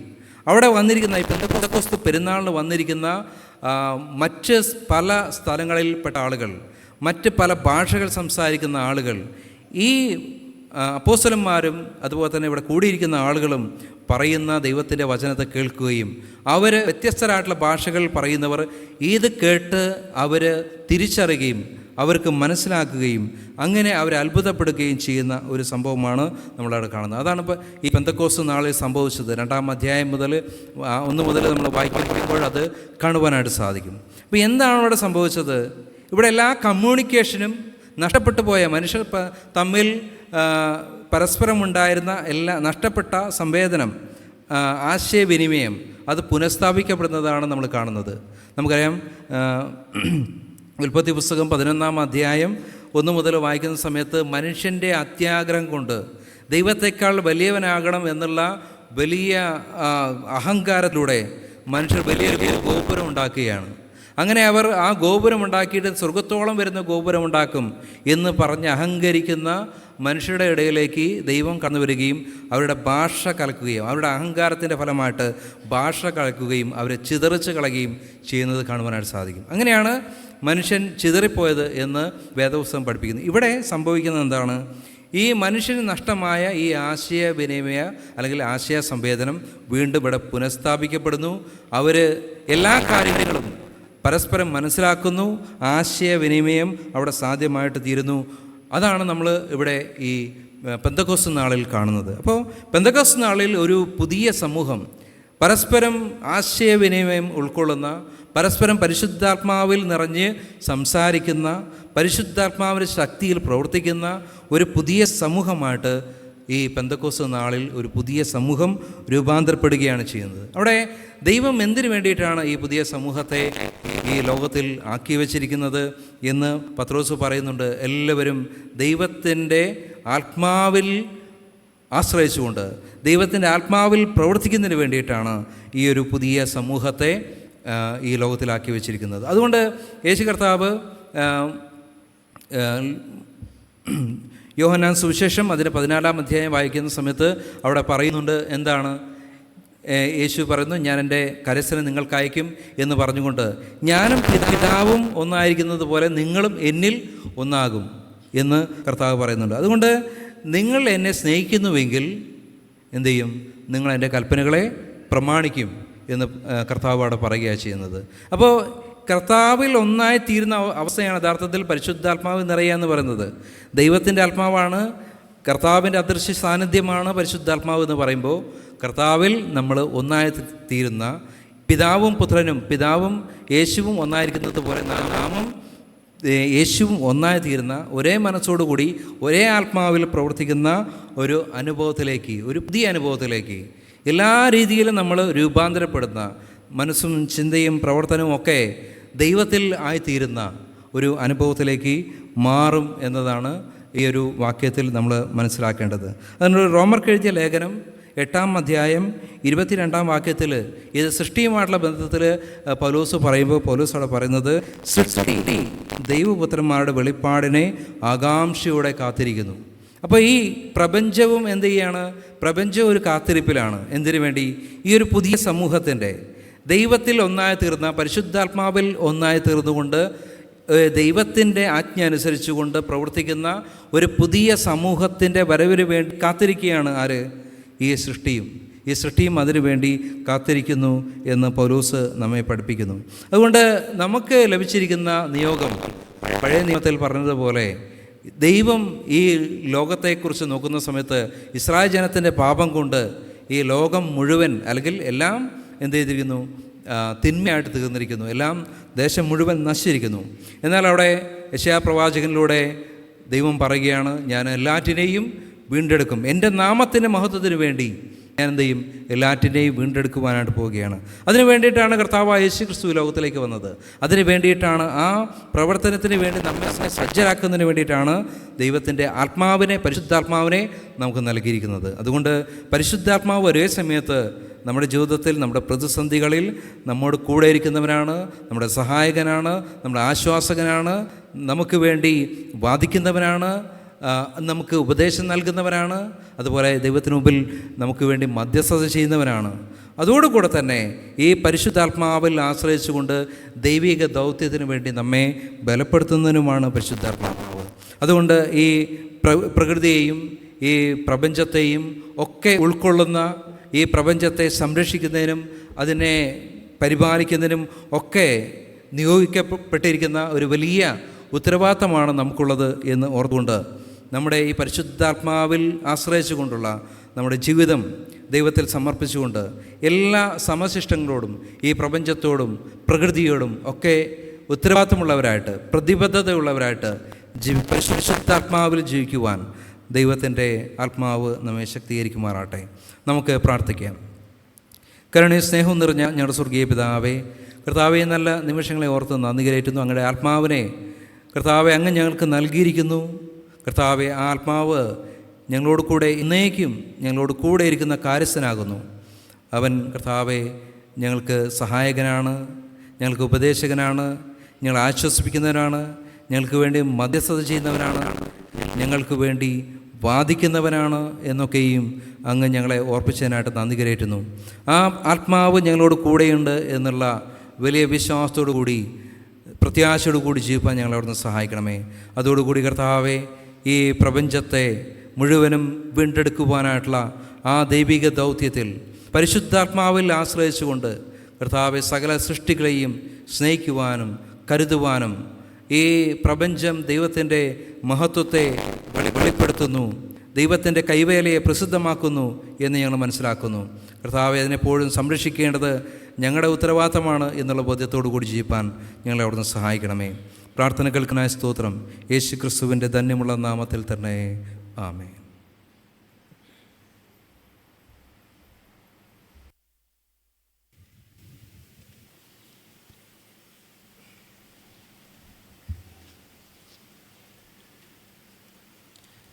അവിടെ വന്നിരിക്കുന്ന ഈ പെന്തക്കോസ്ത് പെരുന്നാളിന് വന്നിരിക്കുന്ന മറ്റ് പല സ്ഥലങ്ങളിൽപ്പെട്ട ആളുകൾ, മറ്റ് പല ഭാഷകൾ സംസാരിക്കുന്ന ആളുകൾ, ഈ അപ്പോസ്തലന്മാരും അതുപോലെ തന്നെ ഇവിടെ കൂടിയിരിക്കുന്ന ആളുകളും പറയുന്ന ദൈവത്തിൻ്റെ വചനത്തെ കേൾക്കുകയും അവർ വ്യത്യസ്തരായിട്ടുള്ള ഭാഷകൾ പറയുന്നവർ ഇത് കേട്ട് അവർ തിരിച്ചറിയുകയും അവർക്ക് മനസ്സിലാക്കുകയും അങ്ങനെ അവരെ അത്ഭുതപ്പെടുകയും ചെയ്യുന്ന ഒരു സംഭവമാണ് നമ്മളവിടെ കാണുന്നത്. അതാണ് ഇപ്പോൾ ഈ പെന്തക്കോസ്ത് നാളിൽ സംഭവിച്ചത്. 2-ാം അധ്യായം മുതൽ 1 മുതൽ നമ്മൾ വായിക്കുമ്പോൾ അത് കാണുവാനായിട്ട് സാധിക്കും. അപ്പോൾ എന്താണ് അവിടെ സംഭവിച്ചത്? ഇവിടെ എല്ലാ കമ്മ്യൂണിക്കേഷനും നഷ്ടപ്പെട്ടു പോയ മനുഷ്യർ തമ്മിൽ പരസ്പരമുണ്ടായിരുന്ന എല്ലാ നഷ്ടപ്പെട്ട സംവേദനം, ആശയവിനിമയം അത് പുനഃസ്ഥാപിക്കപ്പെടുന്നതാണ് നമ്മൾ കാണുന്നത്. നമുക്കറിയാം, ഉൽപ്പത്തി പുസ്തകം 11-ാം അധ്യായം 1 മുതൽ വായിക്കുന്ന സമയത്ത് മനുഷ്യൻ്റെ അത്യാഗ്രഹം കൊണ്ട് ദൈവത്തെക്കാൾ വലിയവനാകണം എന്നുള്ള വലിയ അഹങ്കാരത്തിലൂടെ മനുഷ്യർ വലിയൊരു ഗോപുരം ഉണ്ടാക്കുകയാണ്. അങ്ങനെ അവർ ആ ഗോപുരം ഉണ്ടാക്കിയിട്ട് സ്വർഗത്തോളം വരുന്ന ഗോപുരം ഉണ്ടാക്കും എന്ന് പറഞ്ഞ് അഹങ്കരിക്കുന്ന മനുഷ്യരുടെ ഇടയിലേക്ക് ദൈവം കടന്നു വരികയും അവരുടെ ഭാഷ കലക്കുകയും അവരുടെ അഹങ്കാരത്തിൻ്റെ ഫലമായിട്ട് ഭാഷ കലക്കുകയും അവരെ ചിതറിച്ച് കളയുകയും ചെയ്യുന്നത് കാണുവാനായിട്ട് സാധിക്കും. അങ്ങനെയാണ് മനുഷ്യൻ ചിതറിപ്പോയത് എന്ന് വേദപുസ്തകം പഠിപ്പിക്കുന്നു. ഇവിടെ സംഭവിക്കുന്നത് എന്താണ്? ഈ മനുഷ്യന് നഷ്ടമായ ഈ ആശയവിനിമയ അല്ലെങ്കിൽ ആശയ സംവേദനം വീണ്ടും ഇവിടെ പുനഃസ്ഥാപിക്കപ്പെടുന്നു. അവർ എല്ലാ കാര്യങ്ങളും പരസ്പരം മനസ്സിലാക്കുന്നു, ആശയവിനിമയം അവിടെ സാധ്യമായിട്ട് തീരുന്നു. അതാണ് നമ്മൾ ഇവിടെ ഈ പെന്തക്കോസ്ത് നാളിൽ കാണുന്നത്. അപ്പോൾ പെന്തക്കോസ്ത് നാളിൽ ഒരു പുതിയ സമൂഹം പരസ്പരം ആശയവിനിമയം ഉൾക്കൊള്ളുന്ന, പരസ്പരം പരിശുദ്ധാത്മാവിൽ നിറഞ്ഞ് സംസാരിക്കുന്ന, പരിശുദ്ധാത്മാവിൻ്റെ ശക്തിയിൽ പ്രവർത്തിക്കുന്ന ഒരു പുതിയ സമൂഹമായിട്ട് ഈ പെന്തക്കോസ്ത് നാളിൽ ഒരു പുതിയ സമൂഹം രൂപാന്തരപ്പെടുകയാണ് ചെയ്യുന്നത്. അവിടെ ദൈവം എന്തിനു വേണ്ടിയിട്ടാണ് ഈ പുതിയ സമൂഹത്തെ ഈ ലോകത്തിൽ ആക്കി വച്ചിരിക്കുന്നത് എന്ന് പത്രോസ് പറയുന്നുണ്ട്. എല്ലാവരും ദൈവത്തിൻ്റെ ആത്മാവിൽ ആശ്രയിച്ചുകൊണ്ട് ദൈവത്തിൻ്റെ ആത്മാവിൽ പ്രവർത്തിക്കുന്നതിന് വേണ്ടിയിട്ടാണ് ഈ ഒരു പുതിയ സമൂഹത്തെ ഈ ലോകത്തിലാക്കി വച്ചിരിക്കുന്നത്. അതുകൊണ്ട് യേശു കർത്താവ് യോഹന്നാൻ സുവിശേഷം അതിൻ്റെ 14-ാം അധ്യായം വായിക്കുന്ന സമയത്ത് അവിടെ പറയുന്നുണ്ട്. എന്താണ് യേശു പറയുന്നു? ഞാൻ എൻ്റെ കരസ്ഥനെ നിങ്ങൾക്ക് അയക്കും എന്ന് പറഞ്ഞുകൊണ്ട്, ഞാനും പിതാവും ഒന്നായിരിക്കുന്നത് പോലെ നിങ്ങളും എന്നിൽ ഒന്നാകും എന്ന് കർത്താവ് പറയുന്നുണ്ട്. അതുകൊണ്ട് നിങ്ങൾ എന്നെ സ്നേഹിക്കുന്നുവെങ്കിൽ എന്തു ചെയ്യും? നിങ്ങൾ എൻ്റെ കൽപ്പനകളെ പ്രമാണിക്കും എന്ന് കർത്താവ് അവിടെ പറയുകയാണ് ചെയ്യുന്നത്. അപ്പോൾ കർത്താവിൽ ഒന്നായി തീരുന്ന അവസ്ഥയാണ് യഥാർത്ഥത്തിൽ പരിശുദ്ധാത്മാവ് നിറയുക എന്ന് പറയുന്നത്. ദൈവത്തിൻ്റെ ആത്മാവാണ്, കർത്താവിൻ്റെ അദൃശ്യ സാന്നിധ്യമാണ് പരിശുദ്ധാത്മാവ് എന്ന് പറയുമ്പോൾ കർത്താവിൽ നമ്മൾ ഒന്നായി തീരുന്ന, പിതാവും പുത്രനും പിതാവും യേശുവും ഒന്നായിരിക്കുന്നത് പോലെ നാമും യേശുവും ഒന്നായി തീരുന്ന, ഒരേ മനസ്സോടുകൂടി ഒരേ ആത്മാവിൽ പ്രവർത്തിക്കുന്ന ഒരു അനുഭവത്തിലേക്ക്, ഒരു പുതിയ അനുഭവത്തിലേക്ക് എല്ലാ രീതിയിലും നമ്മൾ രൂപാന്തരപ്പെടുന്ന, മനസ്സും ചിന്തയും പ്രവർത്തനവും ഒക്കെ ദൈവത്തിൽ ആയിത്തീരുന്ന ഒരു അനുഭവത്തിലേക്ക് മാറും എന്നതാണ് ഈ ഒരു വാക്യത്തിൽ നമ്മൾ മനസ്സിലാക്കേണ്ടത്. അതിനൊരു റോമർക്ക് എഴുതിയ ലേഖനം 8-ാം അധ്യായം 22-ാം വാക്യത്തിൽ ഇത് സൃഷ്ടിയുമായിട്ടുള്ള ബന്ധത്തിൽ പൗലോസ് പറയുമ്പോൾ പൗലോസ് അവിടെ പറയുന്നത്, സൃഷ്ടി ദൈവപുത്രന്മാരുടെ വെളിപ്പാടിനെ ആകാംക്ഷയോടെ കാത്തിരിക്കുന്നു. അപ്പോൾ ഈ പ്രപഞ്ചവും എന്ത് ചെയ്യാണ്? പ്രപഞ്ചം ഒരു കാത്തിരിപ്പിലാണ്. എന്തിനു വേണ്ടി? ഈ ഒരു പുതിയ സമൂഹത്തിൻ്റെ ദൈവത്തിൽ ഒന്നായി തീർന്ന, പരിശുദ്ധാത്മാവിൽ ഒന്നായി തീർന്നുകൊണ്ട് ദൈവത്തിൻ്റെ ആജ്ഞ അനുസരിച്ചുകൊണ്ട് പ്രവർത്തിക്കുന്ന ഒരു പുതിയ സമൂഹത്തിൻ്റെ വരവിന് വേണ്ടി കാത്തിരിക്കുകയാണ് ആര്? ഈ സൃഷ്ടിയും അതിനു വേണ്ടി കാത്തിരിക്കുന്നു എന്ന് പൗലോസ് നമ്മെ പഠിപ്പിക്കുന്നു. അതുകൊണ്ട് നമുക്ക് ലഭിച്ചിരിക്കുന്ന നിയോഗം പഴയ നിയമത്തിൽ പറഞ്ഞതുപോലെ ദൈവം ഈ ലോകത്തെക്കുറിച്ച് നോക്കുന്ന സമയത്ത് ഇസ്രായേൽ ജനത്തിൻ്റെ പാപം കൊണ്ട് ഈ ലോകം മുഴുവൻ അല്ലെങ്കിൽ എല്ലാം എന്ത് ചെയ്തിരിക്കുന്നു? തിന്മയായിട്ട് തീർന്നിരിക്കുന്നു. എല്ലാം ദേശം മുഴുവൻ നശിച്ചിരിക്കുന്നു. എന്നാൽ അവിടെ യെശയ്യാ പ്രവാചകനിലൂടെ ദൈവം പറയുകയാണ്, ഞാൻ എല്ലാറ്റിനെയും വീണ്ടെടുക്കും, എൻ്റെ നാമത്തിൻ്റെ മഹത്വത്തിന് വേണ്ടി ഞാൻ എന്ത് ചെയ്യും? എല്ലാറ്റിനെയും വീണ്ടെടുക്കുവാനായിട്ട് പോവുകയാണ്. അതിനു വേണ്ടിയിട്ടാണ് കർത്താവായ യേശു ക്രിസ്തു ലോകത്തിലേക്ക് വന്നത്. അതിനു വേണ്ടിയിട്ടാണ്, ആ പ്രവർത്തനത്തിന് വേണ്ടി നമ്മെ സജ്ജരാക്കുന്നതിന് വേണ്ടിയിട്ടാണ് ദൈവത്തിൻ്റെ ആത്മാവിനെ, പരിശുദ്ധാത്മാവിനെ നമുക്ക് നൽകിയിരിക്കുന്നത്. അതുകൊണ്ട് പരിശുദ്ധാത്മാവ് ഒരേ സമയത്ത് നമ്മുടെ ജീവിതത്തിൽ, നമ്മുടെ പ്രതിസന്ധികളിൽ നമ്മോട് കൂടെ ഇരിക്കുന്നവനാണ്, നമ്മുടെ സഹായകനാണ്, നമ്മുടെ ആശ്വാസകനാണ്, നമുക്ക് വേണ്ടി വാദിക്കുന്നവനാണ്, നമുക്ക് ഉപദേശം നൽകുന്നവരാണ്, അതുപോലെ ദൈവത്തിന് മുമ്പിൽ നമുക്ക് വേണ്ടി മധ്യസ്ഥത ചെയ്യുന്നവനാണ്. അതോടുകൂടെ തന്നെ ഈ പരിശുദ്ധാത്മാവിൽ ആശ്രയിച്ചുകൊണ്ട് ദൈവിക ദൗത്യത്തിന് വേണ്ടി നമ്മെ ബലപ്പെടുത്തുന്നതിനുമാണ് പരിശുദ്ധാത്മാവ്. അതുകൊണ്ട് ഈ പ്രകൃതിയെയും ഈ പ്രപഞ്ചത്തെയും ഒക്കെ ഉൾക്കൊള്ളുന്ന, ഈ പ്രപഞ്ചത്തെ സംരക്ഷിക്കുന്നതിനും അതിനെ പരിപാലിക്കുന്നതിനും ഒക്കെ നിയോഗിക്കപ്പെട്ടിരിക്കുന്ന ഒരു വലിയ ഉത്തരവാദിത്തമാണ് നമുക്കുള്ളത് എന്ന് ഓർത്തുകൊണ്ട് നമ്മുടെ ഈ പരിശുദ്ധാത്മാവിൽ ആശ്രയിച്ചുകൊണ്ടുള്ള നമ്മുടെ ജീവിതം ദൈവത്തിൽ സമർപ്പിച്ചുകൊണ്ട് എല്ലാ സമശിഷ്ടങ്ങളോടും ഈ പ്രപഞ്ചത്തോടും പ്രകൃതിയോടും ഒക്കെ ഉത്തരവാദിത്തമുള്ളവരായിട്ട്, പ്രതിബദ്ധതയുള്ളവരായിട്ട് പരിശുദ്ധാത്മാവിൽ ജീവിക്കുവാൻ ദൈവത്തിൻ്റെ ആത്മാവ് നമ്മെ ശക്തീകരിക്കുമാറാട്ടെ. നമുക്ക് പ്രാർത്ഥിക്കാം. കരുണയും സ്നേഹവും നിറഞ്ഞ ഞങ്ങളുടെ സ്വർഗീയ പിതാവേ, കർത്താവെ, നല്ല നിമിഷങ്ങളെ ഓർത്ത് നന്ദി കരേറ്റുന്നു. അങ്ങയുടെ ആത്മാവിനെ കർത്താവെ അങ്ങ് ഞങ്ങൾക്ക് നൽകിയിരിക്കുന്നു. കർത്താവെ, ആ ആത്മാവ് ഞങ്ങളോട് കൂടെ ഇന്നേക്കും ഞങ്ങളോട് കൂടെ ഇരിക്കുന്ന കാര്യസ്ഥനാകുന്നു. അവൻ കർത്താവെ ഞങ്ങൾക്ക് സഹായകനാണ്, ഞങ്ങൾക്ക് ഉപദേശകനാണ്, ഞങ്ങളെ ആശ്വസിപ്പിക്കുന്നവനാണ്, ഞങ്ങൾക്ക് വേണ്ടി മധ്യസ്ഥത ചെയ്യുന്നവനാണ്, ഞങ്ങൾക്ക് വേണ്ടി വാദിക്കുന്നവനാണ് എന്നൊക്കെയും അങ്ങ് ഞങ്ങളെ ഓർപ്പിച്ചതിനായിട്ട് നന്ദി കരേറ്റുന്നു. ആ ആത്മാവ് ഞങ്ങളോട് കൂടെയുണ്ട് എന്നുള്ള വലിയ വിശ്വാസത്തോടു കൂടി, പ്രത്യാശയോടു കൂടി ജീവിക്കാൻ ഞങ്ങളെ അവിടുന്ന് സഹായിക്കണമേ. അതോടുകൂടി കർത്താവെ, ഈ പ്രപഞ്ചത്തെ മുഴുവനും വീണ്ടെടുക്കുവാനായിട്ടുള്ള ആ ദൈവിക ദൗത്യത്തിൽ പരിശുദ്ധാത്മാവിൽ ആശ്രയിച്ചുകൊണ്ട് കർത്താവെ സകല സൃഷ്ടികളെയും സ്നേഹിക്കുവാനും കരുതുവാനും, ഈ പ്രപഞ്ചം ദൈവത്തിൻ്റെ മഹത്വത്തെ വെളിപ്പെടുത്തുന്നു, ദൈവത്തിൻ്റെ കൈവേലയെ പ്രസിദ്ധമാക്കുന്നു എന്ന് ഞങ്ങൾ മനസ്സിലാക്കുന്നു. കർത്താവെ, അതിനെപ്പോഴും സംരക്ഷിക്കേണ്ടത് ഞങ്ങളുടെ ഉത്തരവാദിത്തമാണ് എന്നുള്ള ബോധ്യത്തോടു കൂടി ജീവിപ്പാൻ ഞങ്ങളെ അവിടുന്ന് സഹായിക്കണമേ. പ്രാർത്ഥന കേൾക്കാനായ സ്തോത്രം. യേശു ക്രിസ്തുവിൻ്റെ ധന്യമുള്ള നാമത്തിൽ തന്നെ, ആമേൻ.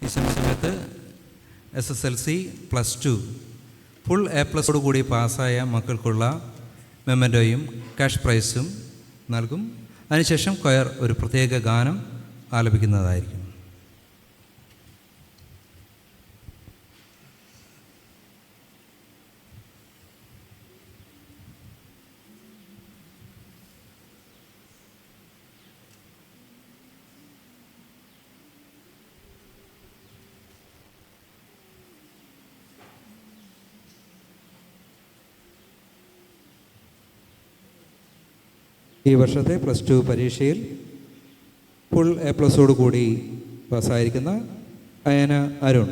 ഈ സമയത്ത് SSLC +2 ഫുൾ A+ കൂടി പാസ്സായ മക്കൾക്കുള്ള മെമ്മൻറ്റോയും ക്യാഷ് പ്രൈസും നൽകും. അതിനുശേഷം കൊയർ ഒരു പ്രത്യേക ഗാനം ആലപിക്കുന്നതായിരിക്കും. ഈ വർഷത്തെ +2 പരീക്ഷയിൽ ഫുൾ A+ കൂടി പാസ്സായിരിക്കുന്ന അയന അരുൺ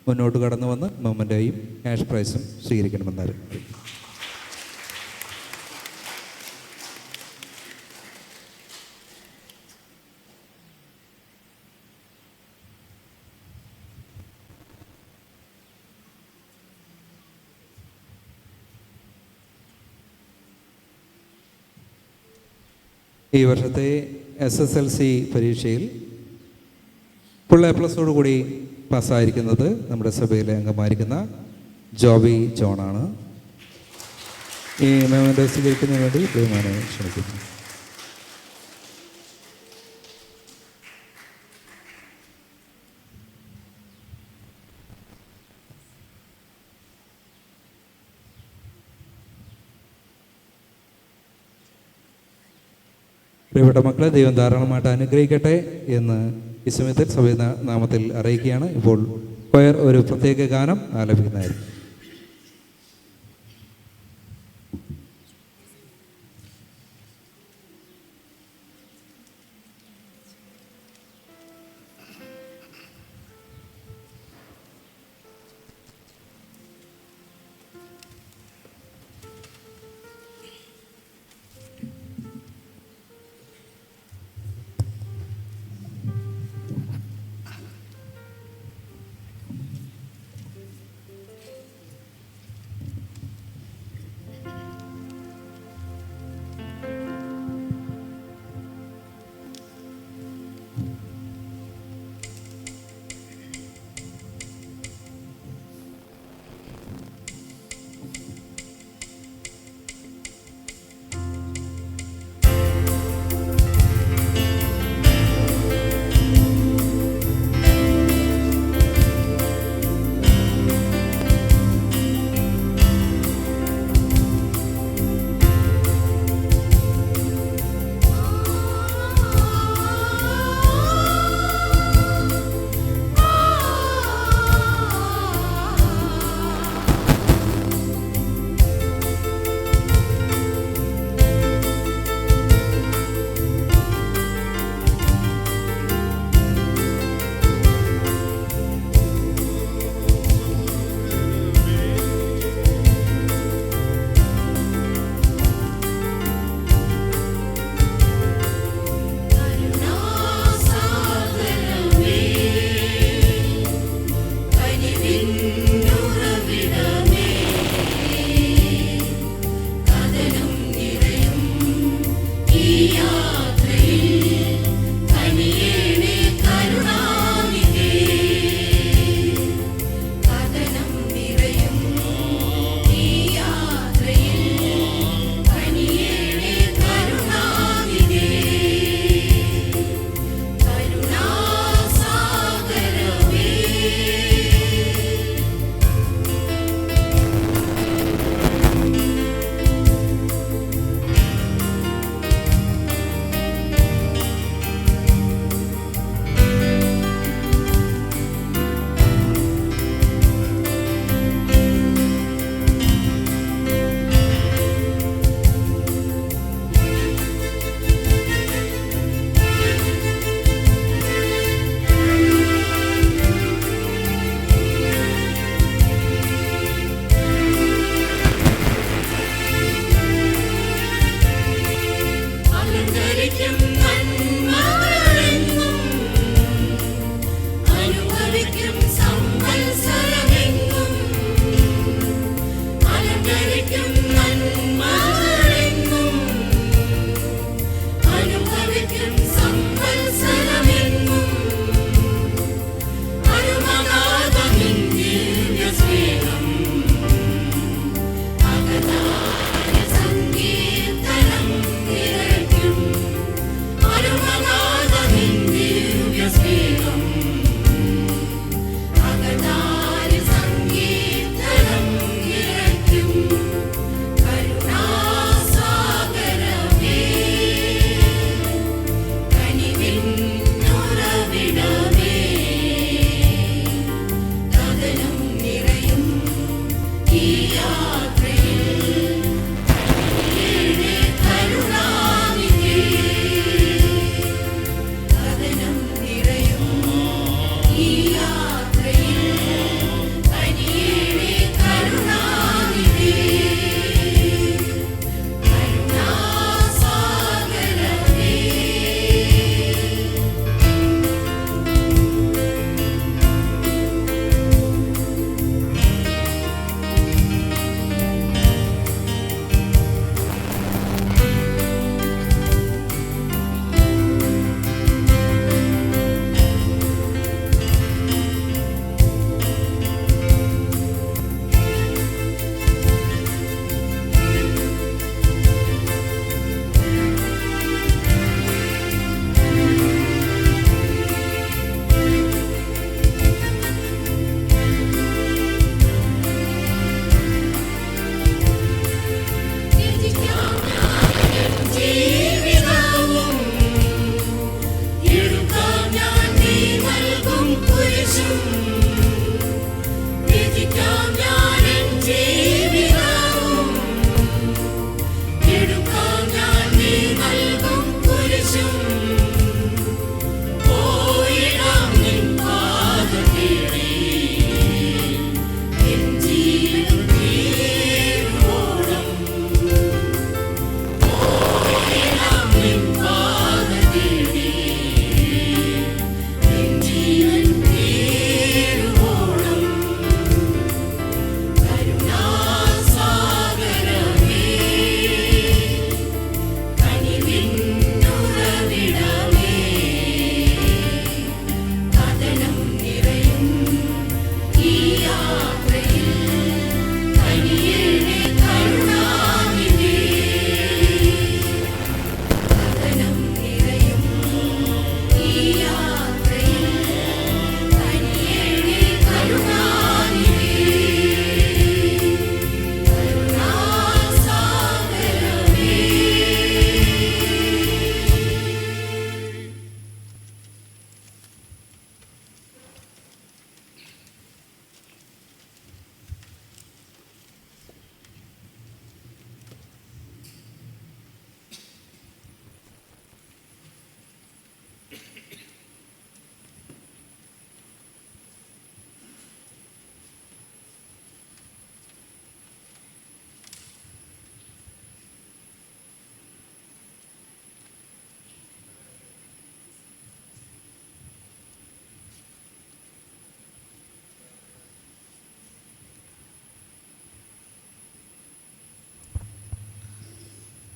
മുന്നോട്ട് കടന്നു വന്ന് മെമ്മൻറ്റോയും ക്യാഷ് പ്രൈസും സ്വീകരിക്കണമെന്നാണ്. ഈ വർഷത്തെ SSLC പരീക്ഷയിൽ ഫുൾ A+ കൂടി പാസ്സായിരിക്കുന്നത് നമ്മുടെ സഭയിലെ അംഗമായിരിക്കുന്ന ജോബി ജോണാണ്. ഈ മെമ്മൻറ്റോ സ്വീകരിക്കുന്നതിന് വേണ്ടി ബഹുമാനെ ക്ഷണിക്കുന്നു. പ്രിയപ്പെട്ട മക്കളെ, ദൈവം ധാരാളമായിട്ട് അനുഗ്രഹിക്കട്ടെ എന്ന് ഈ സമയത്തിൽ സഭയുടെ നാമത്തിൽ അറിയിക്കുകയാണ്. ഇപ്പോൾ കൊയർ ഒരു പ്രത്യേക ഗാനം ആലപിക്കുന്നതായിരിക്കും.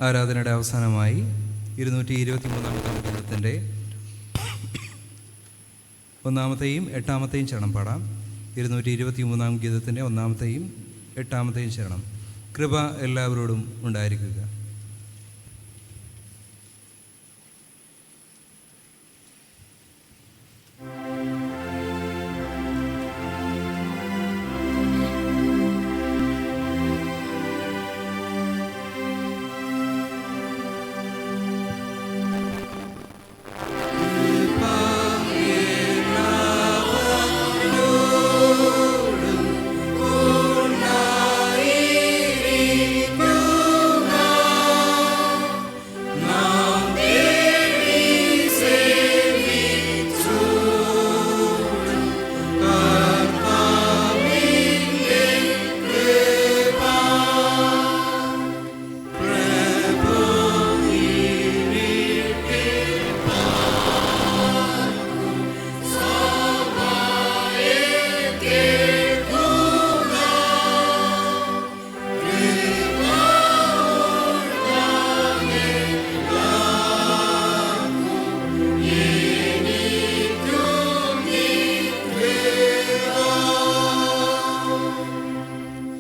ആരാധനയുടെ അവസാനമായി 223 ഗീതത്തിൻ്റെ 1-ാമത്തെയും 8-ാമത്തെയും ചരണം പാടാം. 223 ഗീതത്തിൻ്റെ 1-ാമത്തെയും 8-ാമത്തെയും ചരണം. കൃപ എല്ലാവരോടും ഉണ്ടായിരിക്കുക.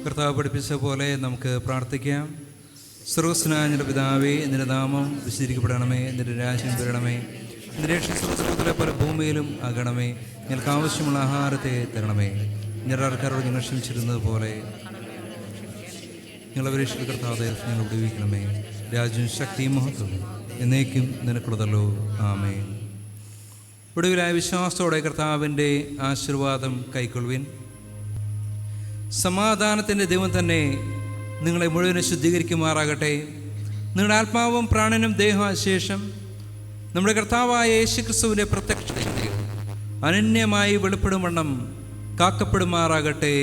കർത്താവ് പഠിപ്പിച്ച പോലെ നമുക്ക് പ്രാർത്ഥിക്കാം. സ്വർഗ്ഗസ്ഥനായ ഞങ്ങളുടെ പിതാവേ, നിന്റെ നാമം വിശദീകരിക്കപ്പെടണമേ, നിന്റെ രാജ്യം വരണമേ, നിന്റെ സ്വർഗ്ഗത്തിലെ പോലെ ഭൂമിയിലും ആകണമേ. ഞങ്ങൾക്ക് ആവശ്യമുള്ള ആഹാരത്തെ തരണമേ. ഞങ്ങളുടെ ആൾക്കാരോട് ഞങ്ങൾ ക്ഷമിച്ചിരുന്നത് പോലെ ഞങ്ങളെ പരീക്ഷയിൽ കർത്താവേ ഞങ്ങൾ വിടുവിക്കണമേ. രാജ്യവും ശക്തിയും മഹത്വവും എന്നേക്കും നിനക്കുള്ളതല്ലോ. ആമേൻ. ഒടുവിലായ വിശ്വാസത്തോടെ കർത്താവിൻ്റെ ആശീർവാദം കൈക്കൊള്ളുവിൻ. സമാധാനത്തിൻ്റെ ദൈവം തന്നെ നിങ്ങളെ മുഴുവനും ശുദ്ധീകരിക്കുമാറാകട്ടെ. നിങ്ങളുടെ ആത്മാവും പ്രാണനും ദേഹാശേഷം നമ്മുടെ കർത്താവായ യേശുക്രിസ്തുവിൻ്റെ പ്രത്യക്ഷതയിൽ അനന്യമായി വെളിപ്പെടും വണ്ണം കാക്കപ്പെടുമാറാകട്ടെ.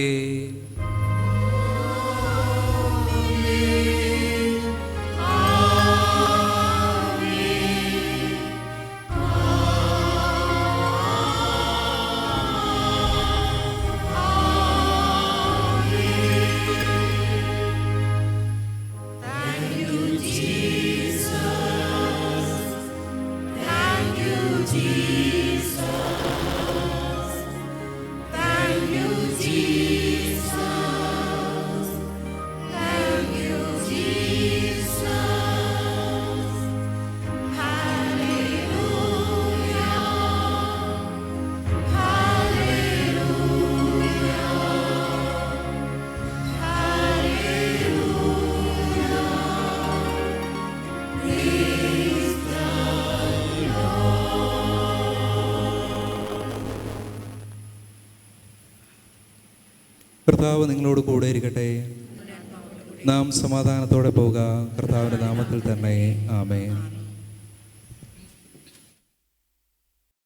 കർത്താവ് നിങ്ങളോട് കൂടെ ഇരിക്കട്ടെ. നാം സമാധാനത്തോടെ പോവുക. കർത്താവിൻ്റെ നാമത്തിൽ തന്നെ. ആമേൻ.